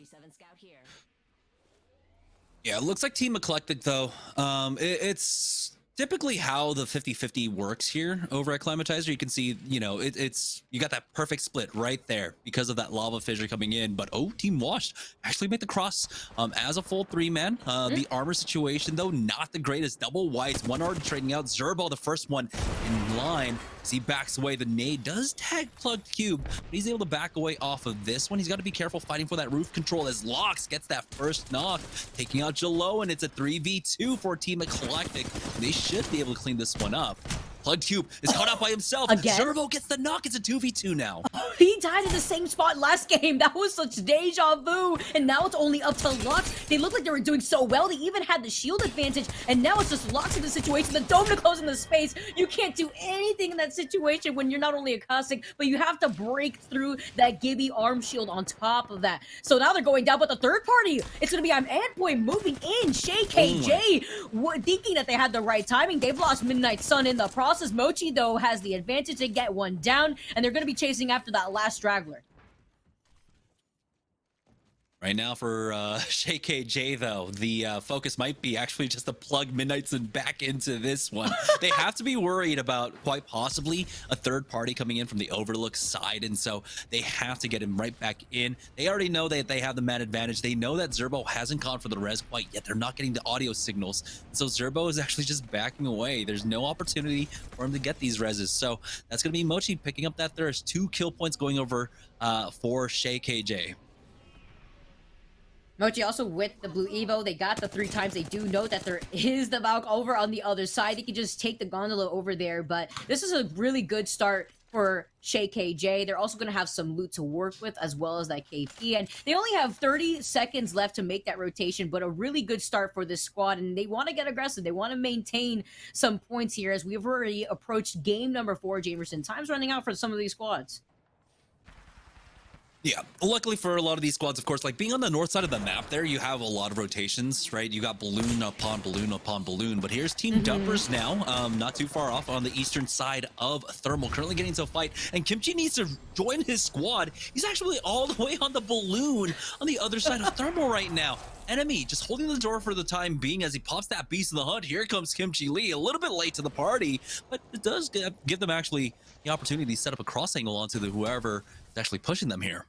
Yeah, it looks like Team Eclectic, though. It's typically how the 50-50 works here over at Climatizer. You can see, you know, you got that perfect split right there because of that lava fissure coming in. But Team Washed actually made the cross as a full 3-man. The armor situation, though, not the greatest. Double whites, one already trading out. Zerbo, the first one in line. As he backs away, the nade does tag Plugged Cube, but he's able to back away off of this one. He's got to be careful fighting for that roof control as Lox gets that first knock, taking out Jalo, and it's a 3v2 for Team Eclectic. They should be able to clean this one up. Plugged Cube is caught out by himself. Again? Zervo gets the knock. It's a 2v2 now. He died in the same spot last game. That was such deja vu. And now it's only up to Lux. They look like they were doing so well. They even had the shield advantage. And now it's just Lux in the situation. The dome to close in the space. You can't do anything in that situation when you're not only a caustic, but you have to break through that Gibby arm shield on top of that. So now they're going down. But the third party, it's going to be Antboy moving in. Shay KJ thinking that they had the right timing. They've lost Midnight Sun in the process. Mochi, though, has the advantage to get one down, and they're going to be chasing after that last straggler. Right now for Shay KJ, though, the focus might be actually just to plug Midnight Sun back into this one. They have to be worried about quite possibly a third party coming in from the Overlook side, and so they have to get him right back in. They already know that they have the man advantage. They know that Zerbo hasn't gone for the res quite yet. They're not getting the audio signals, so Zerbo is actually just backing away. There's no opportunity for him to get these reses, so that's going to be Mochi picking up that thirst. 2 kill points going over for Shay KJ. Mochi also with the blue Evo, they got the 3 times. They do know that there is the Valk over on the other side. They can just take the gondola over there, but this is a really good start for Shay KJ. They're also going to have some loot to work with as well as that KP, and they only have 30 seconds left to make that rotation, but a really good start for this squad, and they want to get aggressive. They want to maintain some points here as we've already approached game number 4, Jamerson. Time's running out for some of these squads. Yeah, luckily for a lot of these squads, of course, like being on the north side of the map there, you have a lot of rotations, right? You got balloon upon balloon upon balloon, but here's Team Dumpers now, not too far off on the eastern side of Thermal, currently getting into a fight, and Kimchi needs to join his squad. He's actually all the way on the balloon on the other side of Thermal right now. Enemy just holding the door for the time being as he pops that beast in the hunt. Here comes Kimchi Lee, a little bit late to the party, but it does give them actually the opportunity to set up a cross angle onto the whoever is actually pushing them here.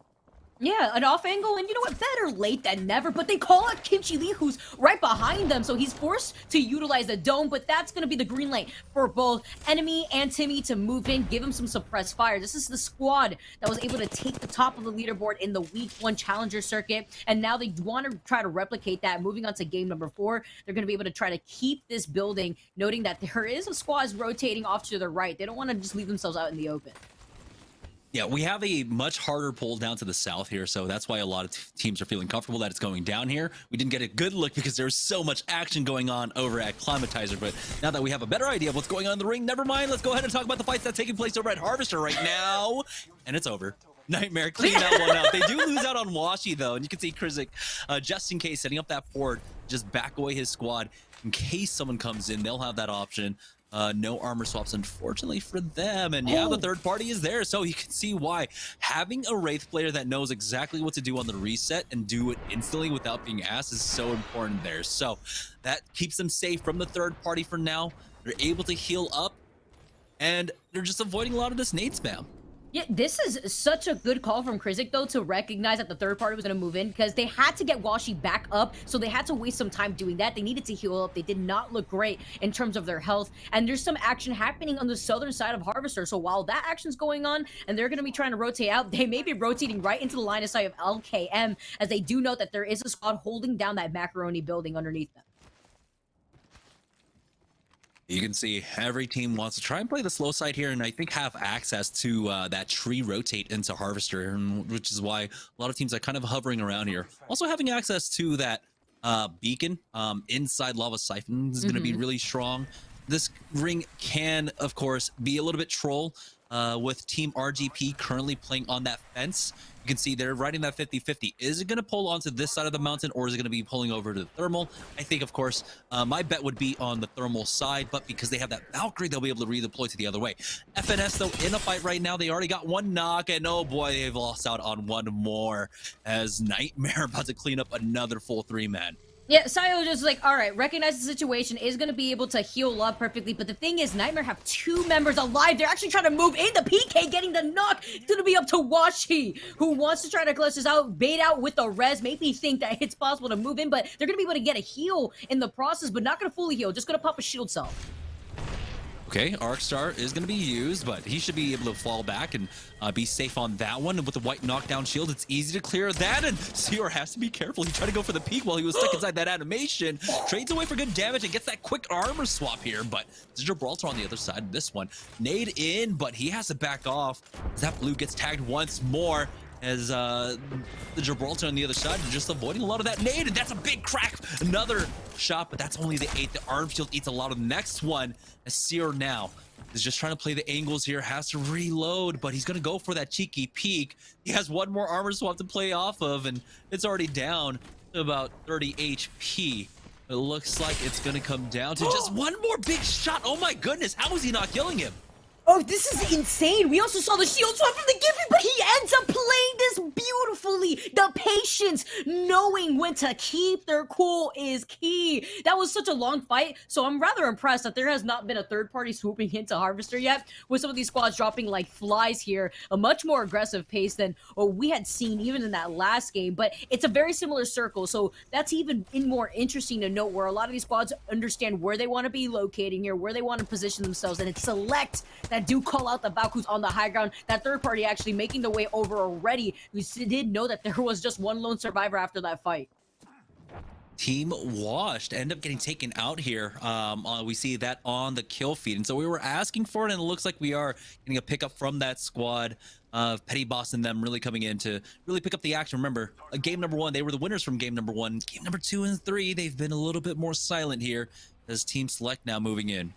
Yeah, an off angle, and you know what? Better late than never, but they call out Kimchi Lee, who's right behind them, so he's forced to utilize the dome, but that's going to be the green light for both Enemy and Timmy to move in, give him some suppressed fire. This is the squad that was able to take the top of the leaderboard in the week 1 Challenger circuit, and now they want to try to replicate that. Moving on to game number 4, they're going to be able to try to keep this building, noting that there is a squad rotating off to the right. They don't want to just leave themselves out in the open. Yeah, we have a much harder pull down to the south here, so that's why a lot of teams are feeling comfortable that it's going down here. We didn't get a good look because there's so much action going on over at Climatizer, but now that we have a better idea of what's going on in the ring, never mind, let's go ahead and talk about the fights that's taking place over at Harvester right now. And it's over. Nightmare clean that one out. They do lose out on Washi, though, and you can see Krizik, just in case, setting up that board, just back away his squad. In case someone comes in, they'll have that option. No armor swaps, unfortunately for them, and yeah, the third party is there, so you can see why having a Wraith player that knows exactly what to do on the reset and do it instantly without being asked is so important there. So that keeps them safe from the third party for now. They're able to heal up, and they're just avoiding a lot of this nade spam. Yeah, this is such a good call from Krizik, though, to recognize that the third party was going to move in because they had to get Washi back up, so they had to waste some time doing that. They needed to heal up. They did not look great in terms of their health, and there's some action happening on the southern side of Harvester, so while that action's going on and they're going to be trying to rotate out, they may be rotating right into the line of sight of LKM, as they do know that there is a squad holding down that macaroni building underneath them. You can see every team wants to try and play the slow side here, and I think have access to that tree rotate into Harvester, which is why a lot of teams are kind of hovering around here. Also having access to that beacon inside Lava Siphon is going to be really strong. This ring can, of course, be a little bit troll with Team RGP currently playing on that fence. You can see they're riding that 50-50. Is it going to pull onto this side of the mountain, or is it going to be pulling over to the thermal? I think, of course, my bet would be on the thermal side, but because they have that Valkyrie, they'll be able to redeploy to the other way. FNS, though, in a fight right now. They already got one knock, and oh boy, they've lost out on one more, as Nightmare about to clean up another full 3-man. Yeah, Sayo just like, all right, recognize the situation, is going to be able to heal up perfectly, but the thing is, Nightmare have 2 members alive. They're actually trying to move in. The PK getting the knock. It's going to be up to Washi, who wants to try to clutch this out, bait out with the res, maybe think that it's possible to move in, but they're going to be able to get a heal in the process, but not going to fully heal, just going to pop a shield cell. Okay, Arc Star is going to be used, but he should be able to fall back and be safe on that one. And with the white knockdown shield, it's easy to clear that. And CR has to be careful. He tried to go for the peak while he was stuck inside that animation. Trades away for good damage and gets that quick armor swap here. But there's Gibraltar on the other side of this one. Nade in, but he has to back off. That blue gets tagged once more, as the Gibraltar on the other side just avoiding a lot of that nade, and that's a big crack. Another shot, but that's only the 8th. The arm shield eats a lot of the next one, as Seer now is just trying to play the angles here, has to reload, but he's going to go for that cheeky peek. He has one more armor swap to play off of, and it's already down to about 30 HP. It looks like it's going to come down to just one more big shot. Oh my goodness, how is he not killing him? Oh, this is insane. We also saw the shield swap from the Giffy, but he ends up playing this beautifully. The patience, knowing when to keep their cool is key. That was such a long fight, so I'm rather impressed that there has not been a third party swooping into Harvester yet, with some of these squads dropping like flies here. A much more aggressive pace than what we had seen even in that last game, but it's a very similar circle, so that's even more interesting to note, where a lot of these squads understand where they want to be locating here, where they want to position themselves, and it's select that do call out the Valkyries on the high ground. That third party actually making the way over already. We did know that there was just one lone survivor after that fight. Team washed, end up getting taken out here. We see that on the kill feed, and so we were asking for it, and it looks like we are getting a pickup from that squad of Petty Boss and them really coming in to really pick up the action. Remember, game number 1, they were the winners from game number 1. Game number 2 and 3, they've been a little bit more silent here, as Team Select now moving in.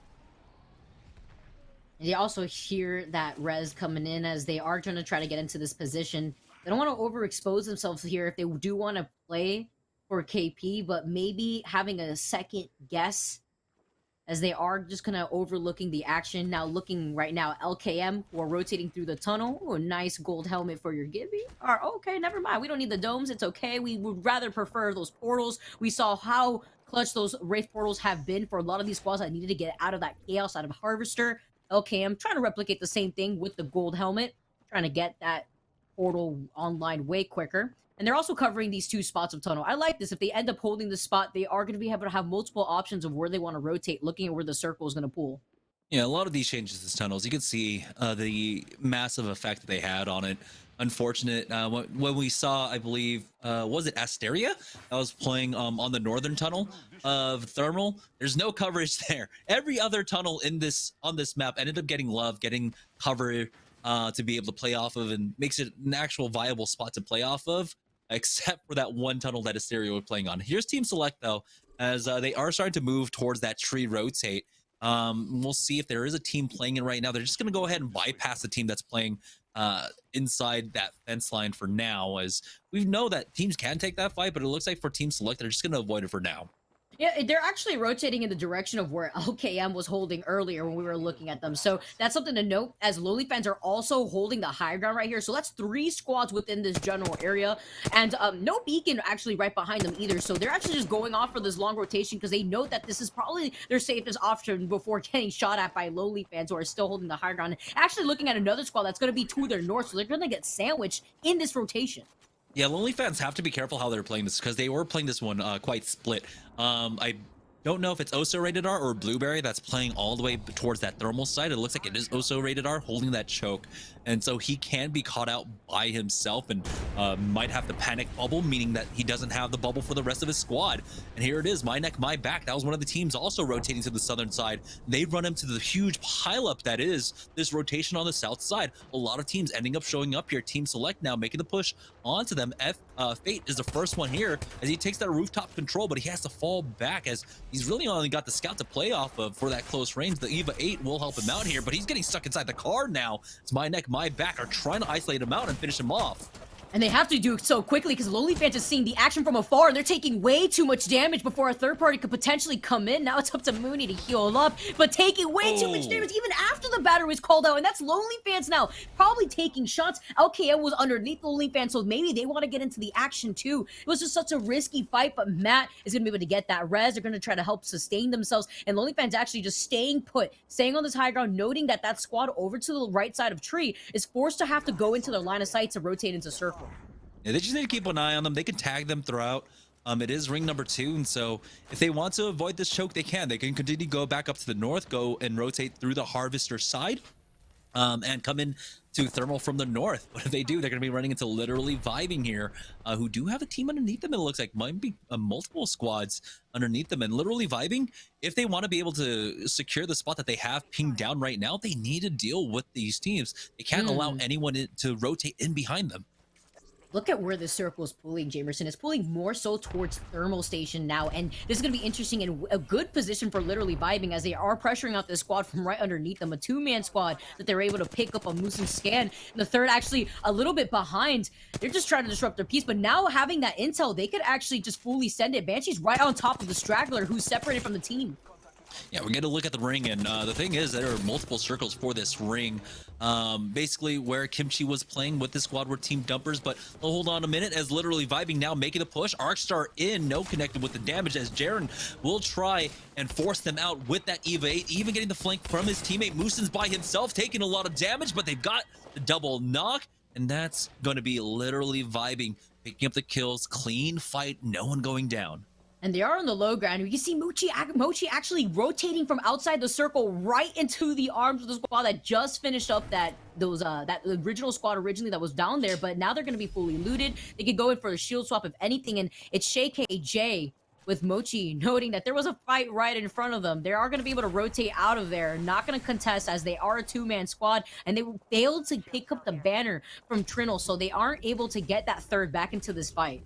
You also hear that res coming in, as they are trying to try to get into this position. They don't want to overexpose themselves here if they do want to play for KP, but maybe having a second guess, as they are just kind of overlooking the action. Now looking right now, LKM, who are rotating through the tunnel. Ooh, a nice gold helmet for your Gibby. Okay, never mind. We don't need the domes. It's okay. We would rather prefer those portals. We saw how clutch those Wraith portals have been for a lot of these squads that needed to get out of that chaos, out of Harvester. LKM trying to replicate the same thing with the gold helmet, trying to get that portal online way quicker. And they're also covering these 2 spots of tunnel. I like this. If they end up holding the spot, they are going to be able to have multiple options of where they want to rotate, looking at where the circle is going to pull. Yeah, a lot of these changes to tunnels, you can see the massive effect that they had on it. Unfortunate. When we saw, I believe, was it Asteria? I was playing on the northern tunnel of Thermal. There's no coverage there. Every other tunnel on this map ended up getting love, getting cover to be able to play off of, and makes it an actual viable spot to play off of, except for that one tunnel that Asteria was playing on. Here's Team Select, though, as they are starting to move towards that tree rotate. We'll see if there is a team playing it right now. They're just going to go ahead and bypass the team that's playing inside that fence line for now, as we know that teams can take that fight, but it looks like for Team Select, they're just going to avoid it for now. Yeah, they're actually rotating in the direction of where LKM was holding earlier when we were looking at them. So that's something to note, as Lowly fans are also holding the high ground right here. So that's 3 squads within this general area. And no beacon actually right behind them either. So they're actually just going off for this long rotation because they know that this is probably their safest option before getting shot at by Lowly fans who are still holding the high ground. Actually looking at another squad that's going to be to their north. So they're going to get sandwiched in this rotation. Yeah, Lonely fans have to be careful how they're playing this because they were playing this one quite split. I don't know if it's Oso rated R or Blueberry that's playing all the way towards that thermal side. It looks like it is Oso rated R holding that choke. And so he can be caught out by himself and might have the panic bubble, meaning that he doesn't have the bubble for the rest of his squad. And here it is, my neck, my back. That was one of the teams also rotating to the southern side. They run into the huge pileup that is this rotation on the south side. A lot of teams ending up showing up here. Team Select now making the push onto them. Fate is the first one here as he takes that rooftop control, but he has to fall back as he's really only got the scout to play off of for that close range. The EVA 8 will help him out here, but he's getting stuck inside the car now. It's my neck, my back are trying to isolate him out and finish him off. And they have to do it so quickly because Lowly fans is seeing the action from afar and they're taking way too much damage before a third party could potentially come in. Now it's up to Mooney to heal up, but taking way too much damage even after the battery was called out. And that's Lowly fans now probably taking shots. LKM was underneath Lowly fans, so maybe they want to get into the action too. It was just such a risky fight, but Matt is going to be able to get that res. They're going to try to help sustain themselves. And Lowly fans actually just staying put, staying on this high ground, noting that that squad over to the right side of tree is forced to have to go into their line of sight to rotate into circle. Yeah, they just need to keep an eye on them. They can tag them throughout. It is ring number 2, and so if they want to avoid this choke, they can. They can continue to go back up to the north, go and rotate through the Harvester side, and come in to Thermal from the north. What if they do? They're going to be running into literally Vibing here, who do have a team underneath them. It looks like might be multiple squads underneath them, and literally Vibing, if they want to be able to secure the spot that they have pinged down right now, they need to deal with these teams. They can't allow anyone to rotate in behind them. Look at where the circle is pulling, Jamerson. It's pulling more so towards Thermal Station now, and this is going to be interesting and a good position for literally Vibing as they are pressuring out this squad from right underneath them. A 2-man squad that they're able to pick up a Moose and Scan. And the third actually a little bit behind. They're just trying to disrupt their piece, but now having that intel, they could actually just fully send it. Banshee's right on top of the Straggler who's separated from the team. Yeah, we're going to look at the ring, and the thing is there are multiple circles for this ring. Basically where Kimchi was playing with this squad were team dumpers, but hold on a minute as literally Vibing now making the push. Arcstar in, no connected with the damage as Jaren will try and force them out with that EVA 8, even getting the flank from his teammate. Moosin's by himself taking a lot of damage, but they've got the double knock, and that's going to be literally Vibing picking up the kills. Clean fight, no one going down. And they are on the low ground. You can see Mochi actually rotating from outside the circle right into the arms of the squad that just finished up that original squad originally that was down there. But now they're going to be fully looted. They could go in for a shield swap if anything. And it's Shay KJ with Mochi noting that there was a fight right in front of them. They are going to be able to rotate out of there. Not going to contest as they are a 2-man squad. And they failed to pick up the banner from Trinal. So they aren't able to get that third back into this fight.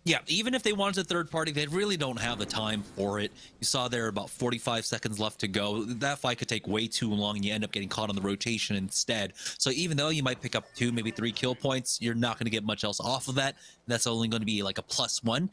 Yeah, even if they wanted a third party, they really don't have the time for it. You saw there about 45 seconds left to go. That fight could take way too long, and you end up getting caught on the rotation instead. So even though you might pick up 2, maybe 3 kill points, you're not going to get much else off of that. That's only going to be like a +1,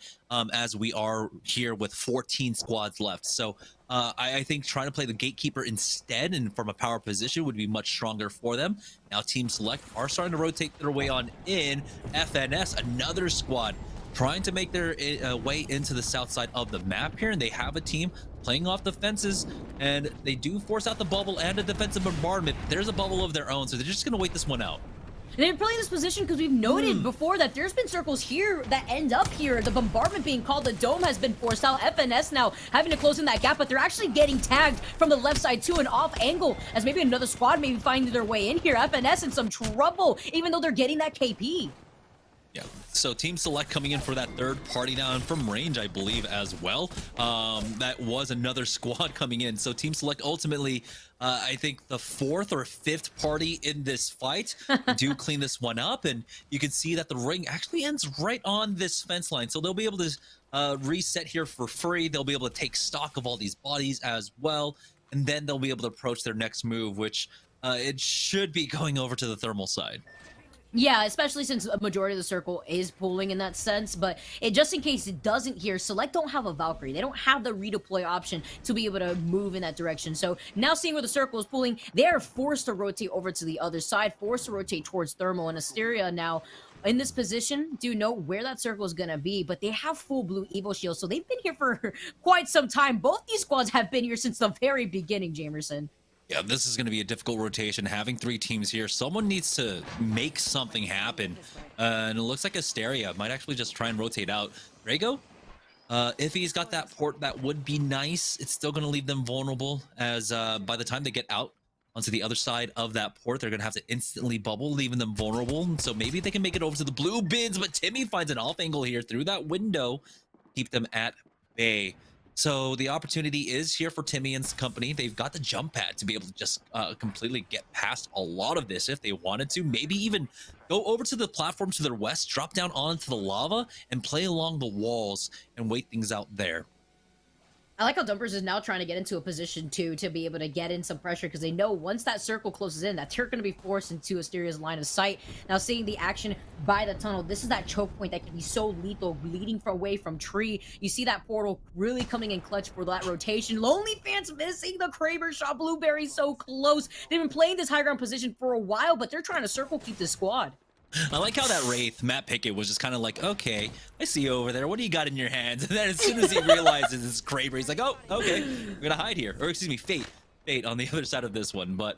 as we are here with 14 squads left. So I think trying to play the gatekeeper instead and from a power position would be much stronger for them. Now Team Select are starting to rotate their way on in. FNS, another squad, trying to make their way into the south side of the map here, and they have a team playing off the fences, and they do force out the bubble and a defensive bombardment. There's a bubble of their own, so they're just going to wait this one out. And they're playing this position because we've noted before that there's been circles here that end up here. The bombardment being called, the dome has been forced out. FNS now having to close in that gap, but they're actually getting tagged from the left side too, an off angle, as maybe another squad maybe finding their way in here. FNS in some trouble, even though they're getting that KP. Yeah, so Team Select coming in for that third party now, and from range, I believe, as well. That was another squad coming in. So Team Select ultimately, I think the 4th or 5th party in this fight do clean this one up, and you can see that the ring actually ends right on this fence line. So they'll be able to reset here for free. They'll be able to take stock of all these bodies as well, and then they'll be able to approach their next move, which it should be going over to the thermal side. Yeah, especially since a majority of the circle is pulling in that sense, but just in case it doesn't here, Select don't have a Valkyrie. They don't have the redeploy option to be able to move in that direction. So now seeing where the circle is pulling, they are forced to rotate over to the other side, forced to rotate towards Thermal, and Asteria now in this position do know where that circle is going to be, but they have full blue Evo shields, so they've been here for quite some time. Both these squads have been here since the very beginning, Jamerson. Yeah, this is going to be a difficult rotation. Having 3 teams here, someone needs to make something happen. And it looks like Asteria might actually just try and rotate out. Drago, if he's got that port, that would be nice. It's still going to leave them vulnerable, as by the time they get out onto the other side of that port, they're going to have to instantly bubble, leaving them vulnerable. So maybe they can make it over to the blue bids, but Timmy finds an off angle here through that window, keep them at bay. So the opportunity is here for Timmy and company. They've got the jump pad to be able to just completely get past a lot of this if they wanted to. Maybe even go over to the platform to their west, drop down onto the lava, and play along the walls and wait things out there. I like how Dumpers is now trying to get into a position, too, to be able to get in some pressure, because they know once that circle closes in, that they're going to be forced into Asteria's line of sight. Now, seeing the action by the tunnel, this is that choke point that can be so lethal, leading away from Tree. You see that portal really coming in clutch for that rotation. Lonely Fans missing the Kraber shot. Blueberry so close. They've been playing this high ground position for a while, but they're trying to circle keep the squad. I like how that Wraith, Matt Pickett, was just kind of like, okay, I see you over there. What do you got in your hands? And then as soon as he realizes it's Kraber, he's like, oh, okay, I'm going to hide here. Or excuse me, Fate on the other side of this one. But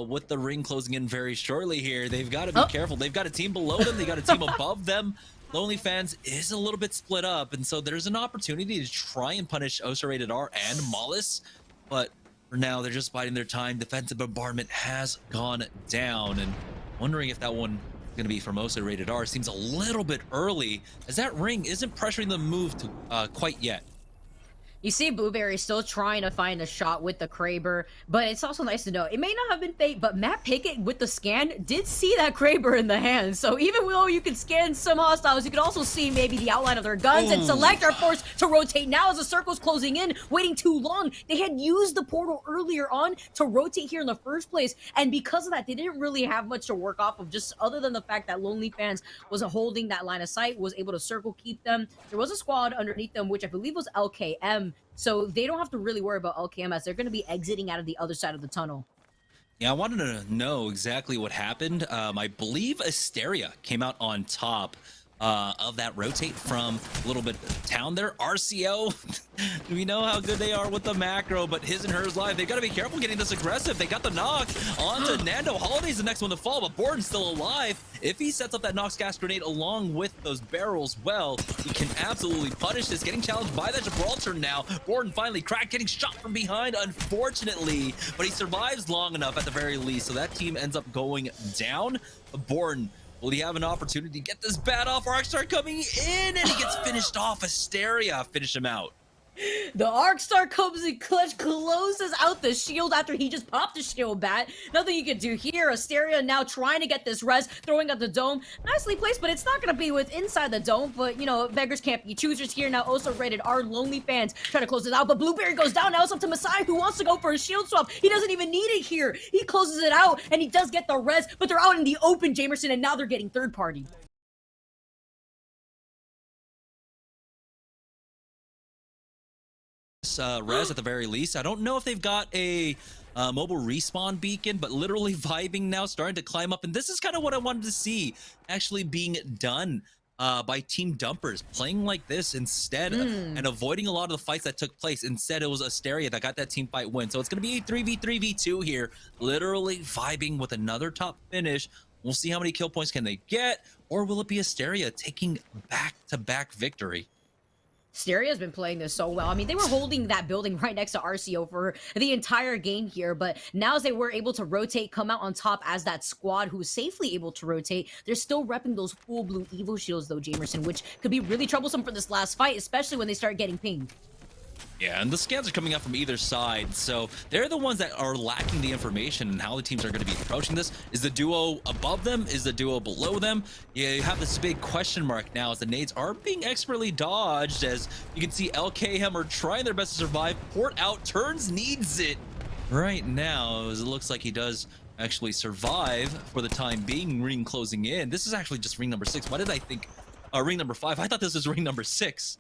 with the ring closing in very shortly here, they've got to be careful. They've got a team below them. They got a team above them. Lonely Fans is a little bit split up. And so there's an opportunity to try and punish OSA Rated R and Mollis. But for now, they're just biding their time. Defensive bombardment has gone down. And wondering if that one going to be from OSA Rated R seems a little bit early, as that ring isn't pressuring the move to quite yet. You see Blueberry still trying to find a shot with the Kraber, but it's also nice to know it may not have been Fate, but Matt Pickett with the scan did see that Kraber in the hand. So even though you can scan some hostiles, you can also see maybe the outline of their guns. And Select are forced to rotate now as the circle's closing in, waiting too long. They had used the portal earlier on to rotate here in the first place, and because of that, they didn't really have much to work off of, just other than the fact that Lonely Fans was holding that line of sight, was able to circle keep them. There was a squad underneath them, which I believe was LKM. So they don't have to really worry about LKM, as they're going to be exiting out of the other side of the tunnel. Yeah, I wanted to know exactly what happened. I believe Asteria came out on top of that rotate from a little bit of town there. RCO, we know how good they are with the macro, but his and hers live. They've got to be careful getting this aggressive. They got the knock onto Nando. Holiday's the next one to fall, but Borden's still alive. If he sets up that Nox gas grenade along with those barrels, well, he can absolutely punish this. Getting challenged by that Gibraltar now. Borden finally cracked, getting shot from behind, unfortunately, but he survives long enough at the very least. So that team ends up going down. Borden, will he have an opportunity to get this bat off? Arcstar coming in, and he gets finished off. Asteria finish him out. The Arcstar comes in clutch, closes out the shield after he just popped the shield bat. Nothing you can do here. Asteria now trying to get this res, throwing at the dome. Nicely placed, but it's not going to be with inside the dome. But, you know, beggars can't be choosers here. Now OSA Rated R, Lonely Fans trying to close it out. But Blueberry goes down. Now it's up to Masai, who wants to go for a shield swap. He doesn't even need it here. He closes it out, and he does get the res, but they're out in the open, Jamerson, and now they're getting third party. Res at the very least. I don't know if they've got a mobile respawn beacon, but literally vibing now, starting to climb up. And this is kind of what I wanted to see actually being done by Team Dumpers, playing like this instead and avoiding a lot of the fights that took place. Instead, it was Asteria that got that team fight win. So it's going to be a 3v3v2 here, literally vibing with another top finish. We'll see how many kill points can they get, or will it be Asteria taking back-to-back victory? Asteria's been playing this so well. I mean, they were holding that building right next to RCO for the entire game here, but now as they were able to rotate, come out on top as that squad who's safely able to rotate, they're still repping those full blue Evo shields though, Jamerson, which could be really troublesome for this last fight, especially when they start getting pinged. Yeah, and the scans are coming out from either side, so they're the ones that are lacking the information and how the teams are going to be approaching this. Is the duo above them? Is the duo below them? Yeah, you have this big question mark now as the nades are being expertly dodged, as you can see LKM are trying their best to survive. Port out, turns needs it right now, as it looks like he does actually survive for the time being. Ring closing in. This is actually just ring number 6. Why did I think ring number 5? I thought this was ring number 6.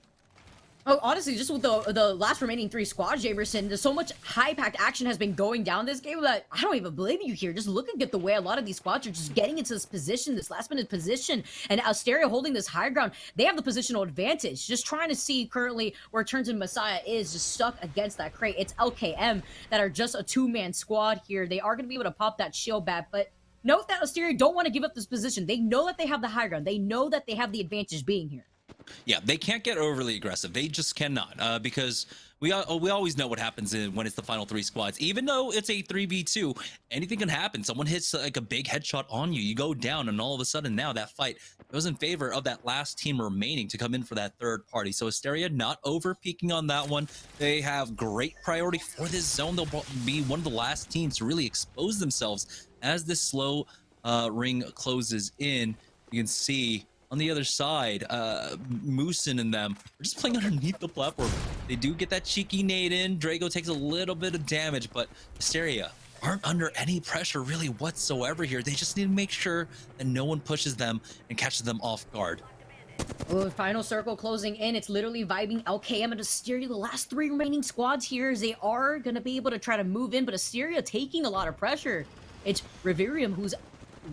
Oh, honestly, just with the last remaining 3 squads, Jamerson, there's so much high-packed action has been going down this game that I don't even blame you here. Just looking at the way a lot of these squads are just getting into this position, this last-minute position, and Asteria holding this high ground. They have the positional advantage. Just trying to see currently where Turns and Messiah is, just stuck against that crate. It's LKM that are just a 2-man squad here. They are going to be able to pop that shield back, but note that Asteria don't want to give up this position. They know that they have the high ground. They know that they have the advantage being here. Yeah, they can't get overly aggressive. They just cannot, because we always know what happens when it's the final 3 squads. Even though it's a 3v2, anything can happen. Someone hits like a big headshot on you, you go down, and all of a sudden now that fight goes in favor of that last team remaining to come in for that third party. So Asteria not over peaking on that one. They have great priority for this zone. They'll be one of the last teams to really expose themselves as this slow ring closes in. You can see on the other side, Moosin and them are just playing underneath the platform. They do get that cheeky nade in. Drago takes a little bit of damage, but Asteria aren't under any pressure really whatsoever here. They just need to make sure that no one pushes them and catches them off guard. Oh, final circle closing in. It's literally vibing LKM and Asteria. The last 3 remaining squads here, they are going to be able to try to move in, but Asteria taking a lot of pressure. It's Reverium who's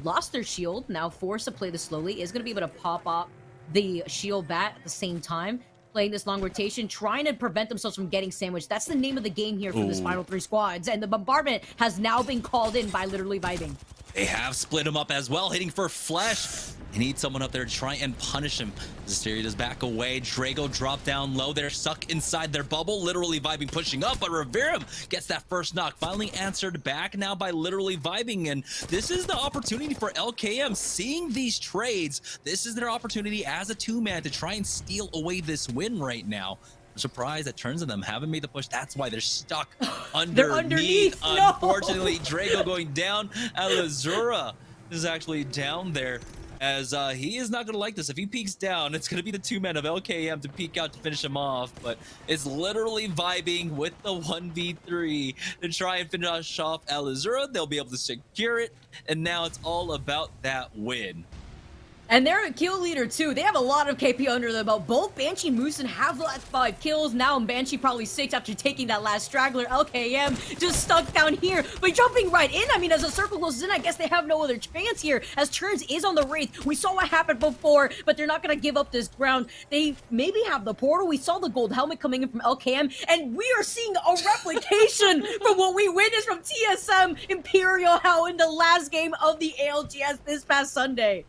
lost their shield, now forced to play this slowly, is going to be able to pop up the shield bat at the same time, playing this long rotation, trying to prevent themselves from getting sandwiched. That's the name of the game here for this final 3 squads, and the bombardment has now been called in by literally vibing. They have split him up as well, hitting for flesh. They need someone up there to try and punish him. Asteria does back away. Drago drop down low. They're stuck inside their bubble, literally vibing, pushing up, but Reverium gets that first knock. Finally answered back now by literally vibing, and this is the opportunity for LKM. Seeing these trades, this is their opportunity as a 2-man to try and steal away this win right now. I'm surprised that Turns of them haven't made the push. That's why they're stuck underneath. They're underneath. No! Unfortunately, Drago going down. Alazura is actually down there, as he is not going to like this. If he peeks down, it's going to be the 2-men of LKM to peek out to finish him off, but it's literally vibing with the 1v3 to try and finish off Alazura. They'll be able to secure it, and now it's all about that win. And they're a kill leader too. They have a lot of KP under their belt. Both Banshee and Moosin have the last 5 kills. Now Banshee probably 6 after taking that last straggler. LKM just stuck down here, but jumping right in. I mean, as the circle closes in, I guess they have no other chance here, as Turns is on the Wraith. We saw what happened before, but they're not going to give up this ground. They maybe have the portal. We saw the gold helmet coming in from LKM, and we are seeing a replication from what we witnessed from TSM Imperial Hell in the last game of the ALGS this past Sunday.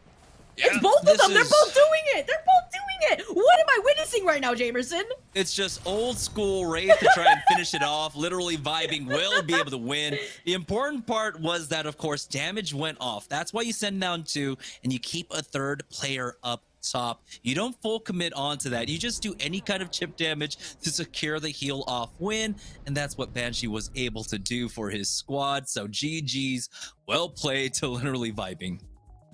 Yeah, it's both of them. They're both doing it. They're both doing it. What am I witnessing right now, Jamerson? It's just old school Wraith to try and finish it off. Literally vibing will be able to win. The important part was that, of course, damage went off. That's why you send down 2 and you keep a 3rd player up top. You don't full commit onto that. You just do any kind of chip damage to secure the heal off win, and that's what Banshee was able to do for his squad. So GG's, well played to literally vibing.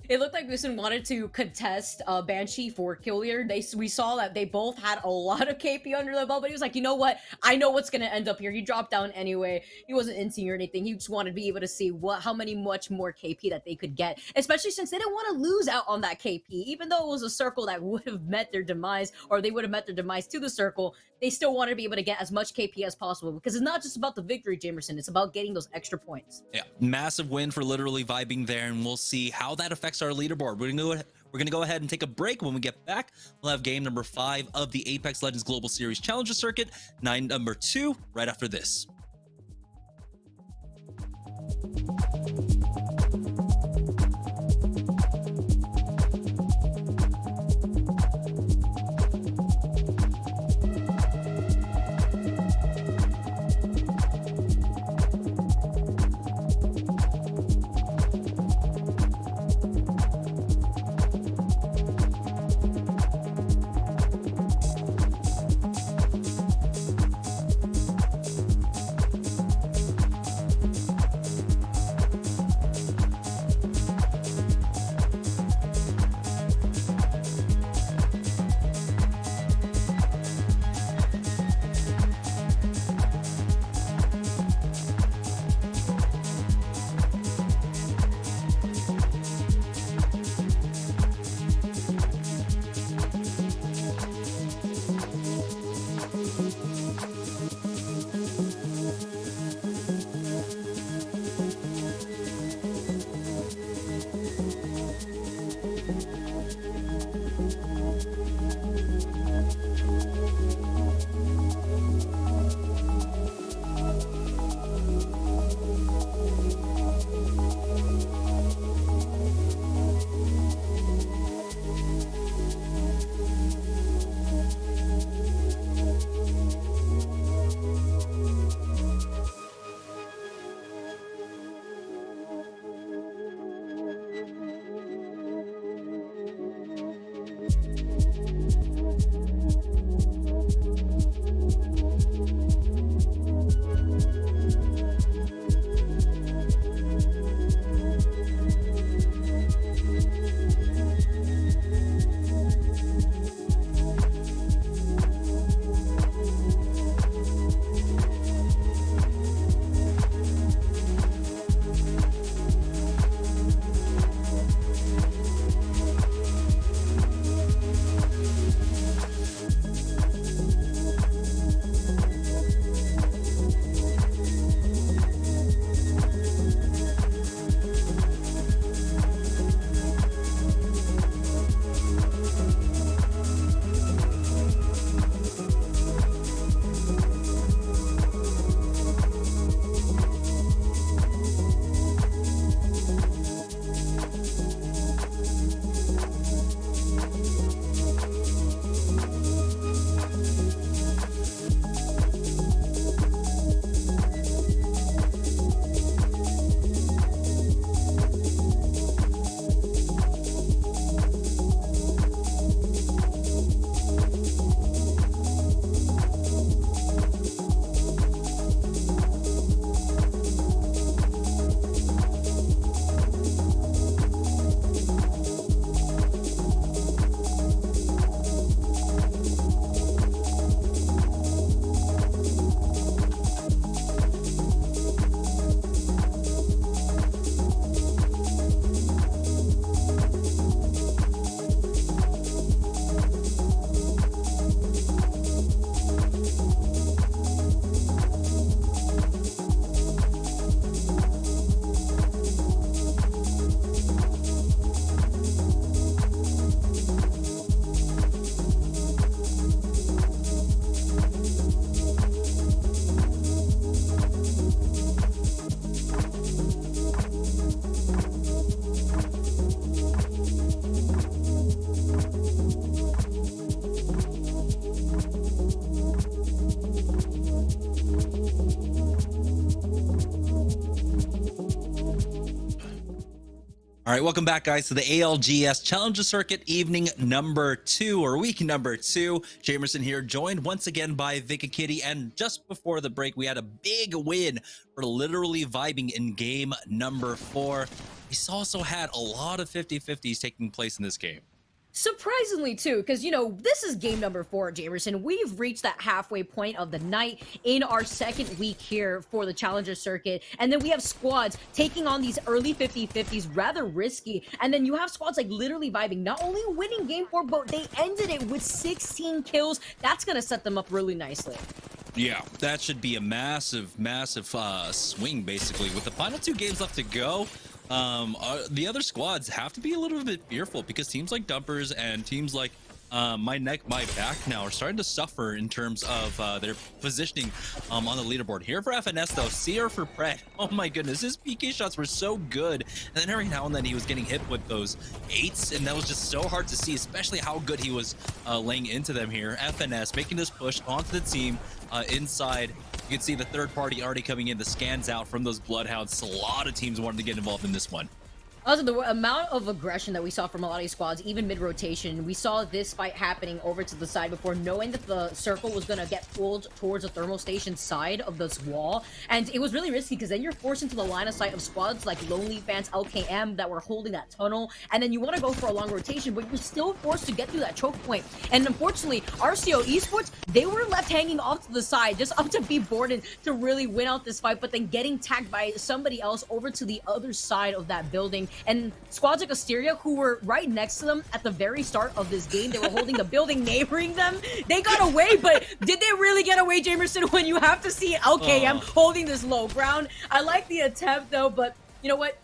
It looked like Moosin wanted to contest Banshee for kill leader. We saw that they both had a lot of KP under the belt, but he was like, you know what? I know what's going to end up here. He dropped down anyway. He wasn't inting or anything. He just wanted to be able to see how much more KP that they could get, especially since they didn't want to lose out on that KP. Even though it was a circle that would have met their demise, or they would have met their demise to the circle, they still wanted to be able to get as much KP as possible, because it's not just about the victory, Jamerson. It's about getting those extra points. Yeah, massive win for literally vibing there, and we'll see how that affects our leaderboard. We're gonna go ahead and take a break. When we get back, we'll have game number 5 of the Apex Legends Global Series Challenger Circuit, number 2, right after this. All right, welcome back, guys, to the ALGS Challenger Circuit evening number 2, or week number 2. Jamerson here, joined once again by Vika Kitty, and just before the break, we had a big win for literally vibing in game number 4. We also had a lot of 50-50s taking place in this game. Surprisingly, too, because, you know, this is game number 4, Jamerson. We've reached that halfway point of the night in our second week here for the Challenger Circuit. And then we have squads taking on these early 50-50s, rather risky. And then you have squads like literally vibing, not only winning game 4, but they ended it with 16 kills. That's going to set them up really nicely. Yeah, that should be a massive swing, basically. With the final 2 games left to go, the other squads have to be a little bit fearful, because teams like Dumpers and teams like My Neck, My Back now are starting to suffer in terms of their positioning on the leaderboard. Here for FNS, though, Seer for Pred. Oh my goodness, his PK shots were so good, and then every now and then he was getting hit with those 8s, and that was just so hard to see, especially how good he was laying into them here. FNS making this push onto the team inside. You can see the third party already coming in, the scans out from those Bloodhounds. A lot of teams wanted to get involved in this one. Also, the amount of aggression that we saw from a lot of these squads, even mid-rotation, we saw this fight happening over to the side before, knowing that the circle was going to get pulled towards the thermal station side of this wall. And it was really risky, because then you're forced into the line of sight of squads like Lonely Fans, LKM, that were holding that tunnel. And then you want to go for a long rotation, but you're still forced to get through that choke point. And unfortunately, RCO Esports, they were left hanging off to the side, just up to be Borden to really win out this fight, but then getting tagged by somebody else over to the other side of that building. And squads like Asteria, who were right next to them at the very start of this game, they were holding the building neighboring them. They got away, but did they really get away, Jamerson, when you have to see LKM holding this low ground? I like the attempt, though, but you know what?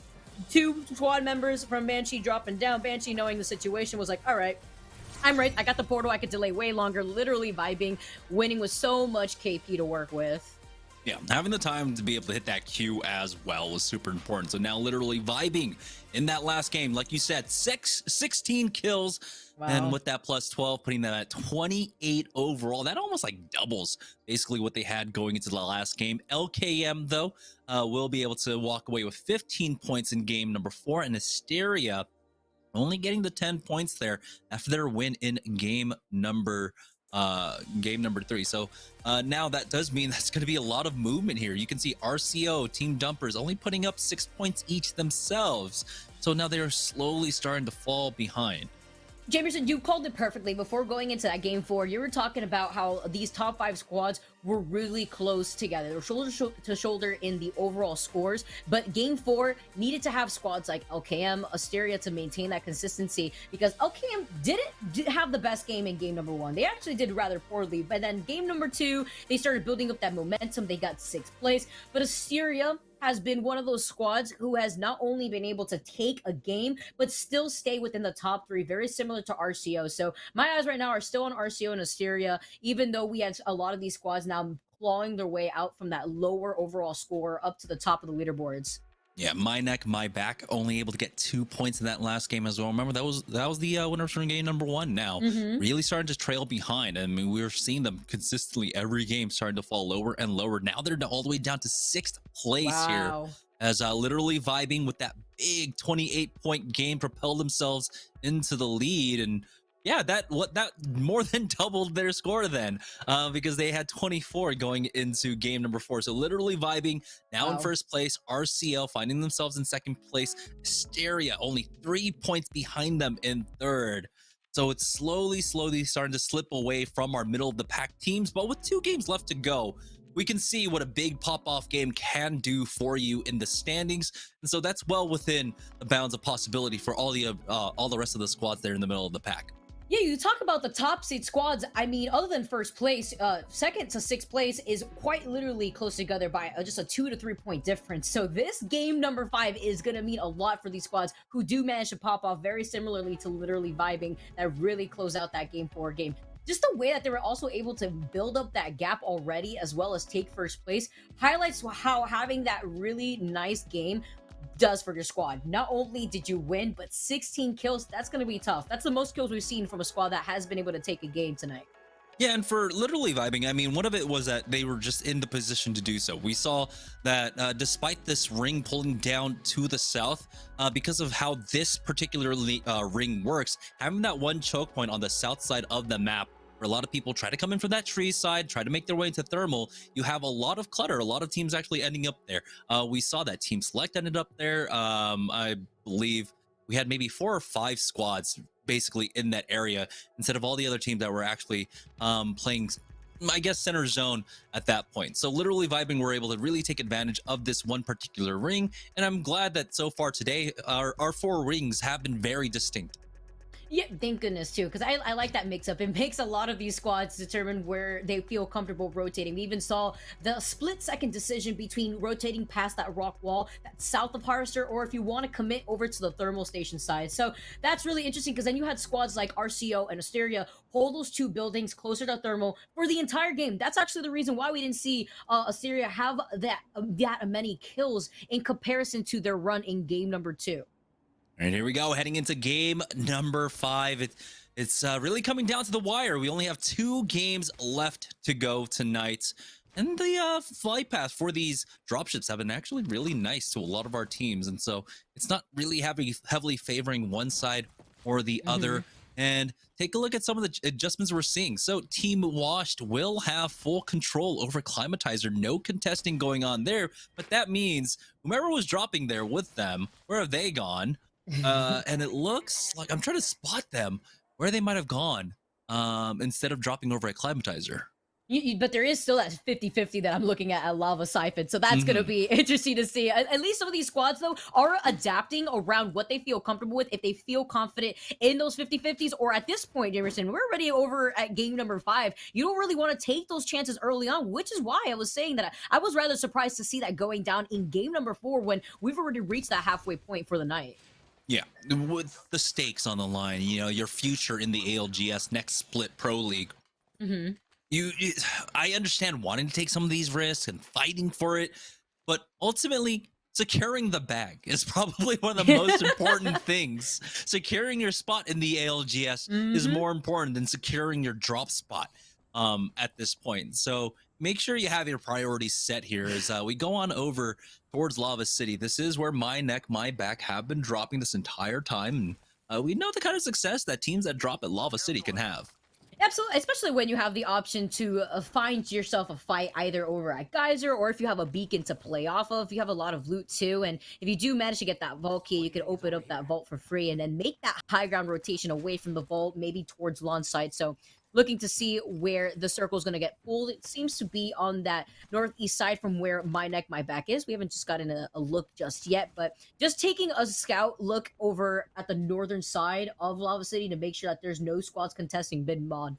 2 squad members from Banshee dropping down. Banshee, knowing the situation, was like, all right, I'm right. I got the portal. I could delay way longer. Literally vibing, winning with so much KP to work with. Yeah, having the time to be able to hit that Q as well was super important. So now literally vibing in that last game, like you said, 16 kills. Wow. And with that plus 12, putting that at 28 overall, that almost like doubles basically what they had going into the last game. LKM, though, will be able to walk away with 15 points in game number 4, and Asteria only getting the 10 points there after their win in game number 3. So now that does mean that's going to be a lot of movement here. You can see RCO, Team Dumpers, only putting up 6 points each themselves. So now they're slowly starting to fall behind. Jamerson, you called it perfectly. Before going into that game 4, you were talking about how these top 5 squads were really close together. They were shoulder to shoulder in the overall scores, but game 4 needed to have squads like LKM, Asteria to maintain that consistency, because LKM didn't have the best game in game number 1. They actually did rather poorly, but then game number 2, they started building up that momentum. They got 6th place, but Asteria has been one of those squads who has not only been able to take a game, but still stay within the top 3, very similar to RCO. So my eyes right now are still on RCO and Asteria, even though we had a lot of these squads now clawing their way out from that lower overall score up to the top of the leaderboards. Yeah, My Neck, My Back only able to get 2 points in that last game as well. Remember, that was the winners from game number 1 now. Really starting to trail behind. I mean, we were seeing them consistently every game starting to fall lower and lower. Now they're all the way down to 6th place here, as literally vibing with that big 28-point game, propelled themselves into the lead. And yeah, that more than doubled their score then, because they had 24 going into game number 4. So literally vibing now in first place. RCL finding themselves in second place. Hysteria only 3 points behind them in third. So it's slowly starting to slip away from our middle of the pack teams. But with 2 games left to go, we can see what a big pop-off game can do for you in the standings. And so that's well within the bounds of possibility for all the rest of the squads there in the middle of the pack. Yeah, you talk about the top seed squads. I mean, other than first place, second to 6th place is quite literally close together by just a 2 to 3 point difference. So this game number 5 is going to mean a lot for these squads who do manage to pop off very similarly to literally vibing that really close out that game 4 game. Just the way that they were also able to build up that gap already, as well as take first place, highlights how having that really nice game does for your squad. Not only did you win, but 16 kills. That's going to be tough. That's the most kills we've seen from a squad that has been able to take a game tonight. Yeah, and for literally vibing, I mean, one of it was that they were just in the position to do so. We saw that despite this ring pulling down to the south, because of how this particular ring works, having that one choke point on the south side of the map, where a lot of people try to come in from that tree side, try to make their way into thermal, you have a lot of clutter, a lot of teams actually ending up there. We saw that Team Select ended up there. I believe we had maybe 4 or 5 squads basically in that area instead of all the other teams that were actually playing, I guess, center zone at that point. So literally vibing, we're able to really take advantage of this one particular ring, and I'm glad that so far today our 4 rings have been very distinct. Yeah, thank goodness too, because I like that mix up. It makes a lot of these squads determine where they feel comfortable rotating. We even saw the split-second decision between rotating past that rock wall that's south of Harvester, or if you want to commit over to the thermal station side. So that's really interesting because then you had squads like RCO and Asteria hold those 2 buildings closer to thermal for the entire game. That's actually the reason why we didn't see Asteria have that many kills in comparison to their run in game number 2. And here we go, heading into game number 5. It's really coming down to the wire. We only have 2 games left to go tonight. And the flight path for these dropships have been actually really nice to a lot of our teams. And so it's not really heavily favoring one side or the other. And take a look at some of the adjustments we're seeing. So Team Washed will have full control over Climatizer. No contesting going on there. But that means whomever was dropping there with them, where have they gone? And it looks like I'm trying to spot them where they might have gone instead of dropping over at Climatizer. But there is still that 50-50 that I'm looking at Lava Siphon, so that's going to be interesting to see. At least some of these squads, though, are adapting around what they feel comfortable with, if they feel confident in those 50-50s, or at this point, Emerson, we're already over at game number 5. You don't really want to take those chances early on, which is why I was saying that I was rather surprised to see that going down in game number 4 when we've already reached that halfway point for the night. Yeah, with the stakes on the line, you know, your future in the ALGS next split pro league. I understand wanting to take some of these risks and fighting for it, but ultimately securing the bag is probably one of the most important things. Securing your spot in the ALGS is more important than securing your drop spot at this point. So make sure you have your priorities set here as we go on over towards Lava City. This is where my neck, my back have been dropping this entire time. And we know the kind of success that teams that drop at Lava City can have. Absolutely, especially when you have the option to find yourself a fight either over at Geyser, or if you have a beacon to play off of. You have a lot of loot too, and if you do manage to get that vault key, you can open up that vault for free and then make that high ground rotation away from the vault, maybe towards launch site. So looking to see where the circle is going to get pulled. It seems to be on that northeast side from where my neck, my back is. We haven't just gotten a look just yet, but just taking a scout look over at the northern side of Lava City to make sure that there's no squads contesting mid-mod.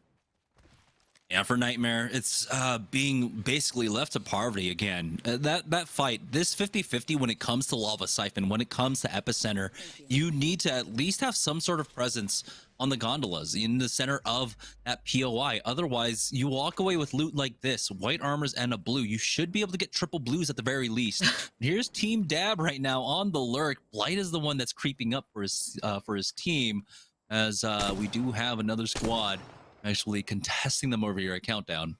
Yeah, for Nightmare, it's being basically left to poverty again. That fight, this 50-50 when it comes to Lava Siphon, when it comes to Epicenter, you need to at least have some sort of presence on the gondolas in the center of that POI. Otherwise, you walk away with loot like this, white armors and a blue. You should be able to get triple blues at the very least. Here's Team Dab right now on the lurk. Blight is the one that's creeping up for his team, as we do have another squad actually contesting them over here at Countdown.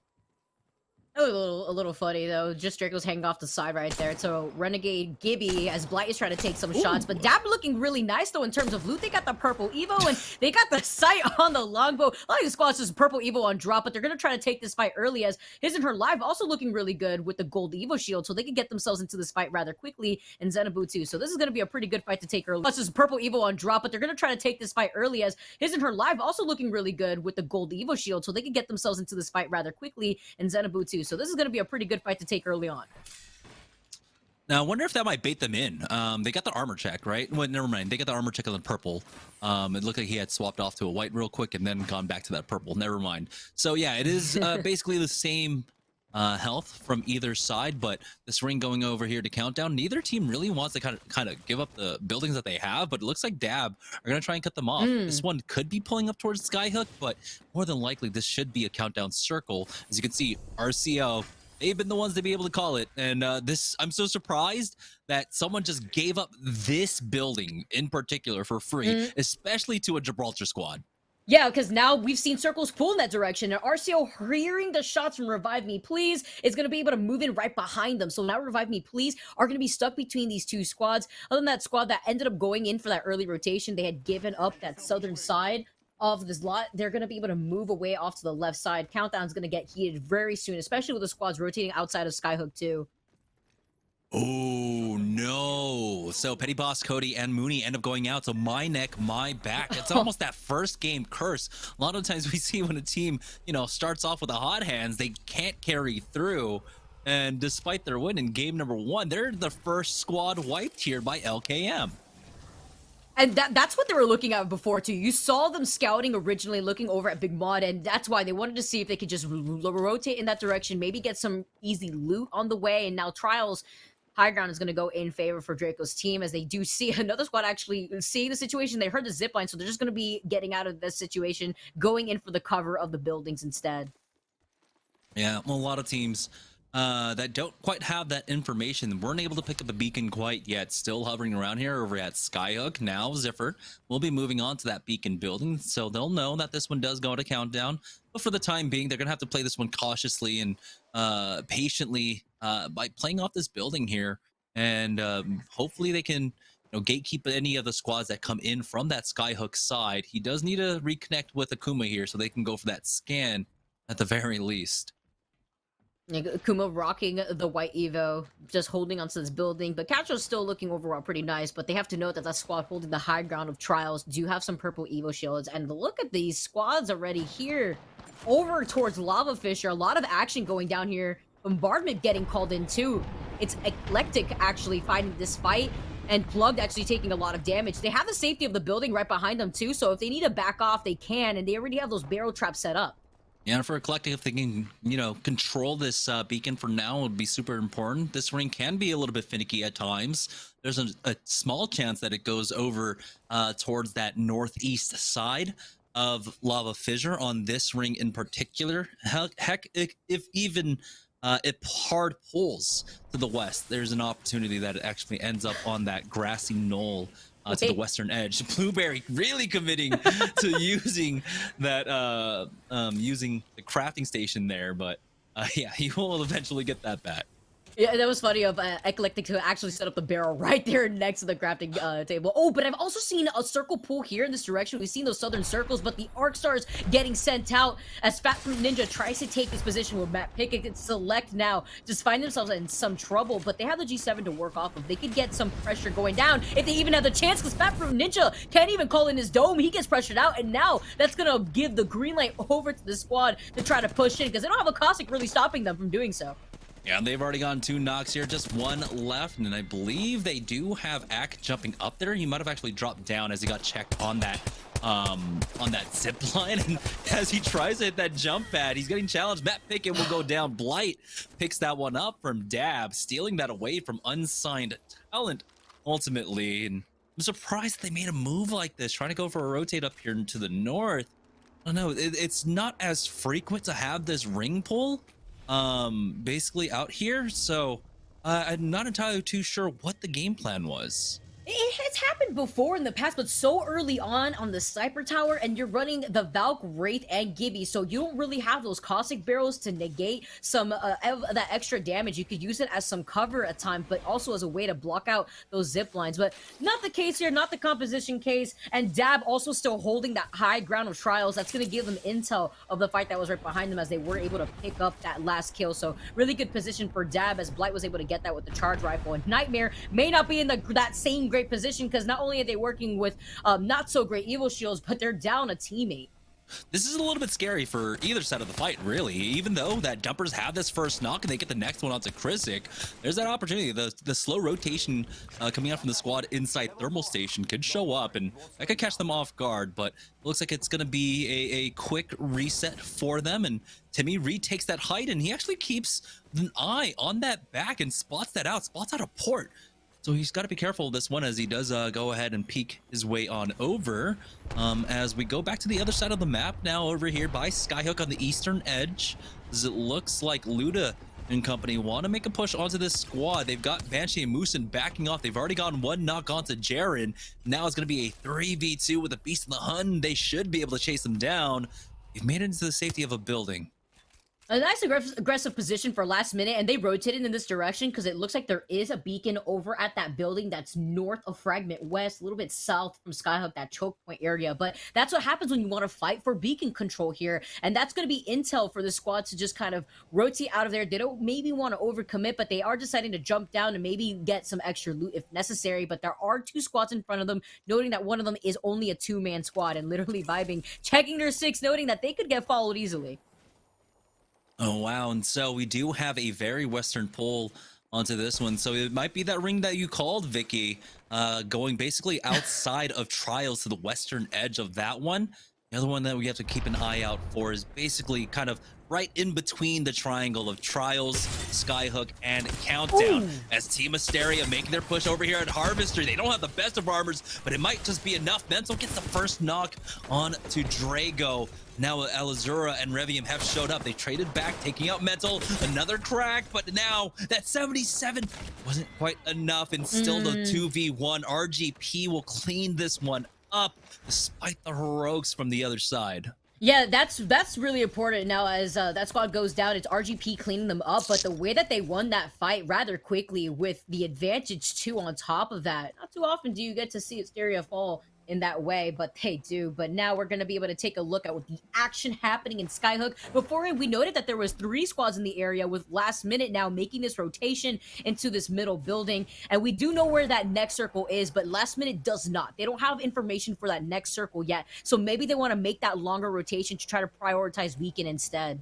A little funny though. Just Draco's hanging off the side right there. So Renegade Gibby as Blight is trying to take some shots, but Dab looking really nice though in terms of loot. They got the purple Evo and they got the sight on the longbow. A lot of these squads just purple Evo on drop, but they're gonna try to take this fight early as his and her live also looking really good with the gold Evo shield, so they can get themselves into this fight rather quickly. And Zenabu too. So this is gonna be a pretty good fight to take early. Plus this purple Evo on drop, but they're gonna try to take this fight early as his and her live also looking really good with the gold Evo shield, so they can get themselves into this fight rather quickly. And Zenabu too. So this is gonna be a pretty good fight to take early on. Now, I wonder if that might bait them in. They got the armor check, right? Well, never mind. They got the armor check on the purple. It looked like he had swapped off to a white real quick and then gone back to that purple. Never mind. So, yeah, it is basically the same health from either side, but this ring going over here to Countdown, neither team really wants to kind of give up the buildings that they have, but it looks like Dab are going to try and cut them off. This one could be pulling up towards Skyhook, but more than likely, this should be a Countdown circle. As you can see, RCO, they've been the ones to be able to call it. And I'm so surprised that someone just gave up this building in particular for free, especially to a Gibraltar squad. Yeah, because now we've seen circles pull in that direction, and RCO hearing the shots from Revive Me Please is going to be able to move in right behind them. So now Revive Me Please are going to be stuck between these two squads. Other than that squad that ended up going in for that early rotation, they had given up that southern side of this lot. They're going to be able to move away off to the left side. Countdown's going to get heated very soon, especially with the squads rotating outside of Skyhook too. Oh no. So Petty Boss, Cody, and Mooney end up going out. So my neck, my back. It's almost that first game curse. A lot of times we see when a team, you know, starts off with the hot hands, they can't carry through. And despite their win in game number 1, they're the first squad wiped here by LKM. And that's what they were looking at before, too. You saw them scouting originally, looking over at Big Mod, and that's why they wanted to see if they could just rotate in that direction, maybe get some easy loot on the way. And now Trials high ground is going to go in favor for Draco's team, as they do see another squad actually seeing the situation. They heard the zipline, so they're just going to be getting out of this situation, going in for the cover of the buildings instead. Yeah, well, a lot of teams that don't quite have that information weren't able to pick up the beacon quite yet. Still hovering around here over at Skyhook. Now Ziffer will be moving on to that beacon building, so they'll know that this one does go to countdown. But for the time being, they're going to have to play this one cautiously and patiently by playing off this building here. And hopefully they can, you know, gatekeep any of the squads that come in from that Skyhook side. He does need to reconnect with Akuma here so they can go for that scan at the very least. Kuma rocking the white Evo, just holding onto this building. But Catro's still looking overall pretty nice, but they have to know that that squad holding the high ground of Trials do have some purple Evo shields. And look at these squads already here over towards Lava Fisher. A lot of action going down here. Bombardment getting called in too. It's Eclectic actually fighting this fight, and Plugged actually taking a lot of damage. They have the safety of the building right behind them too, so if they need to back off, they can, and they already have those barrel traps set up. Yeah, for Eclectic, if they can, you know, control this beacon for now, would be super important. This ring can be a little bit finicky at times. There's a small chance that it goes over towards that northeast side of Lava Fissure on this ring in particular. Heck, if even it hard pulls to the west, there's an opportunity that it actually ends up on that grassy knoll to the western edge. Blueberry really committing to using that using the crafting station there, but yeah, he will eventually get that back. Yeah, that was funny of Eclectic to actually set up the barrel right there next to the crafting table. Oh, but I've also seen a circle pull here in this direction. We've seen those southern circles, but the Arc Stars getting sent out as Fat Fruit Ninja tries to take this position with Matt Pickett and Select now just find themselves in some trouble, but they have the G7 to work off of. They could get some pressure going down if they even have the chance, because Fat Fruit Ninja can't even call in his dome. He gets pressured out, and now that's gonna give the green light over to the squad to try to push in, because they don't have a Cossack really stopping them from doing so. Yeah, they've already gotten 2 knocks here, just 1 left, and I believe they do have Ack jumping up there. He might have actually dropped down as he got checked on that zip line, and as he tries to hit that jump pad, he's getting challenged. Matt Pickett will go down. Blight picks that one up from Dab, stealing that away from unsigned talent ultimately. And I'm surprised that they made a move like this, trying to go for a rotate up here to the north. I don't know, it's not as frequent to have this ring pull basically out here, so I'm not entirely too sure what the game plan was. It has happened before in the past, but so early on the Sniper Tower, and you're running the Valk, Wraith, and Gibby, so you don't really have those Cossack barrels to negate some of that extra damage. You could use it as some cover at times, but also as a way to block out those zip lines. But not the case here, not the composition case, and Dab also still holding that high ground of Trials. That's going to give them intel of the fight that was right behind them as they were able to pick up that last kill. So really good position for Dab, as Blight was able to get that with the charge rifle, and Nightmare may not be in that same great position, because not only are they working with not so great Evo shields, but they're down a teammate. This is a little bit scary for either side of the fight, really. Even though that Dumpers have this first knock and they get the next one onto Krizik, there's that opportunity. The slow rotation coming out from the squad inside Thermal Station could show up, and that could catch them off guard, but it looks like it's going to be a quick reset for them, and Timmy retakes that height, and he actually keeps an eye on that back and spots out a port. So he's got to be careful of this one, as he does go ahead and peek his way on over. As we go back to the other side of the map now, over here by Skyhook on the eastern edge, as it looks like Luda and company want to make a push onto this squad. They've got Banshee and Moosin backing off. They've already gotten one knock onto Jaren. Now it's going to be a 3v2 with a Beast in the Hun. They should be able to chase them down. They've made it into the safety of a building. A nice aggressive position for last minute, and they rotated in this direction because it looks like there is a beacon over at that building that's north of Fragment West, a little bit south from Skyhook, that choke point area. But that's what happens when you want to fight for beacon control here, and that's going to be intel for the squad to just kind of rotate out of there. They don't maybe want to overcommit, but they are deciding to jump down and maybe get some extra loot if necessary. But there are 2 squads in front of them, noting that one of them is only a 2-man squad, and literally vibing, checking their 6, noting that they could get followed easily. Oh, wow. And so we do have a very Western pull onto this one. So it might be that ring that you called, Vicky, going basically outside of Trials to the western edge of that one. The other one that we have to keep an eye out for is basically kind of right in between the triangle of Trials, Skyhook, and Countdown. Ooh. As Team Asteria making their push over here at Harvester. They don't have the best of armors, but it might just be enough. Mental gets the first knock on to Drago. Now Alazura and Revium have showed up. They traded back, taking out Mental. Another crack, but now that 77 wasn't quite enough, and still the 2v1. RGP will clean this one up despite the heroics from the other side. Yeah, that's really important now as that squad goes down. It's RGP cleaning them up, but the way that they won that fight rather quickly with the advantage too on top of that. Not too often do you get to see Asteria fall in that way, but they do. But now we're going to be able to take a look at what the action happening in Skyhook. Before we noted that there was 3 squads in the area, with last minute now making this rotation into this middle building. And we do know where that next circle is, but last minute does not. They don't have information for that next circle yet. So maybe they want to make that longer rotation to try to prioritize weekend instead.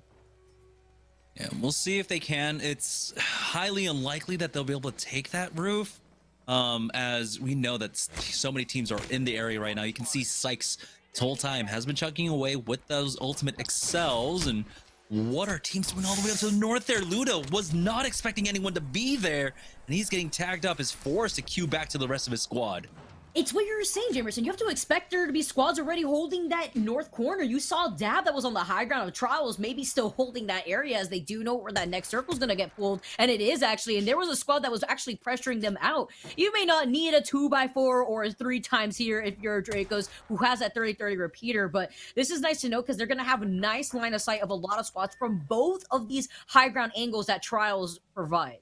Yeah, we'll see if they can. It's highly unlikely that they'll be able to take that roof. As we know that so many teams are in the area right now. You can see Sykes this whole time has been chugging away with those ultimate excels. And what are teams doing all the way up to the north there? Ludo was not expecting anyone to be there, and he's getting tagged up, is forced to queue back to the rest of his squad. It's what you were saying, Jamerson. You have to expect there to be squads already holding that north corner. You saw Dab that was on the high ground of Trials, maybe still holding that area, as they do know where that next circle is going to get pulled. And it is actually. And there was a squad that was actually pressuring them out. You may not need a 2x4 or 3 times here if you're Dracos who has that 30-30 repeater. But this is nice to know because they're going to have a nice line of sight of a lot of squads from both of these high ground angles that Trials provides.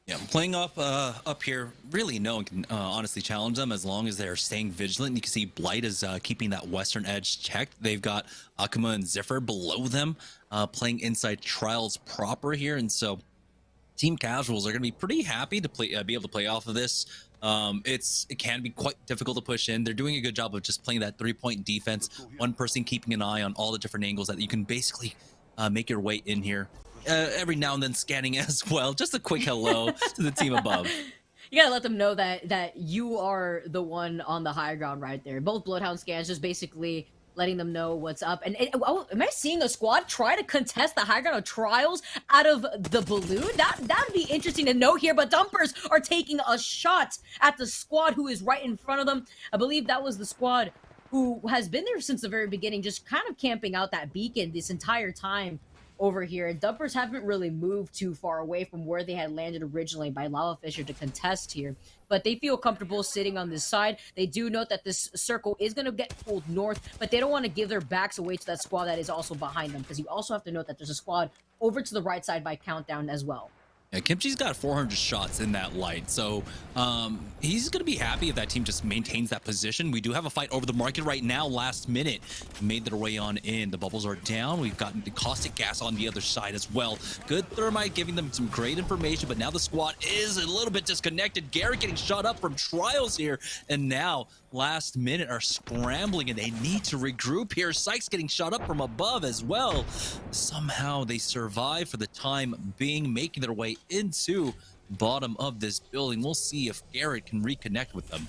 Yeah, playing up here, really no one can honestly challenge them as long as they're staying vigilant. You can see Blight is keeping that western edge checked. They've got Akuma and Ziffer below them, playing inside Trials proper here. And so Team Casuals are going to be pretty happy to play, be able to play off of this. It can be quite difficult to push in. They're doing a good job of just playing that 3-point defense. One person keeping an eye on all the different angles that you can basically make your way in here. Every now and then scanning as well. Just a quick hello to the team above. You gotta let them know that you are the one on the high ground right there. Both Bloodhound scans just basically letting them know what's up. And oh, am I seeing a squad try to contest the high ground of Trials out of the balloon? That'd be interesting to know here. But Dumpers are taking a shot at the squad who is right in front of them. I believe that was the squad who has been there since the very beginning, just kind of camping out that beacon this entire time over here. Dumpers haven't really moved too far away from where they had landed originally by Lava Fisher to contest here, but they feel comfortable sitting on this side. They do note that this circle is going to get pulled north, but they don't want to give their backs away to that squad that is also behind them, because you also have to note that there's a squad over to the right side by Countdown as well. Yeah, Kimchi's got 400 shots in that light, so he's going to be happy if that team just maintains that position. We do have a fight over the market right now. Last minute made their way on in. The bubbles are down. We've got the caustic gas on the other side as well. Good thermite giving them some great information, but now the squad is a little bit disconnected. Garrett getting shot up from Trials here, and now last minute are scrambling and they need to regroup here. Sykes getting shot up from above as well. Somehow they survive for the time being, making their way into bottom of this building. We'll see if Garrett can reconnect with them.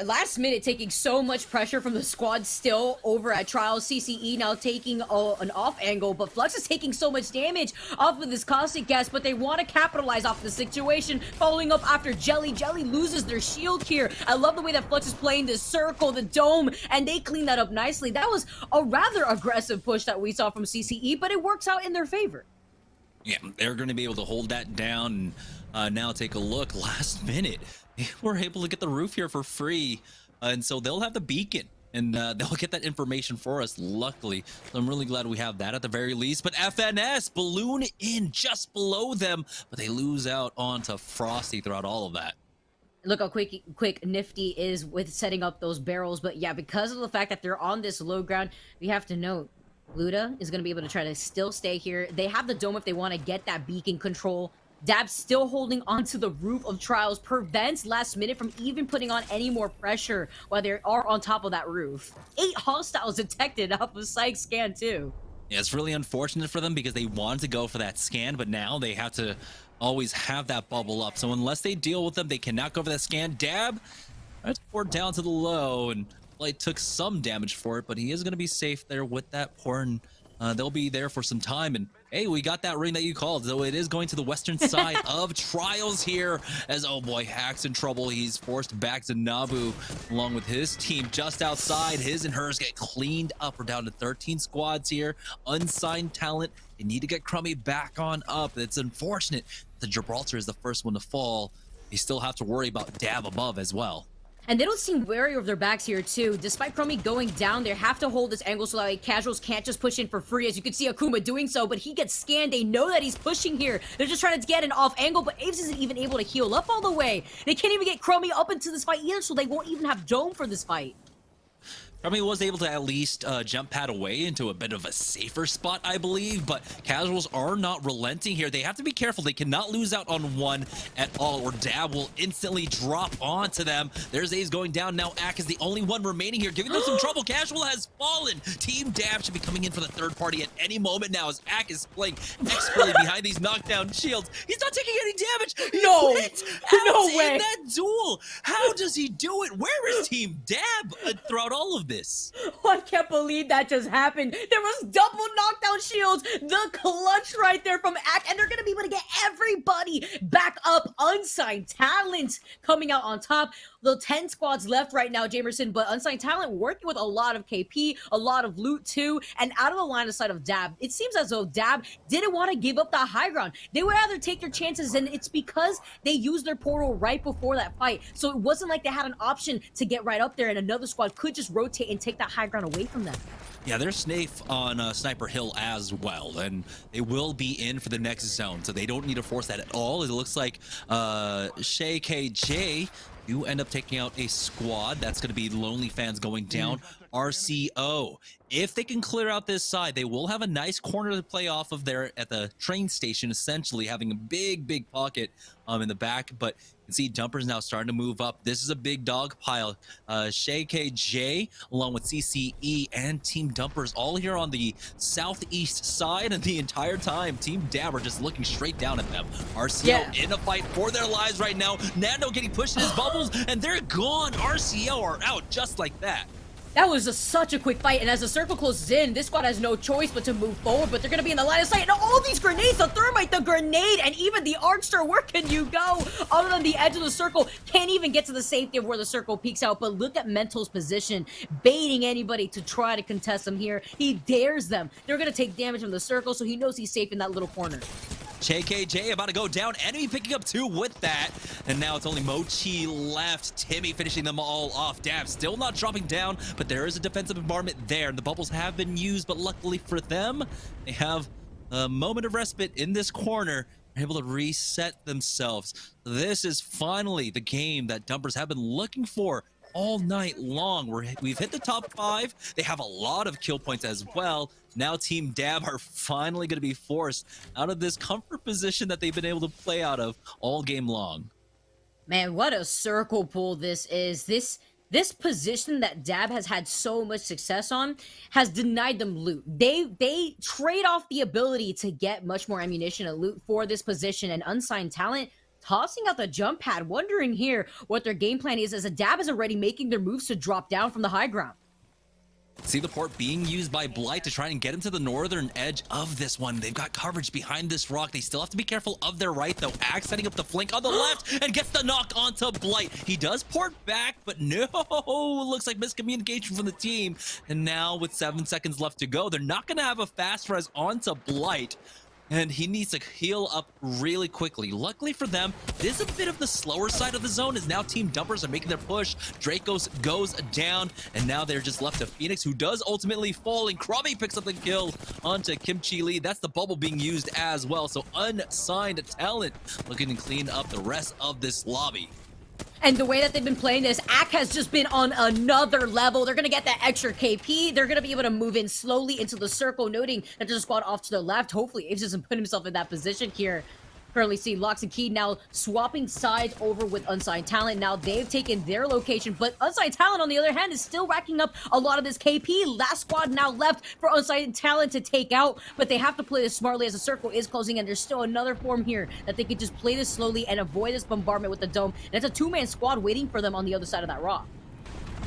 Last minute taking so much pressure from the squad still over at Trials. CCE now taking an off angle, but Flux is taking so much damage off of this caustic gas, but they want to capitalize off the situation, following up after Jelly. Jelly loses their shield here. I love the way that Flux is playing this circle, the dome, and they clean that up nicely. That was a rather aggressive push that we saw from CCE, but it works out in their favor. Yeah, they're going to be able to hold that down. And now take a look. Last minute, we're able to get the roof here for free. And so they'll have the beacon. And they'll get that information for us, luckily. So I'm really glad we have that at the very least. But FNS, balloon in just below them. But they lose out onto Frosty throughout all of that. Look how quick Nifty is with setting up those barrels. But yeah, because of the fact that they're on this low ground, we have to note, Luda is going to be able to try to still stay here. They have the dome if they want to get that beacon control. Dab still holding onto the roof of Trials, prevents last minute from even putting on any more pressure while they are on top of that roof. 8 hostiles detected off of Psych scan too. Yeah, it's really unfortunate for them because they wanted to go for that scan, but now they have to always have that bubble up. So unless they deal with them, they cannot go for that scan. Dab, that's poured down to the low, and Blight took some damage for it, but he is going to be safe there with that pour, and they'll be there for some time. And hey, we got that ring that you called, so it is going to the western side of Trials here, as oh boy, Hack's in trouble. He's forced back to Nabu along with his team just outside. His and hers get cleaned up. We're down to 13 squads here, unsigned talent. You need to get Crummy back on up. It's unfortunate that Gibraltar is the first one to fall. You still have to worry about Dab above as well. And they don't seem wary of their backs here too. Despite Crummy going down, they have to hold this angle so that like, casuals can't just push in for free. As you can see Akuma doing so, but he gets scanned. They know that he's pushing here. They're just trying to get an off angle, but Aves isn't even able to heal up all the way. They can't even get Crummy up into this fight either, so they won't even have Dome for this fight. Crummy was able to at least jump pad away into a bit of a safer spot, I believe, but casuals are not relenting here. They have to be careful. They cannot lose out on one at all, or Dab will instantly drop onto them. There's A's going down. Now Ak is the only one remaining here, giving them some trouble. Casual has fallen. Team Dab should be coming in for the third party at any moment now, as Ak is playing expertly behind these knockdown shields. He's not taking any damage. He No, went no out way. in that duel. How does he do it? Where is Team Dab throughout all of this? Oh, I can't believe that just happened. There was double knockdown shields. The clutch right there from Ak, and they're going to be able to get everybody back up. Unsigned talent coming out on top. The 10 squads left right now, Jamerson, but Unsigned Talent working with a lot of KP, a lot of loot too, and out of the line of sight of Dab. It seems as though Dab didn't want to give up that high ground. They would rather take their chances, and it's because they used their portal right before that fight. So it wasn't like they had an option to get right up there, and another squad could just rotate and take that high ground away from them. Yeah, there's Snafe on Sniper Hill as well, and they will be in for the next zone, so they don't need to force that at all. It looks like Shay KJ do end up taking out a squad. That's going to be Lonely Fans going down. RCO, if they can clear out this side, they will have a nice corner to play off of there at the train station, essentially having a big pocket in the back. But you can see Dumpers now starting to move up. This is a big dog pile. Shay KJ along with CCE and Team Dumpers all here on the southeast side, and the entire time Team Dab are just looking straight down at them. RCO in a fight for their lives right now. Nando getting pushed in his bubbles, and they're gone. RCO are out just like that. That was such a quick fight, and as the circle closes in, this squad has no choice but to move forward, but they're going to be in the line of sight, and all these grenades, the thermite, the grenade, and even the Arcstar, where can you go? Other than the edge of the circle, can't even get to the safety of where the circle peeks out, but look at Mental's position, baiting anybody to try to contest him here. He dares them. They're going to take damage from the circle, so he knows he's safe in that little corner. JKJ about to go down. Enemy picking up 2 with that. And now it's only Mochi left. Timmy finishing them all off. Dab still not dropping down, but there is a defensive bombardment there. The bubbles have been used, but luckily for them, they have a moment of respite in this corner. They're able to reset themselves. This is finally the game that Dumpers have been looking for all night long. We've hit the top 5. They have a lot of kill points as well. Now Team Dab are finally going to be forced out of this comfort position that they've been able to play out of all game long. Man, what a circle pull this is. This position that Dab has had so much success on has denied them loot. They trade off the ability to get much more ammunition and loot for this position, and Unsigned Talent tossing out the jump pad, wondering here what their game plan is, as a dab is already making their moves to drop down from the high ground. See the port being used by Blight to try and get into the northern edge of this one. They've got coverage behind this rock. They still have to be careful of their right, though. Axe setting up the flank on the left and gets the knock onto Blight. He does port back, but no, looks like miscommunication from the team. And now with 7 seconds left to go, they're not going to have a fast res onto Blight. And he needs to heal up really quickly. Luckily for them, this is a bit of the slower side of the zone, as now Team Dumpers are making their push. Dracos goes down, and now they're just left to Phoenix, who does ultimately fall, and Krabby picks up the kill onto Kimchi Lee. That's the bubble being used as well, so unsigned talent looking to clean up the rest of this lobby. And the way that they've been playing this, AK has just been on another level. They're going to get that extra KP. They're going to be able to move in slowly into the circle, noting that there's a squad off to the left. Hopefully, Aves doesn't put himself in that position here. Currently see Lox and Key now swapping sides over with Unsigned Talent. Now they've taken their location, but Unsigned Talent, on the other hand, is still racking up a lot of this KP. Last squad now left for Unsigned Talent to take out, but they have to play this smartly as the circle is closing, and there's still another form here that they could just play this slowly and avoid this bombardment with the dome. And it's a two-man squad waiting for them on the other side of that rock.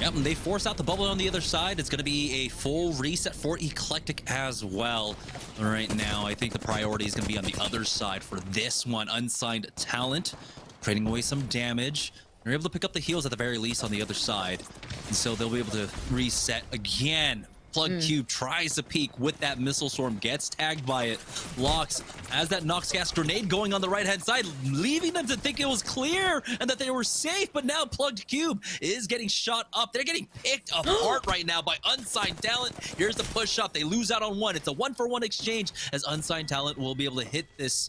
Yep, and they force out the bubble on the other side. It's going to be a full reset for Eclectic as well. Right now, I think the priority is going to be on the other side for this one. Unsigned Talent, trading away some damage. They're able to pick up the heals at the very least on the other side. And so they'll be able to reset again. Plug Cube tries to peek with that missile storm, gets tagged by it. Lox has that Nox gas grenade going on the right-hand side, leaving them to think it was clear and that they were safe, but now Plugged Cube is getting shot up. They're getting picked apart right now by Unsigned Talent. Here's the push up. They lose out on one. It's a 1-for-1 exchange, as Unsigned Talent will be able to hit this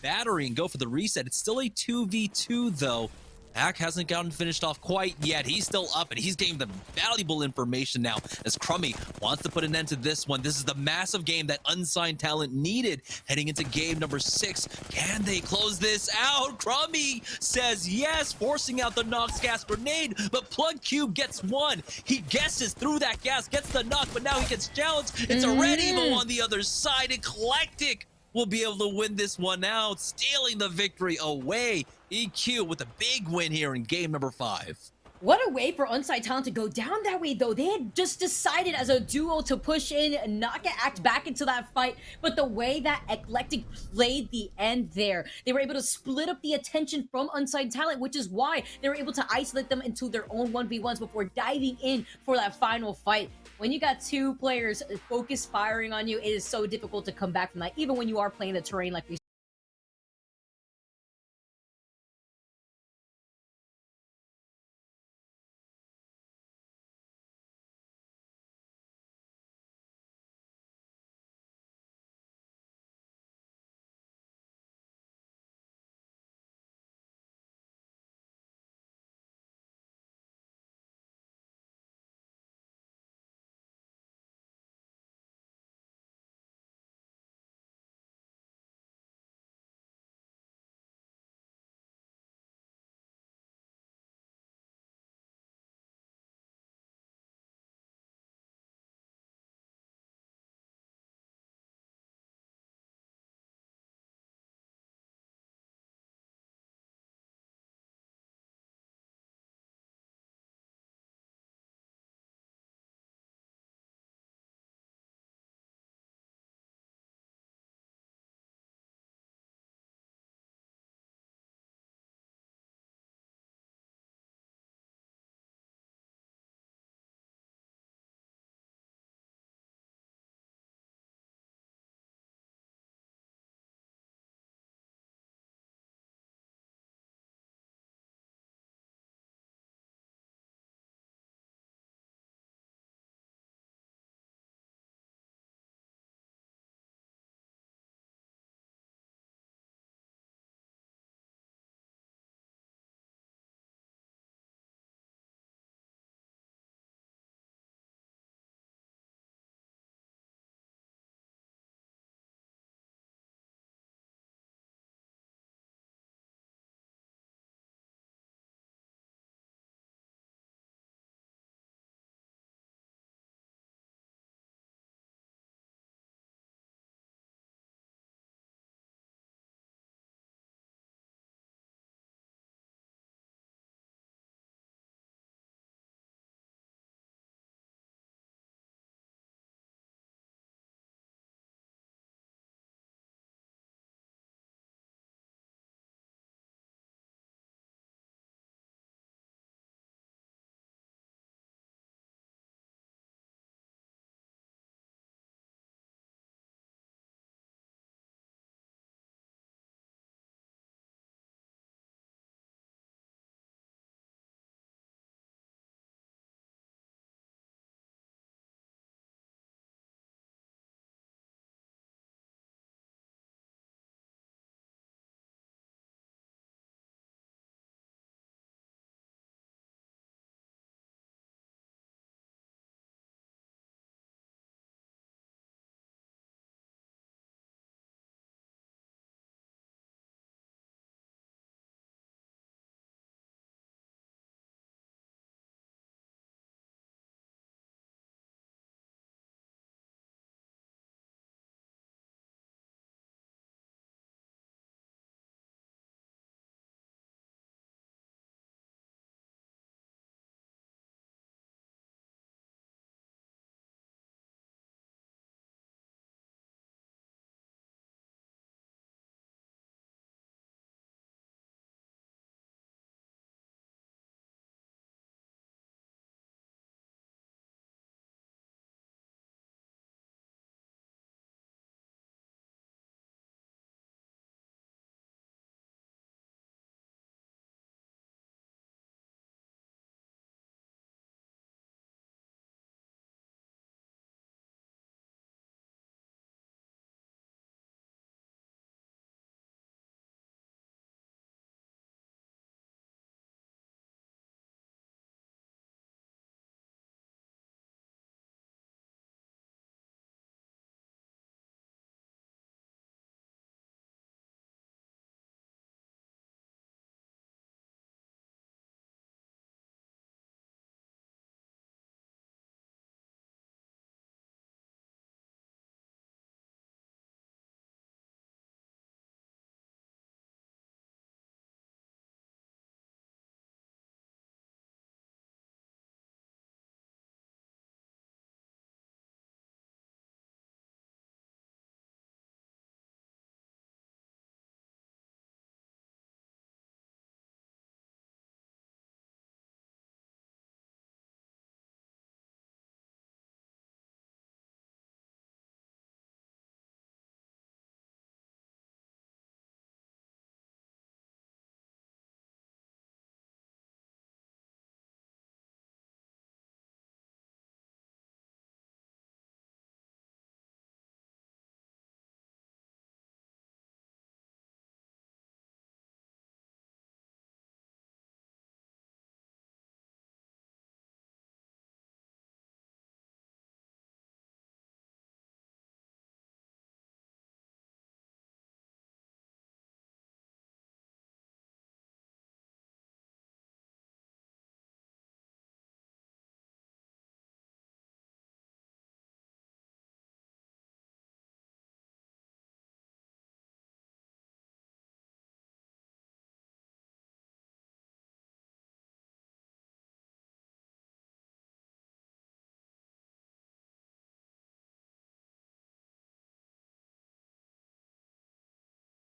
battery and go for the reset. It's still a 2v2 though. Hack hasn't gotten finished off quite yet. He's still up, and he's getting the valuable information now as Crummy wants to put an end to this one. This is the massive game that Unsigned Talent needed heading into game number 6. Can they close this out? Crummy says yes, forcing out the Nox gas grenade, but Plug Cube gets one. He guesses through that gas, gets the knock, but now he gets challenged. It's a Red Evo on the other side. Eclectic will be able to win this one out, stealing the victory away. EQ with a big win here in game number 5. What a way for Unsigned Talent to go down that way, though. They had just decided as a duo to push in and not get act back into that fight, but the way that Eclectic played the end there, they were able to split up the attention from Unsigned Talent, which is why they were able to isolate them into their own 1v1s before diving in for that final fight. When you got two players focus firing on you, it is so difficult to come back from that, even when you are playing the terrain like we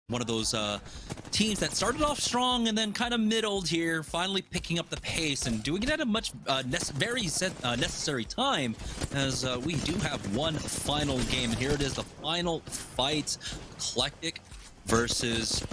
one of those teams that started off strong and then kind of middled here, finally picking up the pace and doing it at a much necessary time, as we do have one final game. And here it is, the final fight. Eclectic versus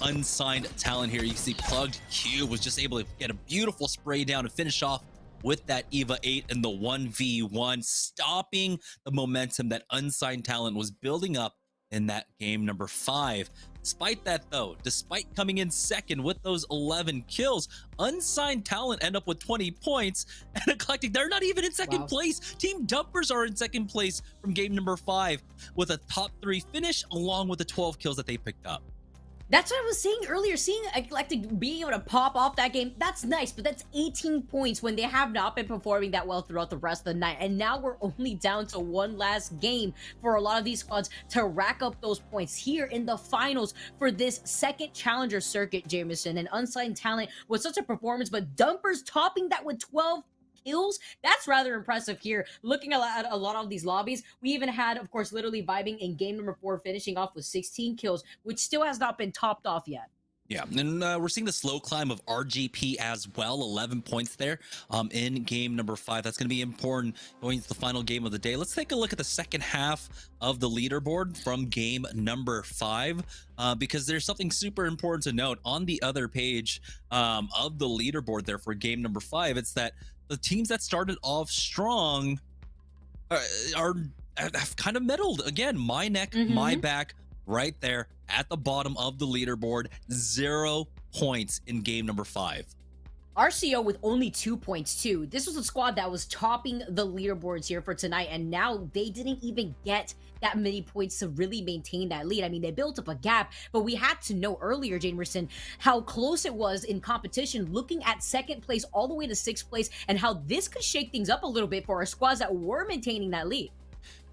unsigned talent here. You see Plugged Q was just able to get a beautiful spray down and finish off with that EVA 8 in the 1v1, stopping the momentum that unsigned talent was building up in that game number 5. Despite that though, despite coming in second with those 11 kills, unsigned talent end up with 20 points, and Eclectic, they're not even in second place. Team Dumpers are in second place from game number 5 with a top 3 finish along with the 12 kills that they picked up. That's what I was saying earlier. Seeing Eclectic being able to pop off that game, that's nice, but that's 18 points when they have not been performing that well throughout the rest of the night. And now we're only down to one last game for a lot of these squads to rack up those points here in the finals for this second challenger circuit, Jameson. And unsigned talent with such a performance, but Dumpers topping that with 12 kills. That's rather impressive here. Looking at a lot of these lobbies, we even had, of course, literally vibing in game number 4, finishing off with 16 kills, which still has not been topped off yet. Yeah, and we're seeing the slow climb of RGP as well, 11 points there in game number 5. That's going to be important going into the final game of the day. Let's take a look at the second half of the leaderboard from game number 5, because there's something super important to note. On the other page of the leaderboard there for game number 5, it's that the teams that started off strong have kind of meddled. Again, my neck, my back, right there at the bottom of the leaderboard, 0 points in game number 5. RCO with only 2 points too. This was a squad that was topping the leaderboards here for tonight, and now they didn't even get that many points to really maintain that lead. I mean, they built up a gap, but we had to know earlier, Jamerson, how close it was in competition, looking at second place all the way to 6th place, and how this could shake things up a little bit for our squads that were maintaining that lead.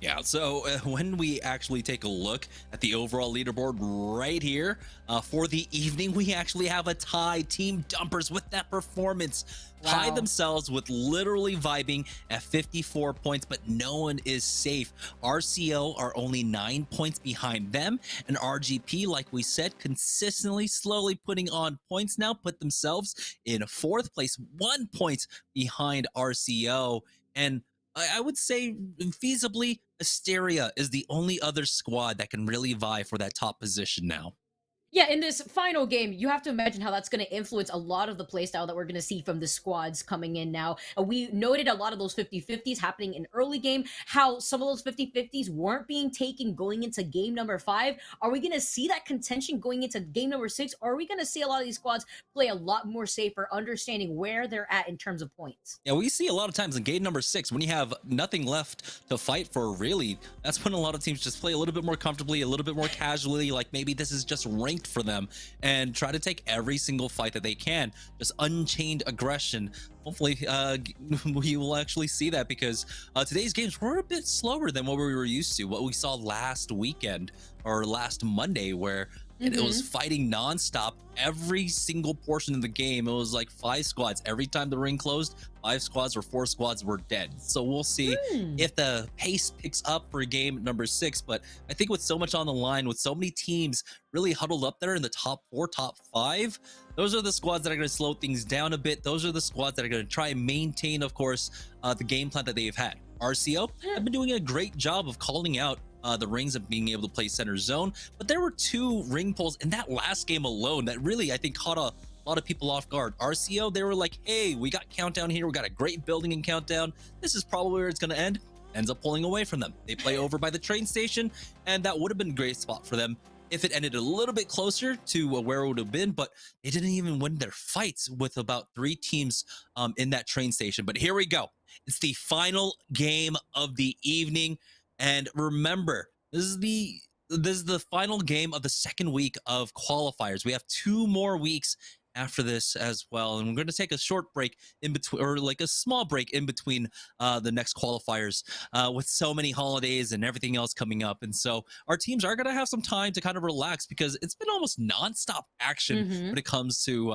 Yeah, so when we actually take a look at the overall leaderboard right here for the evening, we actually have a tie. Team Dumpers with that performance tie themselves with literally vibing at 54 points, but no one is safe. RCO are only 9 points behind them, and RGP, like we said, consistently slowly putting on points now, put themselves in 4th place, 1 point behind RCO. And I would say feasibly, Asteria is the only other squad that can really vie for that top position now. Yeah, in this final game, you have to imagine how that's going to influence a lot of the playstyle that we're going to see from the squads coming in now. We noted a lot of those 50-50s happening in early game, how some of those 50-50s weren't being taken going into game number 5. Are we going to see that contention going into game number 6? Or are we going to see a lot of these squads play a lot more safer, understanding where they're at in terms of points? Yeah, we see a lot of times in game number 6, when you have nothing left to fight for, really, that's when a lot of teams just play a little bit more comfortably, a little bit more casually, like maybe this is just ranked for them, and try to take every single fight that they can. Just unchained aggression. Hopefully we will actually see that, because today's games were a bit slower than what we were used to, what we saw last weekend or last Monday, where it was fighting nonstop every single portion of the game. It was like 5 squads every time the ring closed. 5 squads or 4 squads were dead. So we'll see if the pace picks up for game number 6. But I think with so much on the line, with so many teams really huddled up there in the top 4, top 5, those are the squads that are going to slow things down a bit. Those are the squads that are going to try and maintain, of course, the game plan that they've had. RCO have been doing a great job of calling out the rings and being able to play center zone, but there were 2 ring pulls in that last game alone that really, I think, caught a lot of people off guard. RCO, they were like, hey, we got Countdown here, we got a great building in Countdown, this is probably where it's going to end. Ends up pulling away from them. They play over by the train station, and that would have been a great spot for them if it ended a little bit closer to where it would have been, but they didn't even win their fights with about 3 teams in that train station. But here we go. It's the final game of the evening. And remember, this is the final game of the second week of qualifiers. We have 2 more weeks after this as well, and we're going to take a short break in between, or like a small break in between the next qualifiers, with so many holidays and everything else coming up. And so our teams are going to have some time to kind of relax, because it's been almost nonstop action when it comes to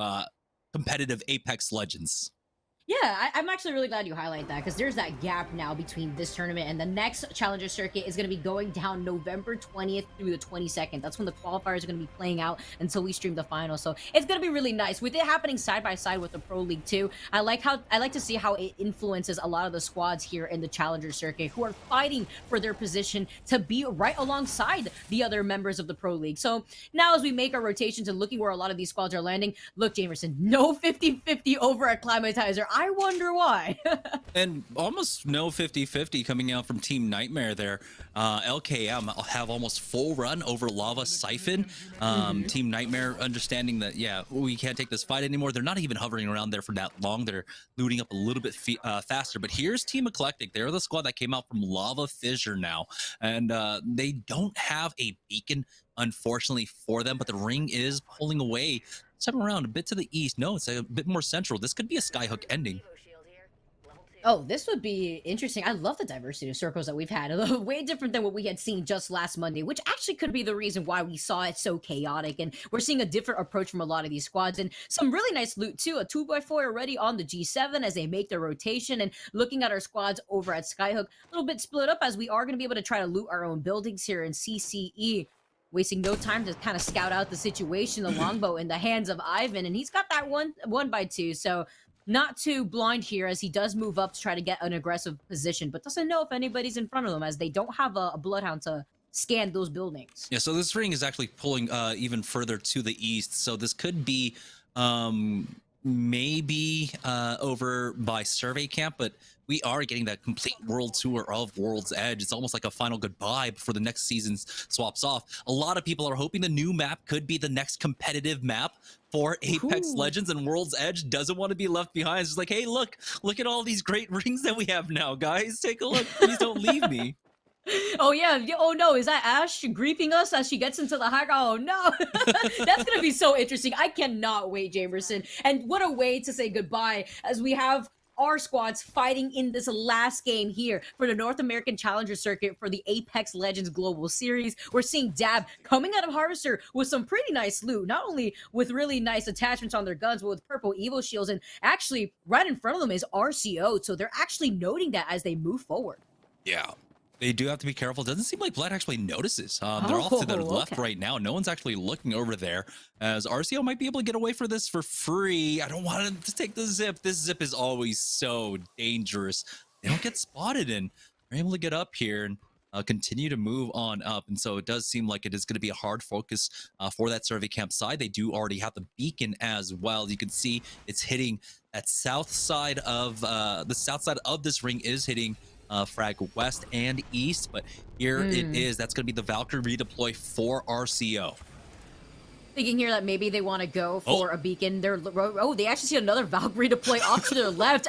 competitive Apex Legends. Yeah, I'm actually really glad you highlight that because there's that gap now between this tournament and the next Challenger Circuit is going to be going down November 20th through the 22nd. That's when the qualifiers are going to be playing out until we stream the final. So it's going to be really nice with it happening side by side with the Pro League too. I like to see how it influences a lot of the squads here in the Challenger Circuit who are fighting for their position to be right alongside the other members of the Pro League. So now as we make our rotations and looking where a lot of these squads are landing, look, Jamerson, no 50-50 over Acclimatizer. I wonder why. And almost no 50-50 coming out from Team Nightmare there. LKM have almost full run over Lava Siphon. Team Nightmare understanding that, yeah, we can't take this fight anymore. They're not even hovering around there for that long. They're looting up a little bit faster. But here's Team Eclectic. They're the squad that came out from Lava Fissure now. And they don't have a beacon, unfortunately, for them. But the ring is pulling away. Time around a bit to the east. No, it's a bit more central. This could be a Skyhook ending. Oh, this would be interesting. I love the diversity of circles that we've had. Way different than what we had seen just last Monday, which actually could be the reason why we saw it so chaotic. And we're seeing a different approach from a lot of these squads and some really nice loot too. A 2x4 already on the G7 as they make their rotation, and looking at our squads over at Skyhook, a little bit split up as we are going to be able to try to loot our own buildings here in CCE. Wasting no time to kind of scout out the situation, the longbow in the hands of Ivan, and he's got that 1x2, so not too blind here as he does move up to try to get an aggressive position, but doesn't know if anybody's in front of them as they don't have a bloodhound to scan those buildings. Yeah, so this ring is actually pulling even further to the east, so this could be maybe over by Survey Camp, but we are getting that complete world tour of World's Edge. It's almost like a final goodbye before the next season swaps off. A lot of people are hoping the new map could be the next competitive map for Apex Legends, and World's Edge doesn't want to be left behind. It's just like, hey, look at all these great rings that we have now, guys. Take a look. Please don't leave me. Oh yeah, oh no, is that Ash griefing us as she gets into the high ground? Oh no. That's gonna be so interesting. I cannot wait, Jamerson. And what a way to say goodbye as we have our squads fighting in this last game here for the North American Challenger Circuit for the Apex Legends Global Series. We're seeing Dab coming out of Harvester with some pretty nice loot, not only with really nice attachments on their guns, but with purple Evo shields, and actually right in front of them is RCO, so they're actually noting that as they move forward. Yeah. They do have to be careful. It doesn't seem like Blood actually notices. They're off to their left right now. No one's actually looking over there, as RCO might be able to get away for this for free. I don't want him to take the zip. This zip is always so dangerous. They don't get spotted, and they're able to get up here and continue to move on up. And so it does seem like it is going to be a hard focus for that Survey Camp side. They do already have the beacon as well. You can see it's hitting that south side of this ring is hitting frag west and east, but here it is. That's going to be the Valkyrie redeploy for RCO. Thinking here that maybe they want to go for a beacon. They actually see another Valkyrie deploy off to their left.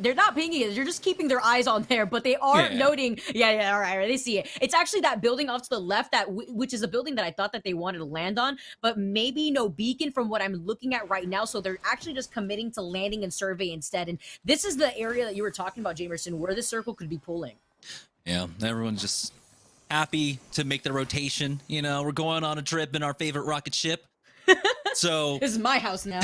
They're not pinging it. They're just keeping their eyes on there, but they are noting. Yeah, all right, they see it. It's actually that building off to the left, which is a building that I thought that they wanted to land on, but maybe no beacon from what I'm looking at right now. So they're actually just committing to landing and survey instead. And this is the area that you were talking about, Jamerson, where the circle could be pulling. Yeah, everyone's just happy to make the rotation. You know, we're going on a trip in our favorite rocket ship. So this is my house now.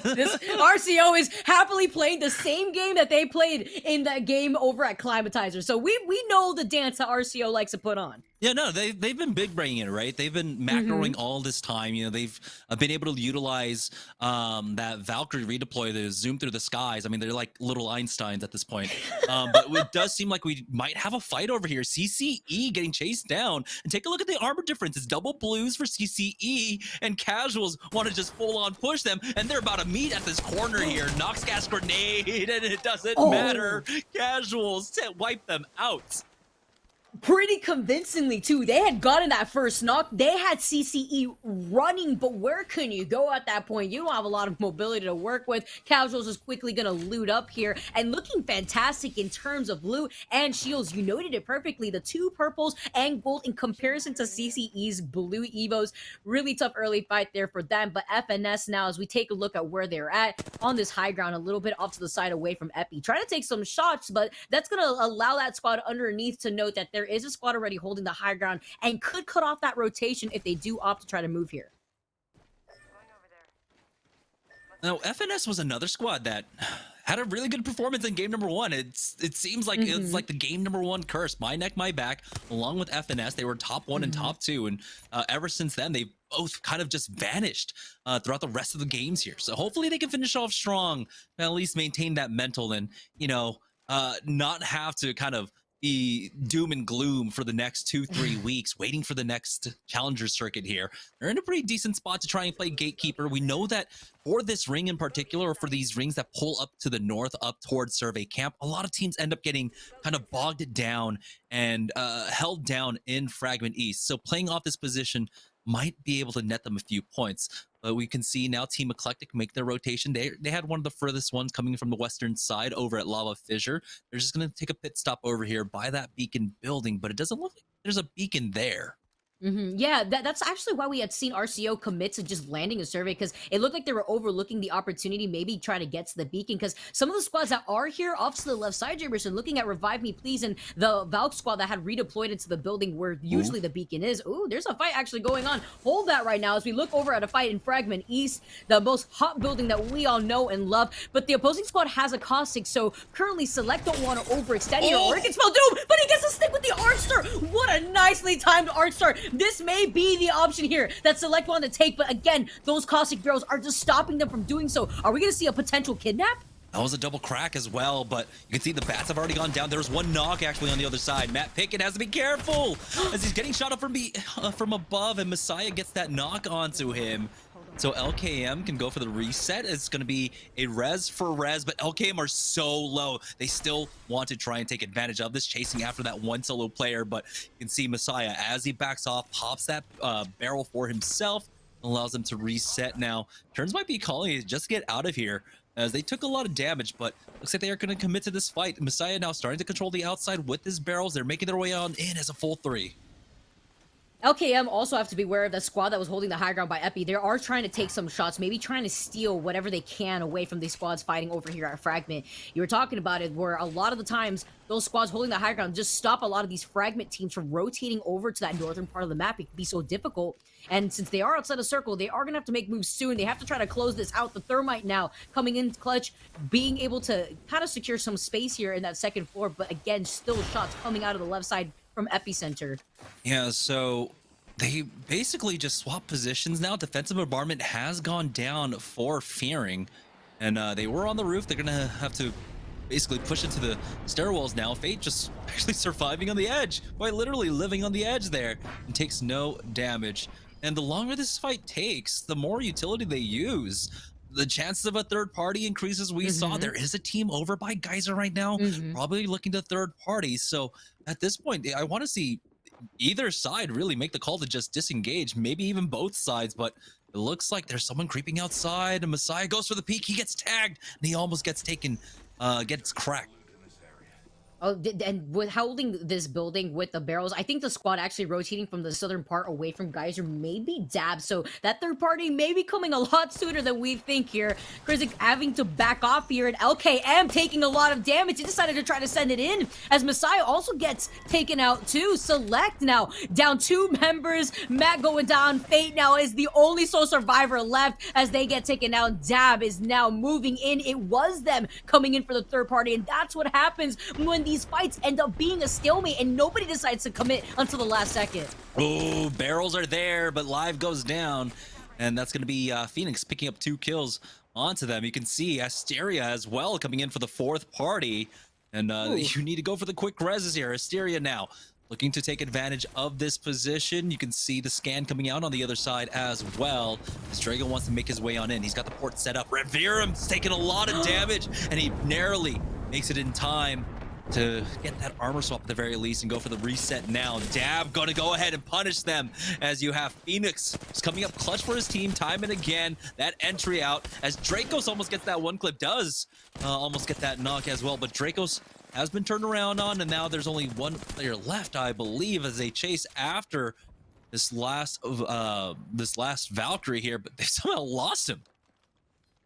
This RCO is happily playing the same game that they played in that game over at Climatizer. So we know the dance that RCO likes to put on. Yeah, no, they've been big brain it, right? They've been macroing all this time. You know, they've been able to utilize that Valkyrie redeploy to zoom through the skies. I mean, they're like little Einsteins at this point. But it does seem like we might have a fight over here. CCE getting chased down. And take a look at the armor difference. It's double blues for CCE, and Casuals want to just full on push them. And they're about to meet at this corner here. Nox gas grenade, and it doesn't matter. Casuals wipe them out. Pretty convincingly too. They had gotten that first knock. They had CCE running, but where can you go at that point? You don't have a lot of mobility to work with. Casuals is quickly gonna loot up here and looking fantastic in terms of loot and shields. You noted it perfectly. The two purples and gold in comparison to CCE's blue Evos. Really tough early fight there for them. But FNS now, as we take a look at where they're at on this high ground, a little bit off to the side away from Epi, trying to take some shots, but that's gonna allow that squad underneath to note that there is a squad already holding the high ground and could cut off that rotation if they do opt to try to move here. Now, FNS was another squad that had a really good performance in game number 1. It seems like it's like the game number 1 curse. My neck, my back, along with FNS. They were top 1 and top 2, and ever since then they've both kind of just vanished throughout the rest of the games here. So hopefully they can finish off strong and at least maintain that mental and, you know, not have to kind of be doom and gloom for the next 2-3 weeks waiting for the next challenger circuit here. They're in a pretty decent spot to try and play gatekeeper. We know that for this ring in particular, or for these rings that pull up to the north, up towards survey camp, a lot of teams end up getting kind of bogged down and held down in fragment east. So playing off this position might be able to net them a few points. But we can see now Team Eclectic make their rotation. They had one of the furthest ones coming from the western side over at Lava Fissure. They're just going to take a pit stop over here by that beacon building, but it doesn't look like there's a beacon there. Yeah, that's actually why we had seen RCO commit to just landing a survey, because it looked like they were overlooking the opportunity, maybe try to get to the beacon, because some of the squads that are here off to the left side, Jamerson, looking at Revive Me Please and the Valk squad that had redeployed into the building where usually the beacon is. Ooh, there's a fight actually going on. Hold that right now as we look over at a fight in Fragment East, the most hot building that we all know and love, but the opposing squad has a caustic, so currently Select don't want to overextend here, or it can spell doom, but he gets a stick with the Arc Star. What a nicely timed Arc Star. This may be the option here that Select want to take, but again, those caustic barrels are just stopping them from doing so. Are we going to see a potential kidnap? That was a double crack as well, but you can see the bats have already gone down. There's one knock actually on the other side. Matt Pickett has to be careful as he's getting shot up from above, and Messiah gets that knock onto him. So LKM can go for the reset. It's going to be a res for res, but LKM are so low. They still want to try and take advantage of this, chasing after that one solo player, but you can see Messiah, as he backs off, pops that barrel for himself, allows them to reset now. Turns might be calling it just get out of here, as they took a lot of damage, but looks like they are going to commit to this fight. Messiah now starting to control the outside with his barrels. They're making their way on in as a full 3. LKM also have to be aware of the squad that was holding the high ground by Epi. They are trying to take some shots, maybe trying to steal whatever they can away from these squads fighting over here at Fragment. You were talking about it, where a lot of the times those squads holding the high ground just stop a lot of these Fragment teams from rotating over to that northern part of the map. It can be so difficult. And since they are outside of circle, they are going to have to make moves soon. They have to try to close this out. The Thermite now coming in clutch, being able to kind of secure some space here in that second floor. But again, still shots coming out of the left side from Epicenter. Yeah, so they basically just swap positions now. Defensive bombardment has gone down for Fearing, and they were on the roof. They're gonna have to basically push into the stairwells now. Fate just actually surviving on the edge, quite literally living on the edge there, and takes no damage. And the longer this fight takes, the more utility they use. The chances of a third party increases. We saw there is a team over by Geyser right now, probably looking to third parties. So at this point, I want to see either side really make the call to just disengage, maybe even both sides, but it looks like there's someone creeping outside, and Messiah goes for the peek. He gets tagged, and he almost gets taken, gets cracked. Oh, and with holding this building with the barrels, I think the squad actually rotating from the southern part away from Geyser may be Dab. So that third party may be coming a lot sooner than we think here. Krizik having to back off here, and LKM taking a lot of damage. He decided to try to send it in, as Messiah also gets taken out too. Select now down 2 members. Matt going down. Fate now is the only sole survivor left as they get taken out. Dab is now moving in. It was them coming in for the third party, and that's what happens when these fights end up being a stalemate and nobody decides to commit until the last second. Oh, barrels are there, but live goes down, and that's going to be Phoenix picking up 2 kills onto them. You can see Asteria as well coming in for the 4th party, and you need to go for the quick reses here. Asteria now looking to take advantage of this position. You can see the scan coming out on the other side as well, as Drago wants to make his way on in. He's got the port set up. Revirum's taking a lot of damage, and he narrowly makes it in time to get that armor swap at the very least and go for the reset now. Dab gonna go ahead and punish them, as you have Phoenix just coming up clutch for his team time and again. That entry out, as Dracos almost gets that one clip, does almost get that knock as well, but Dracos has been turned around on, and now there's only one player left, I believe, as they chase after this last Valkyrie here, but they somehow lost him.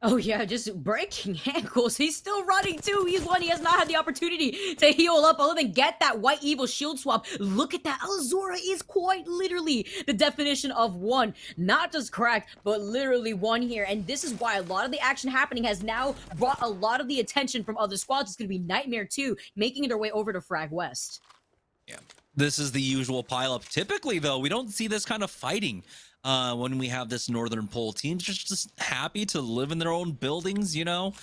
Oh yeah, just breaking ankles. He's still running too. He's one. He has not had the opportunity to heal up other than get that white evil shield swap. Look at that. Azura is quite literally the definition of one. Not just cracked, but literally one here. And this is why a lot of the action happening has now brought a lot of the attention from other squads. It's going to be Nightmare too, making their way over to Frag West. Yeah, this is the usual pileup. Typically, though, we don't see this kind of fighting when we have this Northern Pole. Teams just happy to live in their own buildings, you know.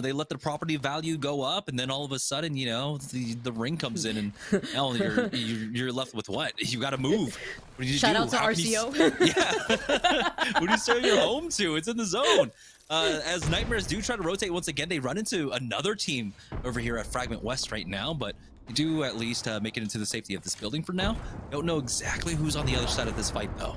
They let their property value go up, and then all of a sudden, you know, the ring comes in, and now you're left with what? You got to move. What do you Shout do? out to RCO. Yeah. Who do you serve your home to? It's in the zone. As Nightmares do try to rotate once again, they run into another team over here at Fragment West right now, but they do at least make it into the safety of this building for now. Don't know exactly who's on the other side of this fight, though.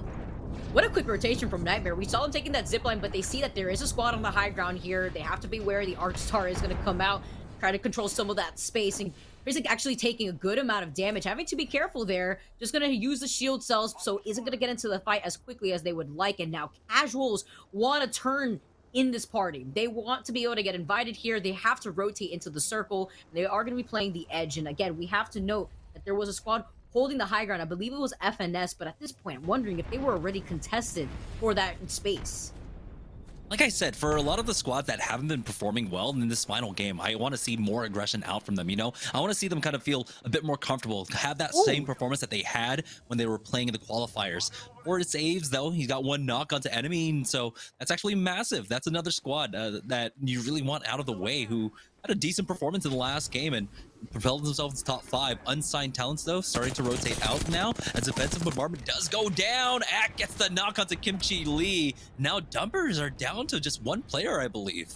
What a quick rotation from Nightmare. We saw them taking that zipline, but they see that there is a squad on the high ground here. They have to be wary. The Arcstar is going to come out, try to control some of that space, and Rizik actually taking a good amount of damage. Having to be careful there. Just going to use the shield cells, so isn't going to get into the fight as quickly as they would like. And now casuals want to turn in this party. They want to be able to get invited here. They have to rotate into the circle. They are going to be playing the edge. And again, we have to note that there was a squad holding the high ground. I believe it was FNS, but at this point, I'm wondering if they were already contested for that space. Like I said, for a lot of the squads that haven't been performing well in this final game, I want to see more aggression out from them, you know? I want to see them kind of feel a bit more comfortable, have that same performance that they had when they were playing in the qualifiers. Or saves, though. He's got one knock onto enemy, and so that's actually massive. That's another squad that you really want out of the way, who had a decent performance in the last game and propelled themselves to top 5. Unsigned talents, though, starting to rotate out now as defensive bombardment does go down. Ack gets the knock onto Kimchi Lee. Now Dumpers are down to just one player, I believe.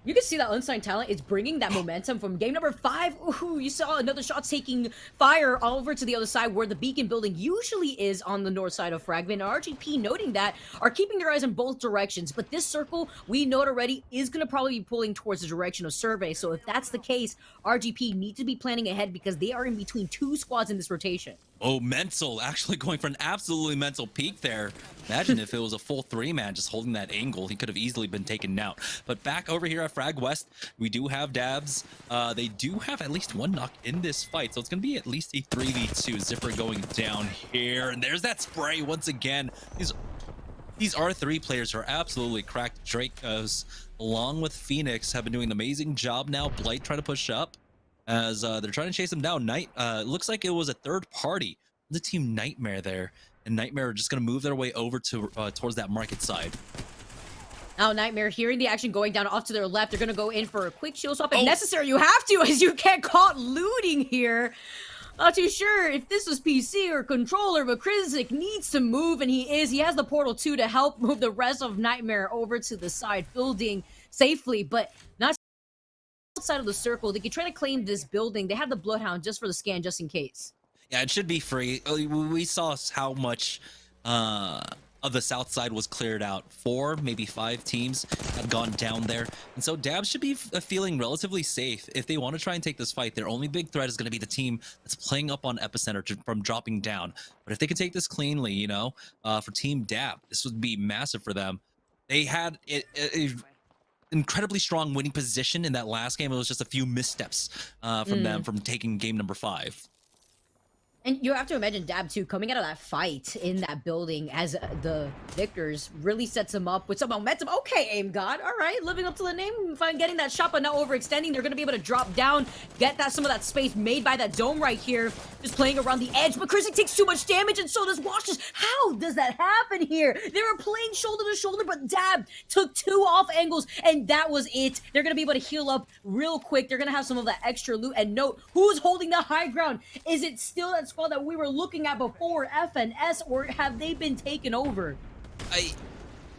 You can see that unsigned talent is bringing that momentum from game number 5. Ooh, you saw another shot taking fire over to the other side where the beacon building usually is on the north side of Fragment. And RGP, noting that, are keeping their eyes in both directions. But this circle, we know it already, is going to probably be pulling towards the direction of Survey. So if that's the case, RGP need to be planning ahead because they are in between 2 squads in this rotation. Oh, mental, actually going for an absolutely mental peak there. Imagine if it was a full 3-man just holding that angle. He could have easily been taken out. But back over here at Frag West, we do have Dabs. They do have at least one knock in this fight, so it's going to be at least a 3v2. Zipper going down here, and there's that spray once again. These R3 players are absolutely cracked. Drake, along with Phoenix, have been doing an amazing job now. Blight trying to push up as they're trying to chase him down. Looks like it was a third party, the team Nightmare there, and Nightmare are just going to move their way over to towards that market side. Now Nightmare hearing the action going down off to their left. They're going to go in for a quick shield swap if necessary. You have to, as you get caught looting here. Not too sure if this was PC or controller, but Krizik needs to move, and he is. He has the portal too to help move the rest of Nightmare over to the side building safely, but not outside of the circle. They could try to claim this building. They have the Bloodhound just for the scan, just in case. Yeah, it should be free. We saw how much of the south side was cleared out. 4, maybe 5 teams had gone down there, and so Dabs should be feeling relatively safe if they want to try and take this fight. Their only big threat is going to be the team that's playing up on Epicenter from dropping down. But if they can take this cleanly, you know, for Team Dab, this would be massive for them. They had a incredibly strong winning position in that last game. It was just a few missteps from them from taking game number 5. And you have to imagine Dab too, coming out of that fight in that building as the victors, really sets him up with some momentum. Okay, Aim God, all right, living up to the name, fine, getting that shot, but not overextending. They're going to be able to drop down, get that some of that space made by that dome right here, just playing around the edge. But Krizik takes too much damage, and so does Washes. How does that happen here? They were playing shoulder to shoulder, but Dab took 2 off angles, and that was it. They're going to be able to heal up real quick. They're going to have some of that extra loot. And note, who's holding the high ground? Is it still that squad that we were looking at before, FNS, or have they been taken over?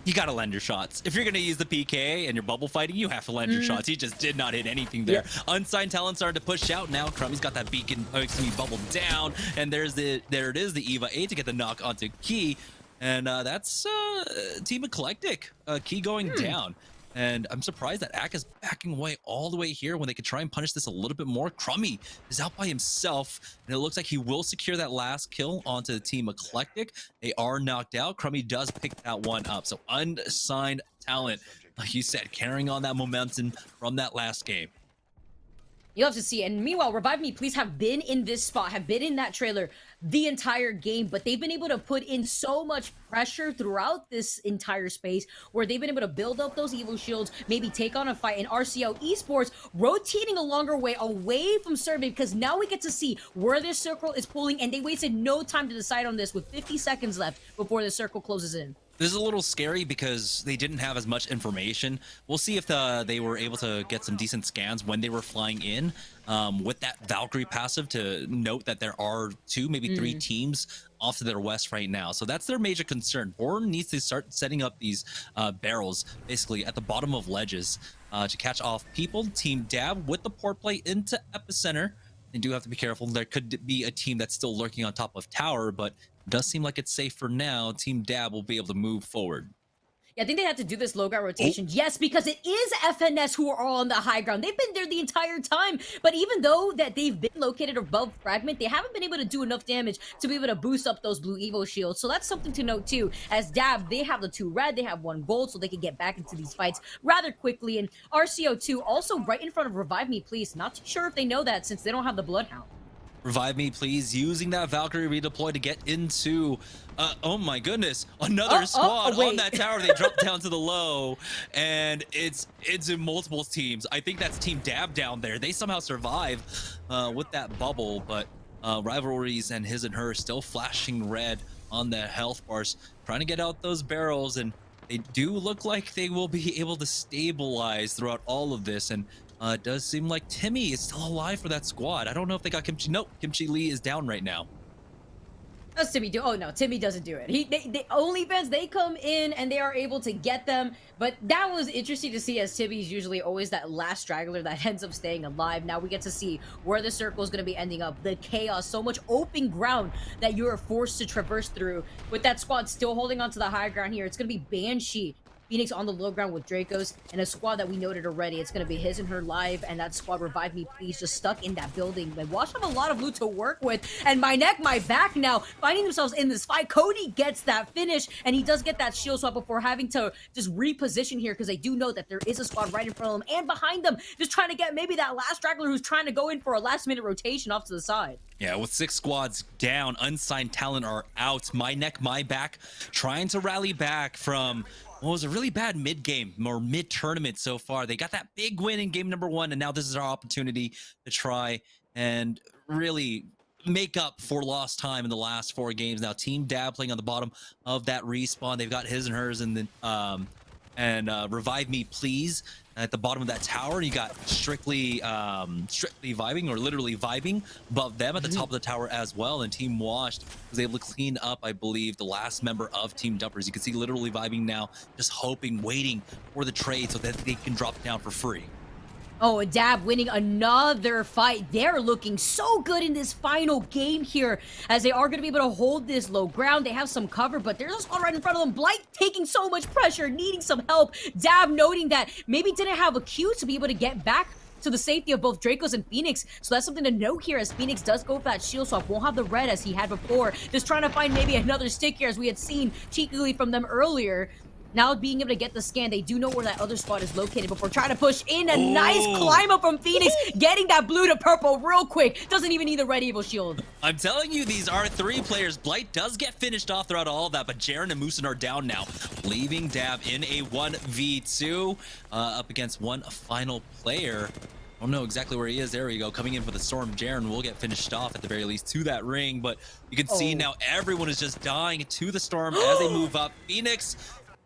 You gotta land your shots. If you're gonna use the PK and you're bubble fighting, you have to land your shots. He just did not hit anything there. Unsigned talent starting to push out now. Crummy's got that beacon, bubble down, and there it is, the Eva A to get the knock onto Key, and that's Team Eclectic. Key going down. And I'm surprised that Ack is backing away all the way here when they could try and punish this a little bit more. Crummy is out by himself, and it looks like he will secure that last kill onto the Team Eclectic. They are knocked out. Crummy does pick that one up. So unsigned talent like you said, carrying on that momentum from that last game. You'll have to see. And meanwhile, Revive Me Please have been in this spot, have been in that trailer the entire game, but they've been able to put in so much pressure throughout this entire space where they've been able to build up those Evo shields, maybe take on a fight. In RCL Esports, rotating a longer way away from Survey, because now we get to see where this circle is pulling, and they wasted no time to decide on this with 50 seconds left before the circle closes in. This is a little scary because they didn't have as much information. We'll see if they were able to get some decent scans when they were flying in with that Valkyrie passive to note that there are 2, maybe 3 teams off to their west right now. So that's their major concern. Born needs to start setting up these barrels basically at the bottom of ledges to catch off people. Team Dab with the port play into Epicenter. They do have to be careful. There could be a team that's still lurking on top of tower, but it does seem like it's safe for now. Team Dab will be able to move forward. Yeah, I think they had to do this low ground rotation. Yes, because it is FNS who are all on the high ground. They've been there the entire time. But even though that they've been located above Fragment, they haven't been able to do enough damage to be able to boost up those blue Evo shields. So that's something to note too. As Dab, they have the 2 red, they have 1 gold, so they can get back into these fights rather quickly. And RCO2 also right in front of Revive Me Please. Not too sure if they know that since they don't have the Bloodhound. Revive Me Please, using that Valkyrie redeploy to get into oh my goodness, another squad on that tower. They drop down to the low, and it's in multiple teams. I think that's Team Dab down there. They somehow survive with that bubble, but Rivalries and his and her still flashing red on the health bars, trying to get out those barrels, and they do look like they will be able to stabilize throughout all of this. And it does seem like Timmy is still alive for that squad. I don't know if they got Kimchi. Nope, Kimchi Lee is down right now. Does Timmy do? Oh no, Timmy doesn't do it. They OnlyFans, they come in and they are able to get them. But that was interesting to see, as Timmy's usually always that last straggler that ends up staying alive. Now we get to see where the circle is going to be ending up. The chaos, so much open ground that you are forced to traverse through. With that squad still holding onto the high ground here, it's going to be Banshee, Phoenix on the low ground with Dracos, and a squad that we noted already. It's going to be his and her live, and that squad Revive Me Please just stuck in that building. But Wash have a lot of loot to work with, and my neck, my back now, finding themselves in this fight. Cody gets that finish, and he does get that shield swap before having to just reposition here, because they do know that there is a squad right in front of them and behind them, just trying to get maybe that last straggler who's trying to go in for a last-minute rotation off to the side. Yeah, with 6 squads down, unsigned talent are out. My neck, my back, trying to rally back from what was a really bad mid-game or mid-tournament so far. They got that big win in game number 1, and now this is our opportunity to try and really make up for lost time in the last 4 games. Now, Team Dab playing on the bottom of that respawn. They've got his and hers, and then Revive Me Please at the bottom of that tower. You got strictly vibing, or literally vibing above them at the top of the tower as well. And Team Washed was able to clean up, I believe, the last member of Team Dumpers. You can see literally vibing now, just hoping, waiting for the trade so that they can drop down for free. Oh, Dab winning another fight. They're looking so good in this final game here, as they are going to be able to hold this low ground. They have some cover, but there's a squad right in front of them. Blight taking so much pressure, needing some help. Dab noting that maybe didn't have a Q to be able to get back to the safety of both Dracos and Phoenix. So that's something to note here, as Phoenix does go for that shield swap. Won't have the red as he had before. Just trying to find maybe another stick here, as we had seen cheekily from them earlier. Now being able to get the scan, they do know where that other squad is located before trying to push in. A nice climb up from Phoenix, getting that blue to purple real quick. Doesn't even need the red Evo shield. I'm telling you, these are 3 players. Blight does get finished off throughout all of that, but Jaren and Musin are down now, leaving Dab in a 1v2 up against one final player. I don't know exactly where he is. There we go. Coming in for the storm. Jaren will get finished off at the very least to that ring, but you can see now everyone is just dying to the storm as they move up. Phoenix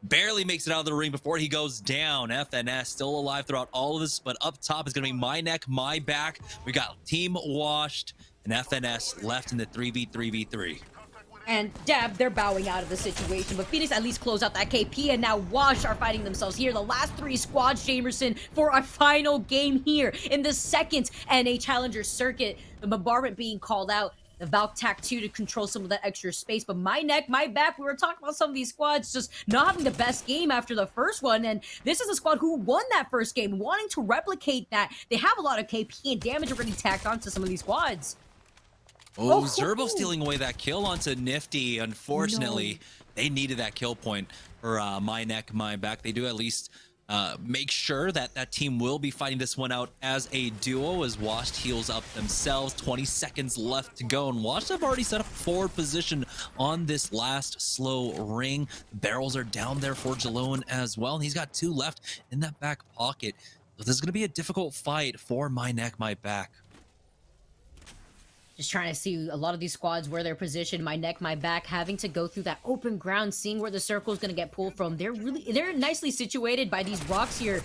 barely makes it out of the ring before he goes down. FNS still alive throughout all of this, but up top is going to be my neck, my back. We got Team Washed and FNS left in the 3v3v3. And Dab, they're bowing out of the situation, but Phoenix at least close out that KP, and now Wash are fighting themselves here. The last 3 squads, Jamerson, for our final game here in the second NA Challenger circuit. The bombardment being called out. The Valk Tac 2 to control some of that extra space. But my neck, my back, we were talking about some of these squads just not having the best game after the first one. And this is a squad who won that first game, wanting to replicate that. They have a lot of KP and damage already tacked onto some of these squads. Oh, Zerbo stealing away that kill onto Nifty. Unfortunately, they needed that kill point for my neck, my back. They do at least make sure that that team will be fighting this one out as a duo as Washed heals up themselves. 20 seconds left to go, and Washed have already set up forward position on this last slow ring. The barrels are down there for Jalone as well, and he's got 2 left in that back pocket. So this is going to be a difficult fight for My Neck, My Back. Just trying to see a lot of these squads where they're positioned. My neck, my back, having to go through that open ground, seeing where the circle is going to get pulled from. They're nicely situated by these rocks here,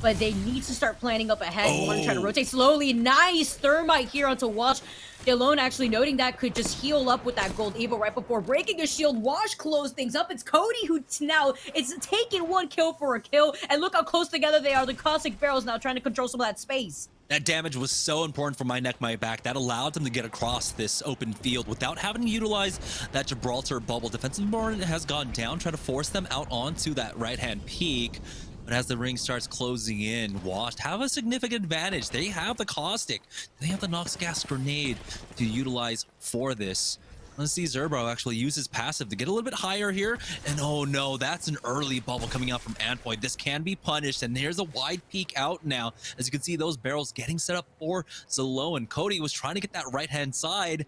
but they need to start planning up ahead. You want to try to rotate slowly. Nice thermite here onto Wash. Alone actually noting that could just heal up with that gold evil right before breaking a shield. Wash closed things up. It's Cody who now it's taking 1 kill for a kill, and look how close together they are. The caustic barrels now trying to control some of that space. That damage was so important for My Neck, My Back. That allowed them to get across this open field without having to utilize that Gibraltar bubble. Defensive board has gone down, trying to force them out onto that right-hand peak. But as the ring starts closing in, Washed have a significant advantage. They have the caustic. They have the Nox gas grenade to utilize for this. Let's see Zerbro actually use his passive to get a little bit higher here. And oh no, that's an early bubble coming out from Antpoint. This can be punished. And here's a wide peek out now. As you can see, those barrels getting set up for Zalo. And Cody was trying to get that right-hand side.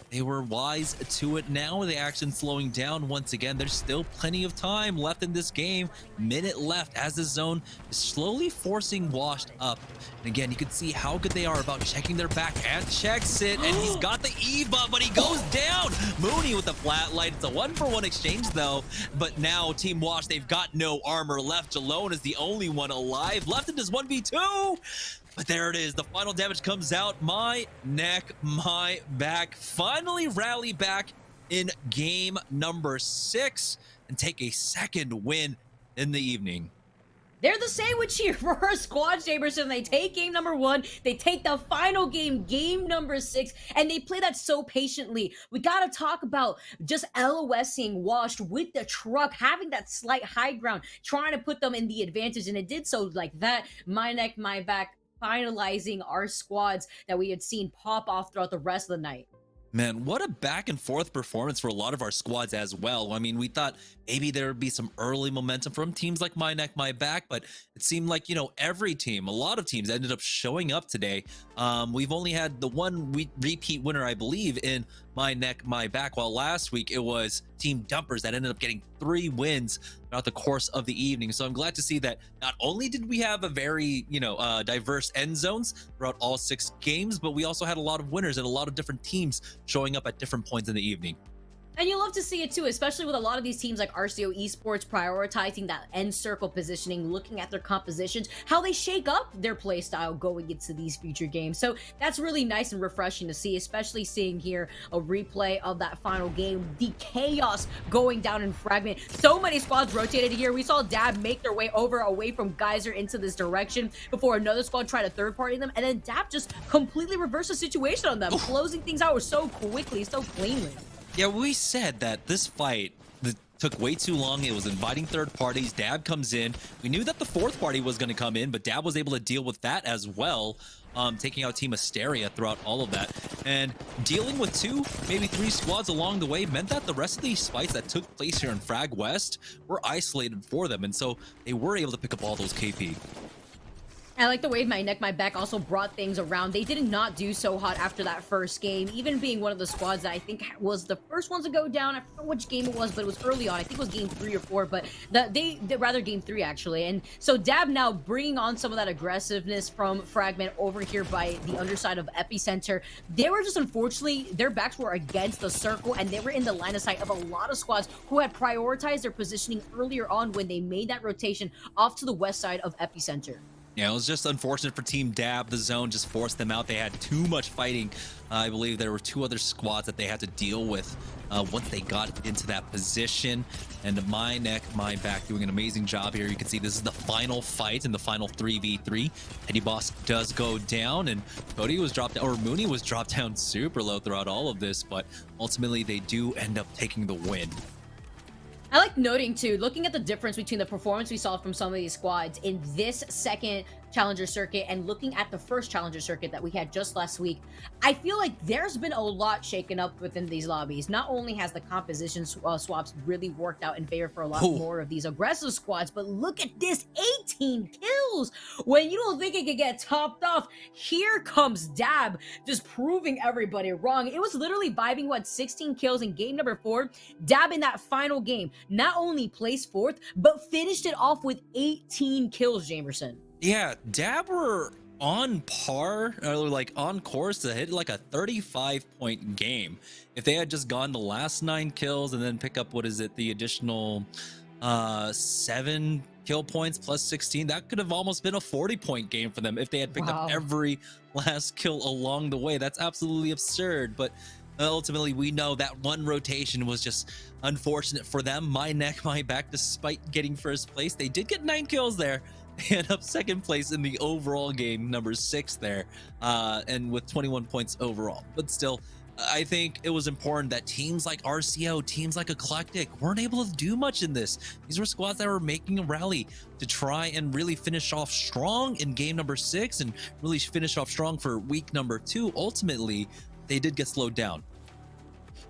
They were wise to it. Now the action slowing down once again. There's still plenty of time left in this game. Minute left as the zone is slowly forcing Washed up. And again, you can see how good they are about checking their back, and checks it. And he's got the Eva, but he goes down. Mooney with the flat light. It's a 1-for-1 exchange though. But now Team Wash, they've got no armor left. Jalone is the only one alive. Left in this 1v2. But there it is. The final damage comes out. My neck, my back. Finally rally back in game number 6 and take a second win in the evening. They're the sandwich here for our squad, Jamerson. They take game number 1, they take the final game, game number 6, and they play that so patiently. We gotta talk about just LOSing Washed with the truck, having that slight high ground, trying to put them in the advantage, and it did so like that. My neck, my back, finalizing our squads that we had seen pop off throughout the rest of the night. Man, what a back and forth performance for a lot of our squads as well. I mean, we thought maybe there would be some early momentum from teams like My Neck, My Back, but it seemed like, you know, every team, a lot of teams ended up showing up today. We've only had the one repeat winner, I believe, in My Neck, My Back, while last week it was Team Dumpers that ended up getting 3 wins throughout the course of the evening. So I'm glad to see that not only did we have a very, you know, diverse end zones throughout all 6 games, but we also had a lot of winners and a lot of different teams showing up at different points in the evening. And you love to see it too, especially with a lot of these teams like RCO Esports prioritizing that end circle positioning, looking at their compositions, how they shake up their play style going into these future games. So that's really nice and refreshing to see, especially seeing here a replay of that final game, the chaos going down in Fragment. So many squads rotated here. We saw Dab make their way over away from Geyser into this direction before another squad tried to third party them, and then Dab just completely reversed the situation on them, closing things out so quickly, so cleanly. Yeah, we said that this fight took way too long. It was inviting third parties. Dab comes in. We knew that the fourth party was going to come in, but Dab was able to deal with that as well, taking out Team Asteria throughout all of that. And dealing with 2, maybe 3 squads along the way meant that the rest of these fights that took place here in Frag West were isolated for them. And so they were able to pick up all those KP. I like the way My Neck, My Back also brought things around. They did not do so hot after that first game, even being one of the squads that I think was the first ones to go down. I forget which game it was, but it was early on. I think it was game 3 or 4, but rather game 3 actually. And so Dab now bringing on some of that aggressiveness from Fragment over here by the underside of Epicenter. They were just, unfortunately, their backs were against the circle, and they were in the line of sight of a lot of squads who had prioritized their positioning earlier on when they made that rotation off to the west side of Epicenter. Yeah, it was just unfortunate for Team Dab. The zone just forced them out. They had too much fighting. I believe there were 2 other squads that they had to deal with once they got into that position. And My Neck, My Back doing an amazing job here. You can see this is the final fight in the final 3v3. Eddie Boss does go down, and Cody was dropped down, or Mooney was dropped down super low throughout all of this, but ultimately they do end up taking the win. I like noting too, looking at the difference between the performance we saw from some of these squads in this second challenger circuit and looking at the first challenger circuit that we had just last week. I feel like there's been a lot shaken up within these lobbies. Not only has the composition swaps really worked out in favor for a lot Oh. more of these aggressive squads, but look at this, 18 kills. When you don't think it could get topped off, here comes Dab, just proving everybody wrong. It was literally vibing, what, 16 kills in game number 4. Dab in that final game not only placed 4th, but finished it off with 18 kills, Jamerson. Yeah, Dab were on par, or like on course to hit like a 35-point game. If they had just gone the last 9 kills and then pick up, what is it, the additional 7 kill points plus 16, that could have almost been a 40-point game for them if they had picked up every last kill along the way. That's absolutely absurd. But ultimately, we know that one rotation was just unfortunate for them. My neck, my back. Despite getting first place, they did get 9 kills there. They end up second place in the overall game, number 6 there, and with 21 points overall. But still, I think it was important that teams like RCO, teams like Eclectic weren't able to do much in this. These were squads that were making a rally to try and really finish off strong in game number 6 and really finish off strong for week number 2. Ultimately, they did get slowed down.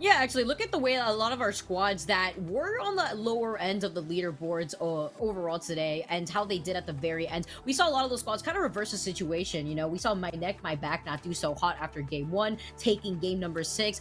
Yeah, actually, look at the way a lot of our squads that were on the lower end of the leaderboards overall today and how they did at the very end. We saw a lot of those squads kind of reverse the situation. You know, we saw My Neck, My Back not do so hot after game 1, taking game number 6.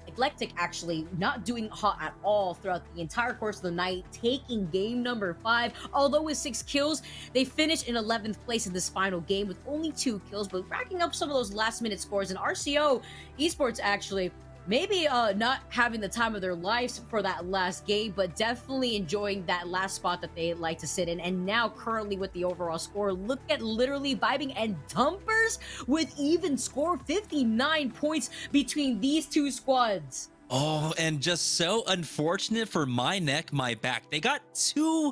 Eclectic actually not doing hot at all throughout the entire course of the night, taking game number 5. Although with 6 kills, they finished in 11th place in this final game with only 2 kills, but racking up some of those last-minute scores. And RCO Esports actually maybe not having the time of their lives for that last game, but definitely enjoying that last spot that they like to sit in. And now currently with the overall score, look at literally vibing and Dumpers with even score, 59 points between these two squads. Oh, and just so unfortunate for My Neck, My Back. They got 2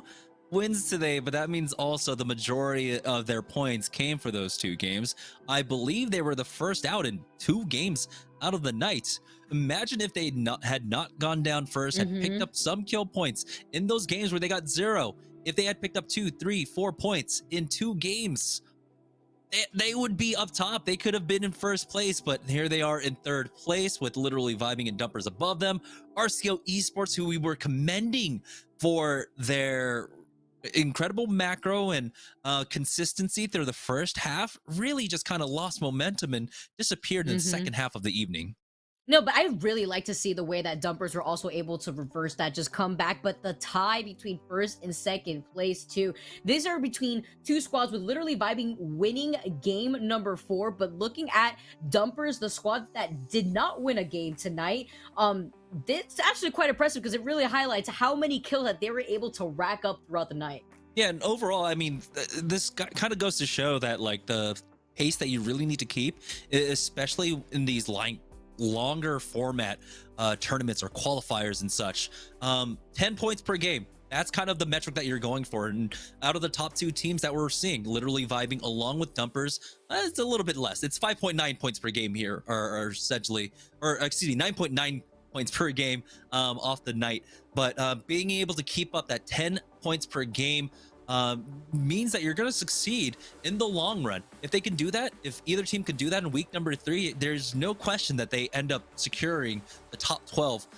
wins today, but that means also the majority of their points came for those 2 games. I believe they were the first out in 2 games out of the night. Imagine if they had not gone down first, had picked up some kill points in those games where they got 0. If they had picked up 2, 3, 4 points in 2 games, they would be up top. They could have been in first place, but here they are in 3rd place with literally vibing and Dumpers above them. RCO Esports, who we were commending for their incredible macro and consistency through the first half, really just kind of lost momentum and disappeared in the second half of the evening. No, but I really like to see the way that Dumpers were also able to reverse that, just come back. But the tie between 1st and 2nd place too. These are between 2 squads with literally vibing winning game number 4. But looking at Dumpers, the squad that did not win a game tonight, it's actually quite impressive because it really highlights how many kills that they were able to rack up throughout the night. Yeah, and overall, I mean, this kind of goes to show that like the pace that you really need to keep, especially in these longer format tournaments or qualifiers and such. 10 points per game, that's kind of the metric that you're going for. And out of the top 2 teams that we're seeing literally vibing along with Dumpers, it's a little bit less. It's 5.9 points per game here, or essentially, or excuse me, 9.9 points per game off the night. But being able to keep up that 10 points per game means that you're going to succeed in the long run. If they can do that, if either team can do that in week number 3, there's no question that they end up securing the top 12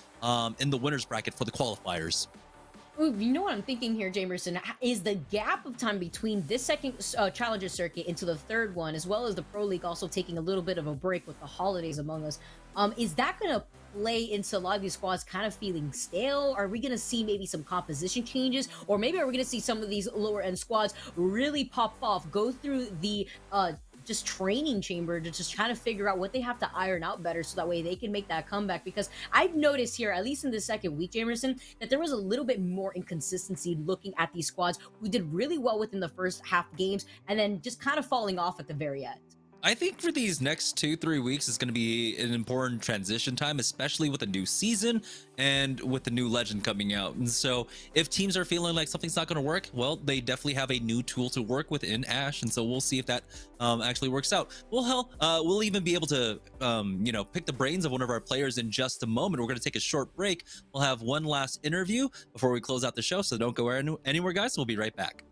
in the winners bracket for the qualifiers. Ooh, you know what I'm thinking here, Jamerson, is the gap of time between this second Challenger circuit into the 3rd one, as well as the Pro League also taking a little bit of a break with the holidays among us. Is that going to play into a lot of these squads kind of feeling stale? Are we going to see maybe some composition changes? Or maybe are we going to see some of these lower end squads really pop off, go through the just training chamber to just try to figure out what they have to iron out better so that way they can make that comeback? Because I've noticed here, at least in the 2nd week, Jamerson, that there was a little bit more inconsistency looking at these squads who did really well within the first half games and then just kind of falling off at the very end. I think for these next 2-3 weeks is going to be an important transition time, especially with a new season and with the new legend coming out. And so if teams are feeling like something's not going to work, well, they definitely have a new tool to work with in Ash. And so we'll see if that actually works out. Well, hell, we'll even be able to, pick the brains of one of our players in just a moment. We're going to take a short break. We'll have one last interview before we close out the show. So don't go anywhere, guys. We'll be right back.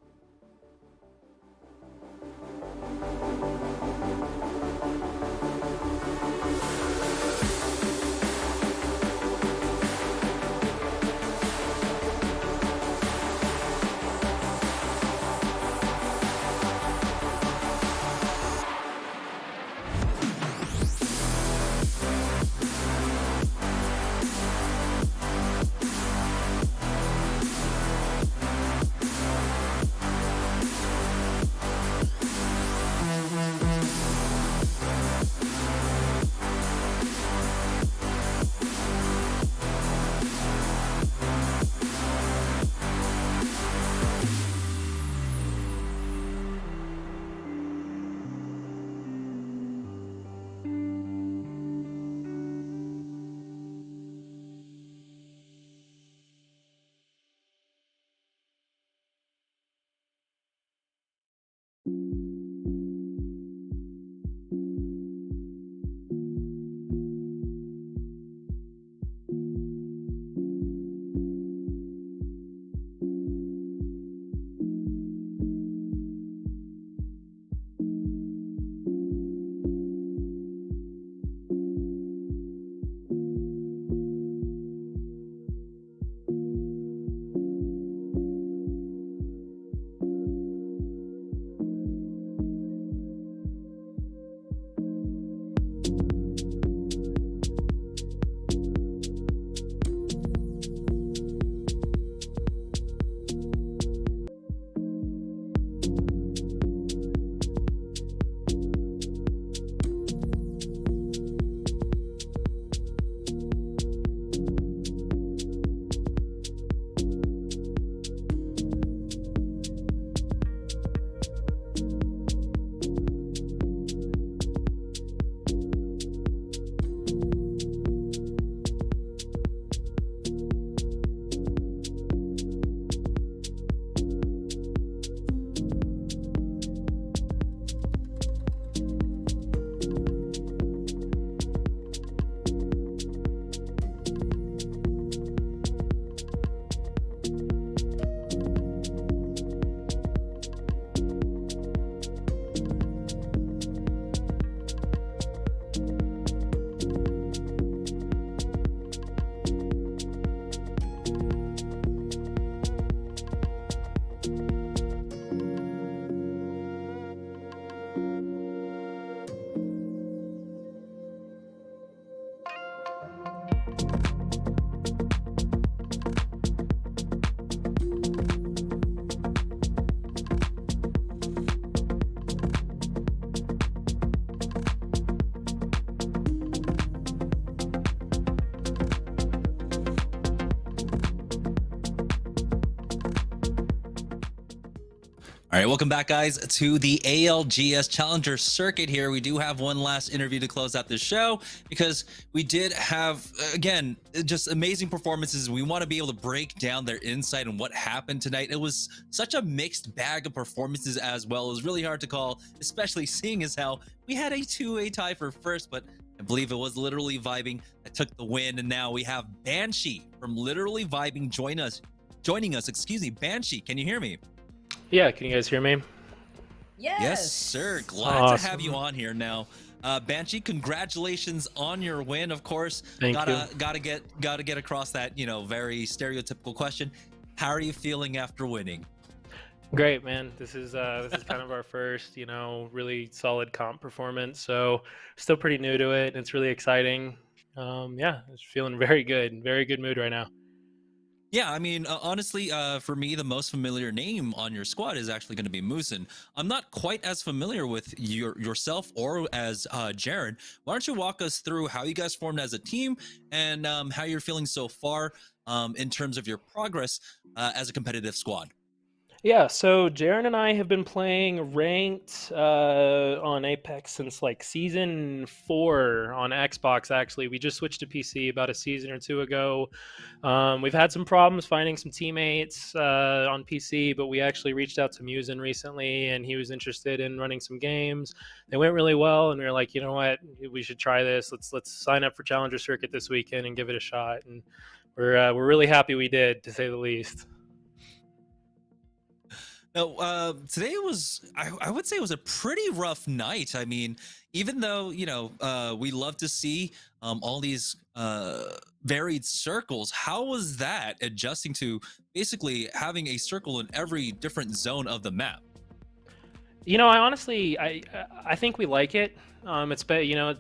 All right, welcome back, guys, to the ALGS Challenger Circuit here. We do have one last interview to close out the show because we did have, again, just amazing performances. We want to be able to break down their insight and what happened tonight. It was such a mixed bag of performances as well. It was really hard to call, especially seeing as how we had a 2-way tie for first, but I believe it was Literally Vibing that took the win. And now we have Banshee from Literally Vibing joining us. Banshee, can you hear me? Yeah, can you guys hear me? Yes, sir. Glad to have you on here now. Banshee, congratulations on your win. Of course, Thank you. Gotta get across that, very stereotypical question. How are you feeling after winning? Great, man. This is kind of our first, really solid comp performance. So still pretty new to it. It's really exciting. It's feeling very good. Very good mood right now. Yeah, I mean, honestly, for me, the most familiar name on your squad is actually going to be Moosin. I'm not quite as familiar with yourself or as Jared. Why don't you walk us through how you guys formed as a team and how you're feeling so far in terms of your progress as a competitive squad? Yeah, so Jaren and I have been playing ranked on Apex since like season 4 on Xbox. Actually, we just switched to PC about a season or two ago. We've had some problems finding some teammates on PC, but we actually reached out to Musin recently, and he was interested in running some games. They went really well, and we were like, you know what, we should try this. Let's sign up for Challenger Circuit this weekend and give it a shot. And we're really happy we did, to say the least. No, today was, I would say it was a pretty rough night. I mean, even though, we love to see all these varied circles, how was that adjusting to basically having a circle in every different zone of the map? I honestly, I think we like it. It's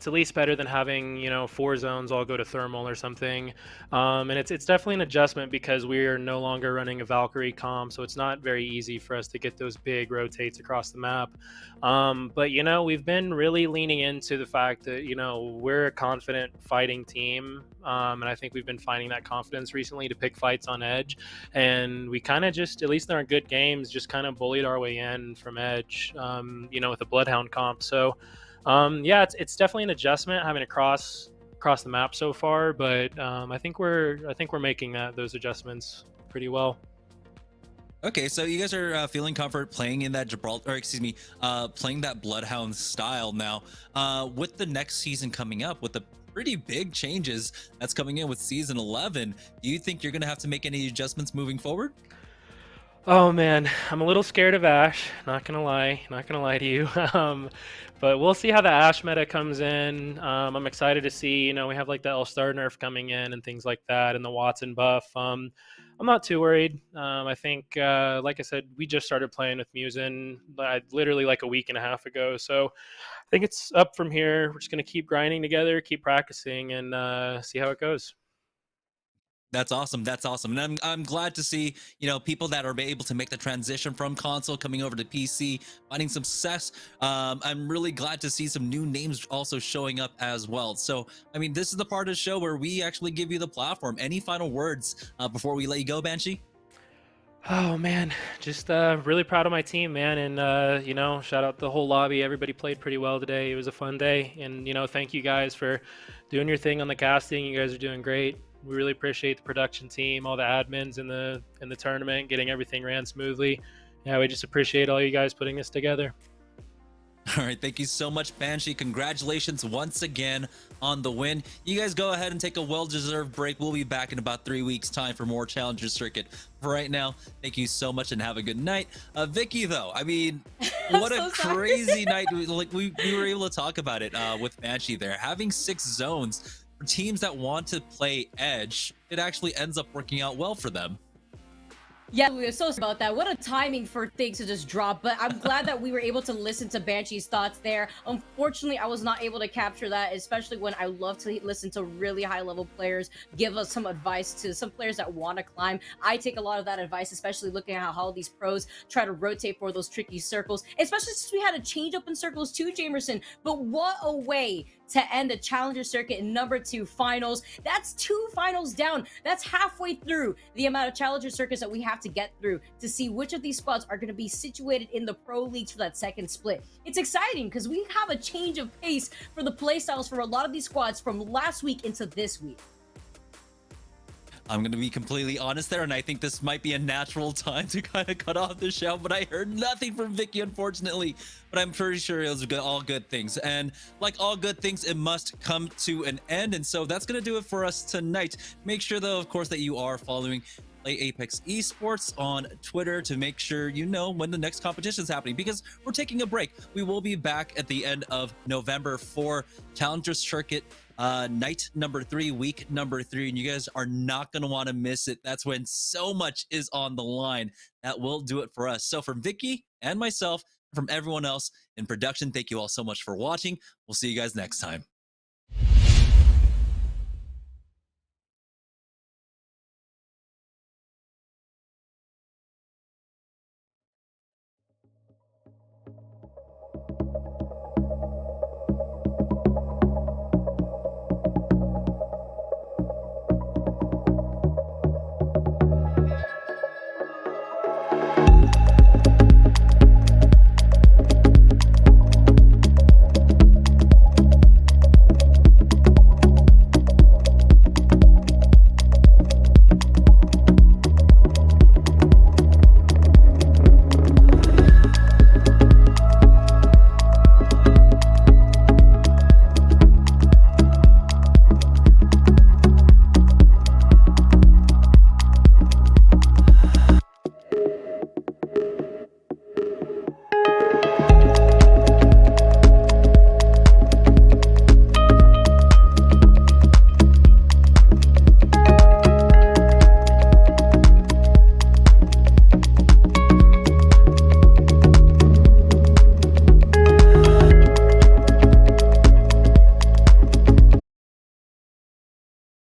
at least better than having 4 zones all go to thermal or something. And it's definitely an adjustment because we are no longer running a Valkyrie comp, so it's not very easy for us to get those big rotates across the map. But we've been really leaning into the fact that we're a confident fighting team, and I think we've been finding that confidence recently to pick fights on edge, and we kind of just, at least in our good games, just kind of bullied our way in from edge, with a Bloodhound comp. So yeah, it's definitely an adjustment having to cross the map so far, but I think we're making those adjustments pretty well. Okay, so you guys are feeling comfort playing in that Gibraltar, or excuse me, playing that Bloodhound style now. With the next season coming up, with the pretty big changes that's coming in with season 11, do you think you're going to have to make any adjustments moving forward? Oh man, I'm a little scared of Ash. Not gonna lie to you. But we'll see how the Ash meta comes in. I'm excited to see. We have like the L-Star nerf coming in and things like that, and the Watson buff. I'm not too worried. I think, like I said, we just started playing with Musin literally like a week and a half ago. So I think it's up from here. We're just gonna keep grinding together, keep practicing, and see how it goes. That's awesome. That's awesome. And I'm glad to see, people that are able to make the transition from console coming over to PC, finding some success. I'm really glad to see some new names also showing up as well. So, I mean, this is the part of the show where we actually give you the platform. Any final words before we let you go, Banshee? Oh man, just really proud of my team, man, and shout out the whole lobby. Everybody played pretty well today. It was a fun day, and thank you guys for doing your thing on the casting. You guys are doing great. We really appreciate the production team, all the admins in the tournament, getting everything ran smoothly. Yeah, we just appreciate all you guys putting this together. All right, thank you so much, Banshee. Congratulations once again on the win. You guys go ahead and take a well-deserved break. We'll be back in about 3 weeks' time for more Challenger Circuit. For right now, thank you so much and have a good night. Vicky, though, I mean, what so a sorry. crazy night. Like we were able to talk about it with Banshee there. Having 6 zones for teams that want to play Edge, it actually ends up working out well for them. Yeah, we were so sorry about that. What a timing for things to just drop. But I'm glad that we were able to listen to Banshee's thoughts there. Unfortunately, I was not able to capture that, especially when I love to listen to really high level players give us some advice to some players that want to climb. I take a lot of that advice, especially looking at how all these pros try to rotate for those tricky circles, especially since we had a change up in circles too, Jamerson. But what a way to end the Challenger Circuit in #2 finals. That's 2 finals down. That's halfway through the amount of Challenger Circuits that we have to get through to see which of these spots are going to be situated in the pro leagues for that second split. It's exciting because we have a change of pace for the playstyles for a lot of these squads from last week into this week. I'm going to be completely honest there, and I think this might be a natural time to kind of cut off the show, but I heard nothing from Vicky, unfortunately, but I'm pretty sure it was all good things. And like all good things, it must come to an end. And so that's going to do it for us tonight. Make sure, though, of course, that you are following Play Apex Esports on Twitter to make sure you know when the next competition is happening, because we're taking a break. We will be back at the end of November for Challenger Circuit night #3, week #3, and you guys are not going to want to miss it. That's when so much is on the line. That will do it for us. So from Vicky and myself, from everyone else in production, thank you all so much for watching. We'll see you guys next time.